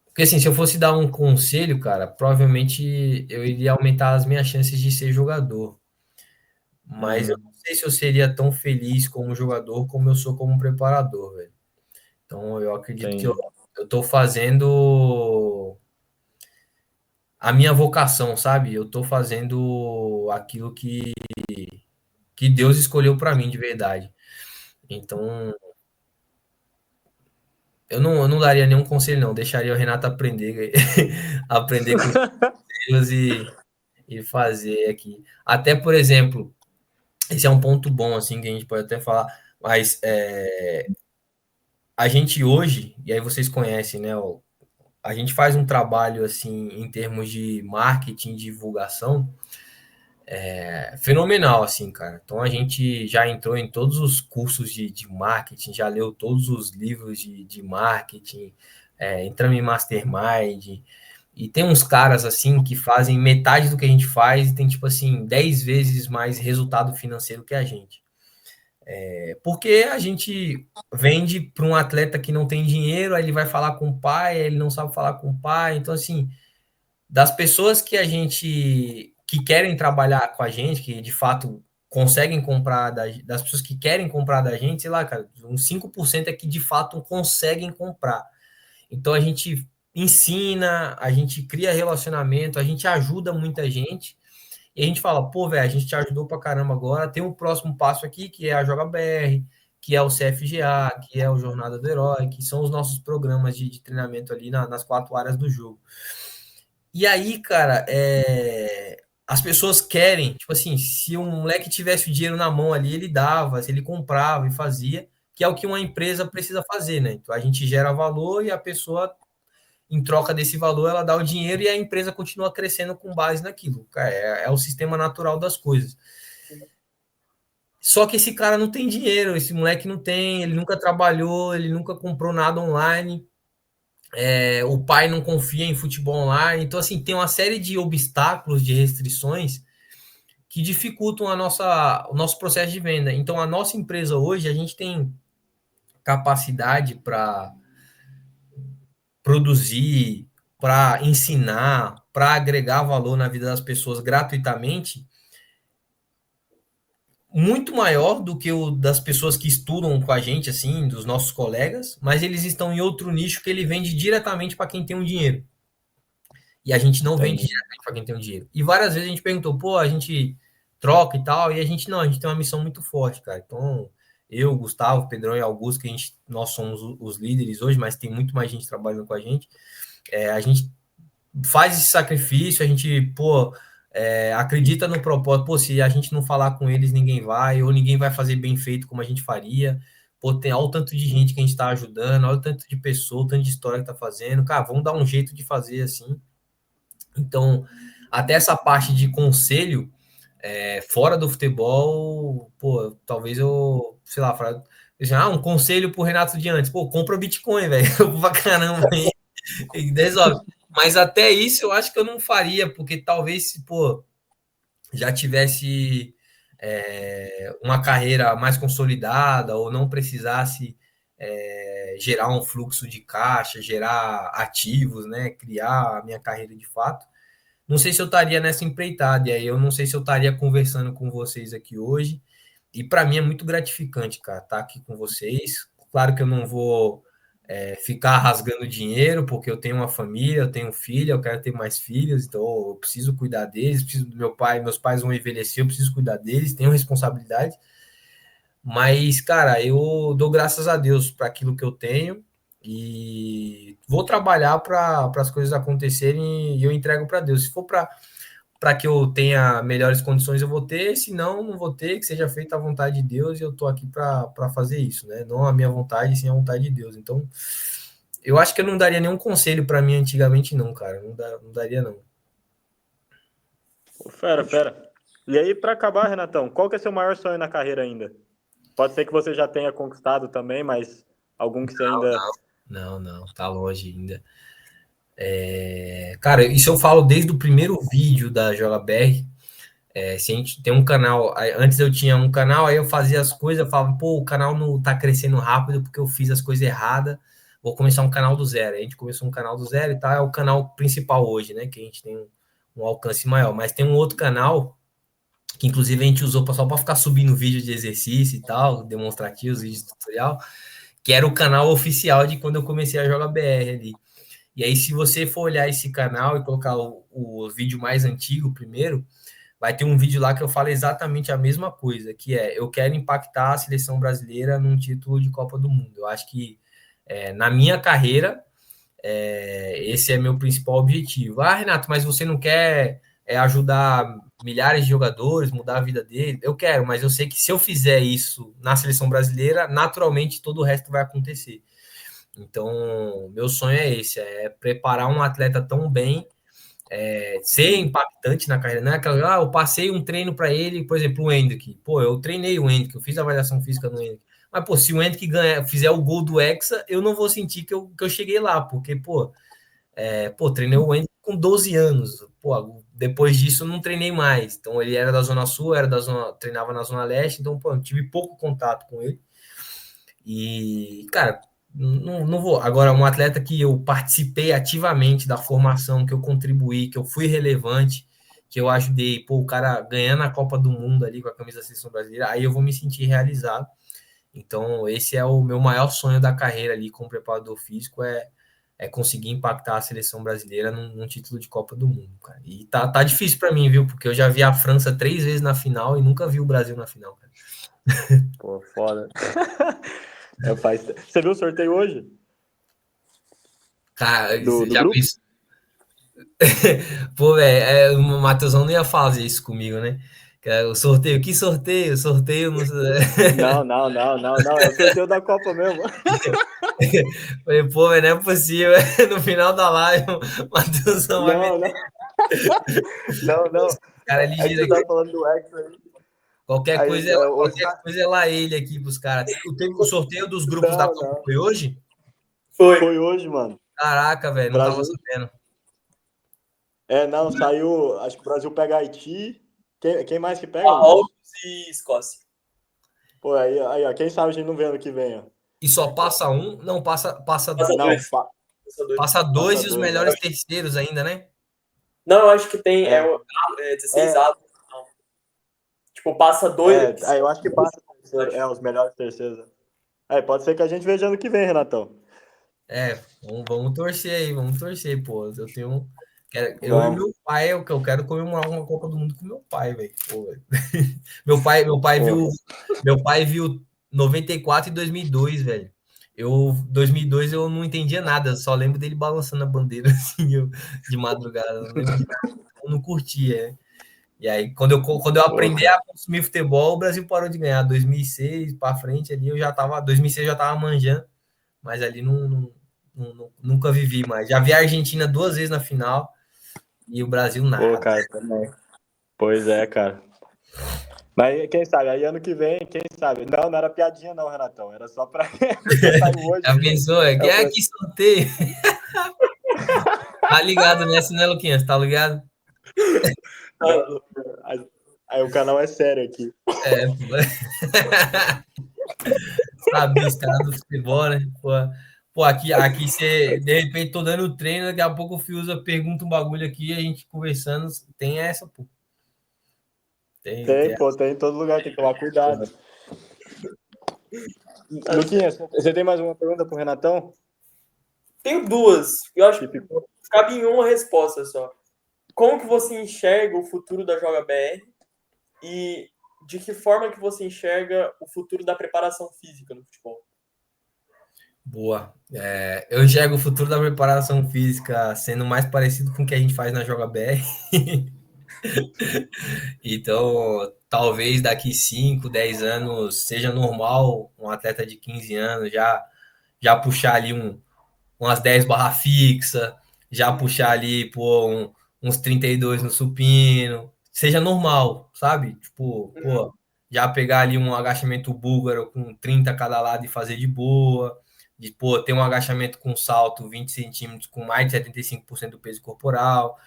Porque assim, se eu fosse dar um conselho, cara, provavelmente eu iria aumentar as minhas chances de ser jogador. Mas eu não sei se eu seria tão feliz como jogador como eu sou como preparador, velho. Então eu acredito que eu, Entendi. eu tô fazendo a minha vocação, sabe? Eu tô fazendo aquilo que Deus escolheu para mim de verdade. Então, eu não daria nenhum conselho, não. Deixaria o Renato aprender, aprender com os erros e fazer aqui. Até, por exemplo, esse é um ponto bom, assim, que a gente pode até falar, mas a gente hoje, e aí vocês conhecem, né? A gente faz um trabalho, assim, em termos de marketing, divulgação, fenomenal, assim, cara. Então a gente já entrou em todos os cursos de marketing, já leu todos os livros de marketing, entramos em mastermind, e tem uns caras, assim, que fazem metade do que a gente faz e tem, tipo assim, 10 vezes mais resultado financeiro que a gente. Porque a gente vende para um atleta que não tem dinheiro, aí ele vai falar com o pai, aí ele não sabe falar com o pai. Então, assim, das pessoas que a gente que querem trabalhar com a gente, que de fato conseguem comprar das pessoas que querem comprar da gente, sei lá, cara, uns 5% é que de fato conseguem comprar. Então a gente ensina, a gente cria relacionamento, a gente ajuda muita gente. E a gente fala, pô, velho, a gente te ajudou pra caramba agora. Tem um próximo passo aqui, que é a Joga BR, que é o CFGA, que é o Jornada do Herói, que são os nossos programas de treinamento ali nas 4 áreas do jogo. E aí, cara, as pessoas querem, tipo assim, se um moleque tivesse o dinheiro na mão ali, ele dava, se ele comprava e fazia, que é o que uma empresa precisa fazer, né? Então a gente gera valor e a pessoa, em troca desse valor, ela dá o dinheiro e a empresa continua crescendo com base naquilo. Cara, é o sistema natural das coisas. Só que esse cara não tem dinheiro, esse moleque não tem, ele nunca trabalhou, ele nunca comprou nada online. O pai não confia em futebol online. Então, assim, tem uma série de obstáculos, de restrições que dificultam o nosso processo de venda. Então, a nossa empresa hoje, a gente tem capacidade para produzir, para ensinar, para agregar valor na vida das pessoas gratuitamente, muito maior do que o das pessoas que estudam com a gente, assim, dos nossos colegas, mas eles estão em outro nicho que ele vende diretamente para quem tem um dinheiro. E a gente não vende Entendi. diretamente para quem tem um dinheiro. E várias vezes a gente perguntou, pô, a gente troca e tal, e a gente não, a gente tem uma missão muito forte, cara. Então, eu, Gustavo, Pedrão e Augusto, que nós somos os líderes hoje, mas tem muito mais gente trabalhando com a gente. A gente faz esse sacrifício, a gente, pô, acredita no propósito, pô, se a gente não falar com eles, ninguém vai, ou ninguém vai fazer bem feito como a gente faria. Pô, olha o tanto de gente que a gente está ajudando, olha o tanto de pessoa, o tanto de história que tá fazendo. Cara, vamos dar um jeito de fazer assim. Então, até essa parte de conselho, fora do futebol, pô, talvez eu, sei lá, um conselho pro Renato Diantes, pô, compra Bitcoin, velho, pra caramba, aí, resolve. Mas até isso eu acho que eu não faria, porque talvez, pô, já tivesse uma carreira mais consolidada ou não precisasse gerar um fluxo de caixa, gerar ativos, né, criar a minha carreira de fato. Não sei se eu estaria nessa empreitada, e aí eu não sei se eu estaria conversando com vocês aqui hoje. E para mim é muito gratificante, cara, estar aqui com vocês. Claro que eu não vou ficar rasgando dinheiro, porque eu tenho uma família, eu tenho um filho, eu quero ter mais filhos, então eu preciso cuidar deles, preciso do meu pai, meus pais vão envelhecer, eu preciso cuidar deles, tenho responsabilidade. Mas, cara, eu dou graças a Deus para aquilo que eu tenho e vou trabalhar para as coisas acontecerem e eu entrego para Deus. Se for para que eu tenha melhores condições, eu vou ter, se não, não vou ter, que seja feita a vontade de Deus e eu estou aqui para fazer isso, né? Não a minha vontade, sim a vontade de Deus. Então, eu acho que eu não daria nenhum conselho para mim antigamente, não, cara. Não daria, não. Fera, fera. E aí, para acabar, Renatão, qual que é seu maior sonho na carreira ainda? Pode ser que você já tenha conquistado também, mas algum que você ainda... Não, tá longe ainda. Cara, isso eu falo desde o primeiro vídeo da JBR. Se a gente tem um canal, antes eu tinha um canal, aí eu fazia as coisas, eu falava, pô, o canal não tá crescendo rápido porque eu fiz as coisas erradas, vou começar um canal do zero. Aí a gente começou um canal do zero e tal, é o canal principal hoje, né? Que a gente tem um alcance maior. Mas tem um outro canal que inclusive a gente usou só para ficar subindo vídeo de exercício e tal, demonstrativos, vídeos tutorial, que era o canal oficial de quando eu comecei a jogar BR ali. E aí, se você for olhar esse canal e colocar o vídeo mais antigo primeiro, vai ter um vídeo lá que eu falo exatamente a mesma coisa, que é, eu quero impactar a seleção brasileira num título de Copa do Mundo. Eu acho que na minha carreira, esse é meu principal objetivo. Ah, Renato, mas você não quer ajudar milhares de jogadores, mudar a vida deles? Eu quero, mas eu sei que se eu fizer isso na seleção brasileira, naturalmente todo o resto vai acontecer. Então, meu sonho é esse, é preparar um atleta tão bem ser impactante na carreira, não é aquela, eu passei um treino para ele, por exemplo, o Endrick. Pô, eu treinei o Endrick, eu fiz a avaliação física no Endrick. Mas, pô, se o Endrick fizer o gol do Hexa, eu não vou sentir que eu cheguei lá, porque, treinei o Endrick com 12 anos. Pô, depois disso eu não treinei mais. Então, ele era da Zona Sul, treinava na Zona Leste, então, pô, eu tive pouco contato com ele. E, cara, não vou. Agora, um atleta que eu participei ativamente da formação, que eu contribuí, que eu fui relevante, que eu ajudei, pô, o cara ganhando a Copa do Mundo ali com a camisa da seleção brasileira, aí eu vou me sentir realizado. Então, esse é o meu maior sonho da carreira ali como preparador físico, é conseguir impactar a seleção brasileira num título de Copa do Mundo, cara. E tá difícil para mim, viu? Porque eu já vi a França 3 vezes na final e nunca vi o Brasil na final, cara. Pô, foda. Você viu o sorteio hoje? Cara, Do você já grupo? pensou? Pô, velho, o Matheusão não ia fazer isso comigo, né? O sorteio, que sorteio? Sorteio. Não... Não. É o sorteio da Copa mesmo. Falei, pô, velho, não é possível. No final da live, o Matheusão vai meter. Não. Cara, é É que ligeiro você tá aqui. falando do Hexa aí. Qualquer Aí, coisa, hoje é lá ele aqui pros caras. O sorteio dos grupos da Copa não. foi hoje? Foi hoje, mano. Caraca, velho, não tava Brasil. sabendo. Não, saiu. Acho que o Brasil pega Haiti. Quem mais que pega, Lucas? Marrocos e Escócia. Pô, aí, ó, quem sabe a gente não vê ano que vem, ó. E só passa um? Não, passa Passa Não, dois. Passa dois. passa dois e os dois, melhores terceiros ainda, né? Não, eu acho que tem. É. 16 avos. Tipo, passa dois. Eu acho que passa terceiro, os melhores terceiros. Pode ser que a gente veja ano que vem, Renatão. Vamos torcer aí, vamos torcer, pô. Eu e Vamos. meu pai, eu quero comemorar uma Copa do Mundo com meu pai, velho. Meu pai viu 94 e 2002, velho. 2002 eu não entendia nada, só lembro dele balançando a bandeira assim, de madrugada, não lembro de nada. Eu não curtia, né? E aí, quando eu aprendi a consumir futebol, o Brasil parou de ganhar. 2006 para frente ali, 2006 eu já tava manjando, mas ali nunca vivi mais. Já vi a Argentina 2 vezes na final e o Brasil nada. Pô, cara, também. Pois é, cara. Mas quem sabe, aí ano que vem, quem sabe? Não era piadinha não, Renatão. Era só pra... Saiu hoje. Já pensou? Que sorteio. Tá ligado nessa, né, Luquinhas? Tá ligado? Aí o canal é sério aqui. Sabe, os caras do futebol, né? Pô, aqui você, de repente, tô dando treino, daqui a pouco o Fiuza pergunta um bagulho aqui, a gente conversando, tem essa, pô. Tem em todo lugar, tem que tomar cuidado. Luquinhas, você tem mais uma pergunta pro Renatão? Tenho duas. Eu acho que cabe em uma resposta só. Como que você enxerga o futuro da Joga BR e de que forma que você enxerga o futuro da preparação física no futebol? Boa. Eu enxergo o futuro da preparação física sendo mais parecido com o que a gente faz na Joga BR. Então, talvez daqui 5, 10 anos seja normal um atleta de 15 anos já puxar ali umas 10 barra fixa, já puxar ali uns 32 no supino, seja normal, sabe? Tipo, já pegar ali um agachamento búlgaro com 30 cada lado e fazer de boa, de ter um agachamento com salto 20 centímetros com mais de 75% do peso corporal.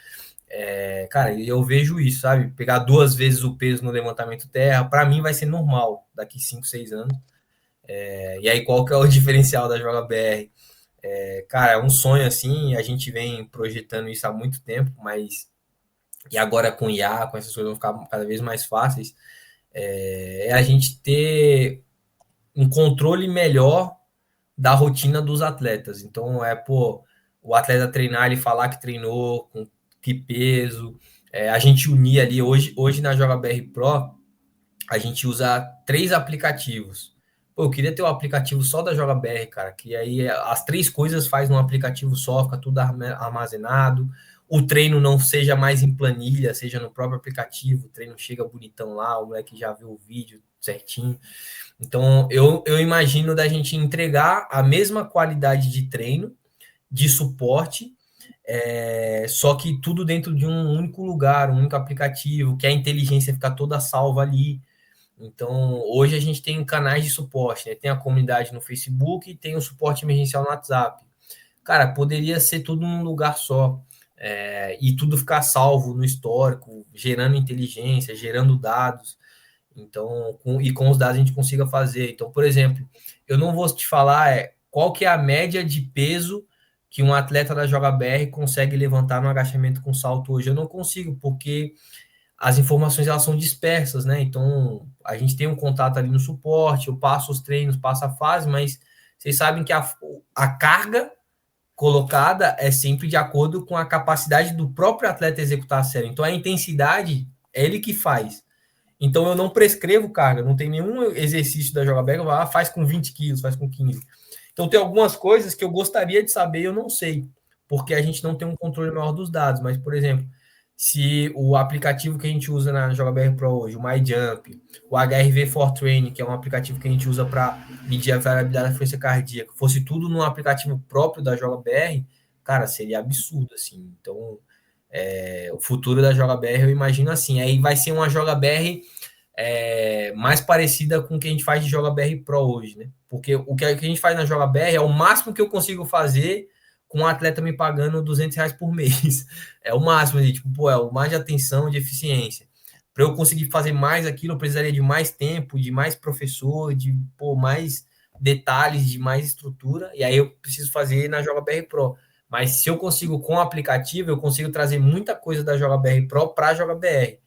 Cara, eu vejo isso, sabe? Pegar 2 vezes o peso no levantamento terra, para mim vai ser normal daqui 5, 6 anos. E aí, qual que é o diferencial da Joga BR? Cara, é um sonho assim, a gente vem projetando isso há muito tempo, mas e agora com IA, com essas coisas vão ficar cada vez mais fáceis, a gente ter um controle melhor da rotina dos atletas. Então, o atleta treinar, ele falar que treinou, com que peso, a gente unir ali, hoje na Joga BR Pro, a gente usa 3 aplicativos. Pô, eu queria ter um aplicativo só da Joga BR, cara, que aí as 3 coisas faz num aplicativo só, fica tudo armazenado, o treino não seja mais em planilha, seja no próprio aplicativo, o treino chega bonitão lá, o moleque já viu o vídeo certinho. Então, eu imagino da gente entregar a mesma qualidade de treino, de suporte, Só que tudo dentro de um único lugar, um único aplicativo, que a inteligência fica toda salva ali. Então, hoje a gente tem canais de suporte, né? Tem a comunidade no Facebook e tem o suporte emergencial no WhatsApp. Cara, poderia ser tudo num lugar só. E tudo ficar salvo no histórico, gerando inteligência, gerando dados. Então, com os dados a gente consiga fazer. Então, por exemplo, eu não vou te falar qual que é a média de peso que um atleta da JBR consegue levantar no agachamento com salto hoje. Eu não consigo, porque as informações elas são dispersas, né? Então, a gente tem um contato ali no suporte, eu passo os treinos, passo a fase, mas vocês sabem que a carga colocada é sempre de acordo com a capacidade do próprio atleta executar a série. Então, a intensidade é ele que faz. Então, eu não prescrevo carga, não tem nenhum exercício da Joga Bag, faz com 20 quilos, faz com 15. Então, tem algumas coisas que eu gostaria de saber e eu não sei, porque a gente não tem um controle maior dos dados. Mas, por exemplo, se o aplicativo que a gente usa na JogaBR Pro hoje, o MyJump, o HRV4Training, que é um aplicativo que a gente usa para medir a variabilidade da frequência cardíaca, fosse tudo num aplicativo próprio da JogaBR, cara, seria absurdo, assim. Então, o futuro da JogaBR eu imagino assim. Aí vai ser uma JogaBR mais parecida com o que a gente faz de JogaBR Pro hoje, né? Porque o que a gente faz na JogaBR é o máximo que eu consigo fazer com um atleta me pagando R$200 por mês. É o máximo, tipo, é o mais de atenção, de eficiência. Para eu conseguir fazer mais aquilo, eu precisaria de mais tempo, de mais professor, de mais detalhes, de mais estrutura, e aí eu preciso fazer na JogaBR Pro. Mas se eu consigo com o aplicativo, eu consigo trazer muita coisa da JogaBR Pro para a JogaBR.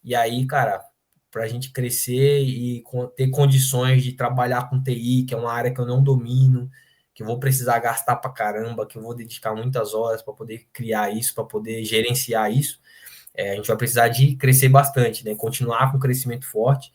E aí, cara, para a gente crescer e ter condições de trabalhar com TI, que é uma área que eu não domino, que eu vou precisar gastar para caramba, que eu vou dedicar muitas horas para poder criar isso, para poder gerenciar isso, a gente vai precisar de crescer bastante, né? Continuar com crescimento forte,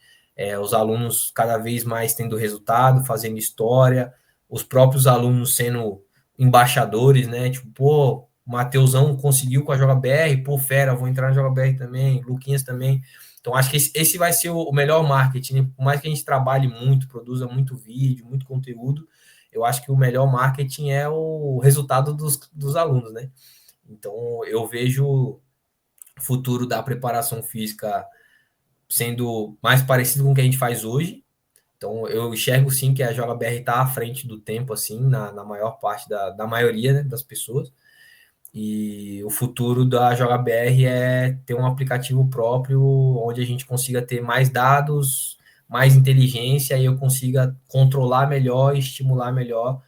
os alunos cada vez mais tendo resultado, fazendo história, os próprios alunos sendo embaixadores, né? Tipo, pô, o Mateusão conseguiu com a JogaBR, pô, fera, vou entrar na JogaBR também, Luquinhas também. Então, acho que esse vai ser o melhor marketing, né? Por mais que a gente trabalhe muito, produza muito vídeo, muito conteúdo, eu acho que o melhor marketing é o resultado dos alunos, né? Então, eu vejo o futuro da preparação física sendo mais parecido com o que a gente faz hoje. Então, eu enxergo sim que a JogaBR está à frente do tempo, assim, na maior parte da maioria, né, das pessoas. E o futuro da JogaBR é ter um aplicativo próprio onde a gente consiga ter mais dados, mais inteligência e eu consiga controlar melhor e estimular melhor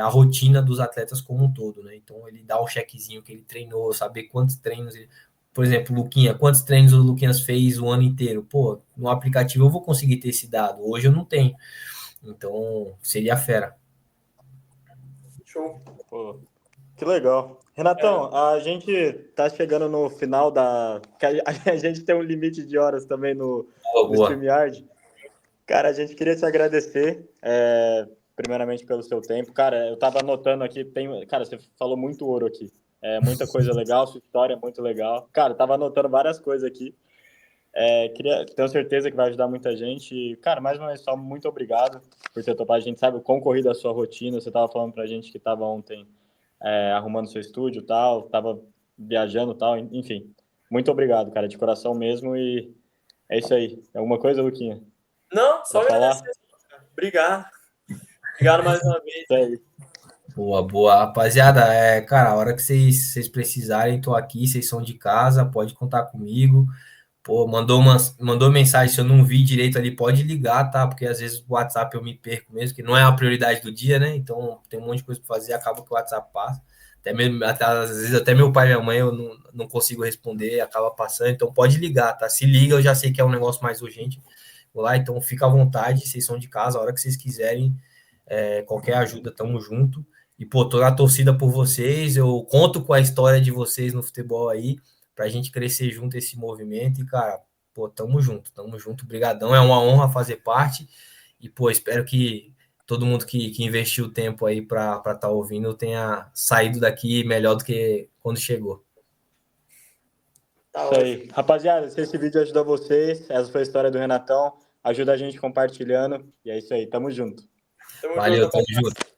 a rotina dos atletas como um todo, né? Então, ele dá o checkzinho que ele treinou, saber quantos treinos ele... Por exemplo, Luquinha, quantos treinos o Luquinhas fez o ano inteiro? Pô, no aplicativo eu vou conseguir ter esse dado. Hoje eu não tenho. Então, seria fera. Show. Pô, que legal. Renatão, a gente tá chegando no final a gente tem um limite de horas também no Boa. StreamYard. Cara, a gente queria te agradecer, primeiramente pelo seu tempo. Cara, eu tava anotando aqui, cara, você falou muito ouro aqui. Muita coisa legal, sua história é muito legal. Cara, eu tava anotando várias coisas aqui. Tenho certeza que vai ajudar muita gente. E, cara, mais uma vez, só muito obrigado por ter topado. A gente sabe o quão corrida é a sua rotina. Você tava falando pra gente que tava ontem arrumando seu estúdio e tal, tava viajando e tal, enfim. Muito obrigado, cara, de coração mesmo. E é isso aí. Alguma coisa, Luquinha? Não, só agradecer. Obrigado. Obrigado mais uma vez. Isso aí. Boa. Rapaziada, cara, a hora que vocês precisarem, tô aqui, vocês são de casa, pode contar comigo. Pô, mandou mensagem, se eu não vi direito ali, pode ligar, tá? Porque às vezes o WhatsApp eu me perco mesmo, que não é a prioridade do dia, né? Então tem um monte de coisa para fazer, acaba que o WhatsApp passa. Às vezes até meu pai e minha mãe eu não consigo responder, acaba passando, então pode ligar, tá? Se liga, eu já sei que é um negócio mais urgente. Vou lá, então fica à vontade, vocês são de casa, a hora que vocês quiserem, qualquer ajuda, tamo junto. E, pô, tô na torcida por vocês, eu conto com a história de vocês no futebol aí, pra gente crescer junto esse movimento e, cara, pô, tamo junto, brigadão, é uma honra fazer parte e, pô, espero que todo mundo que investiu tempo aí pra tá ouvindo tenha saído daqui melhor do que quando chegou. Tá Isso aí. Rapaziada, se esse vídeo ajudou vocês, essa foi a história do Renatão, ajuda a gente compartilhando, e é isso aí, tamo junto. Valeu, tamo junto.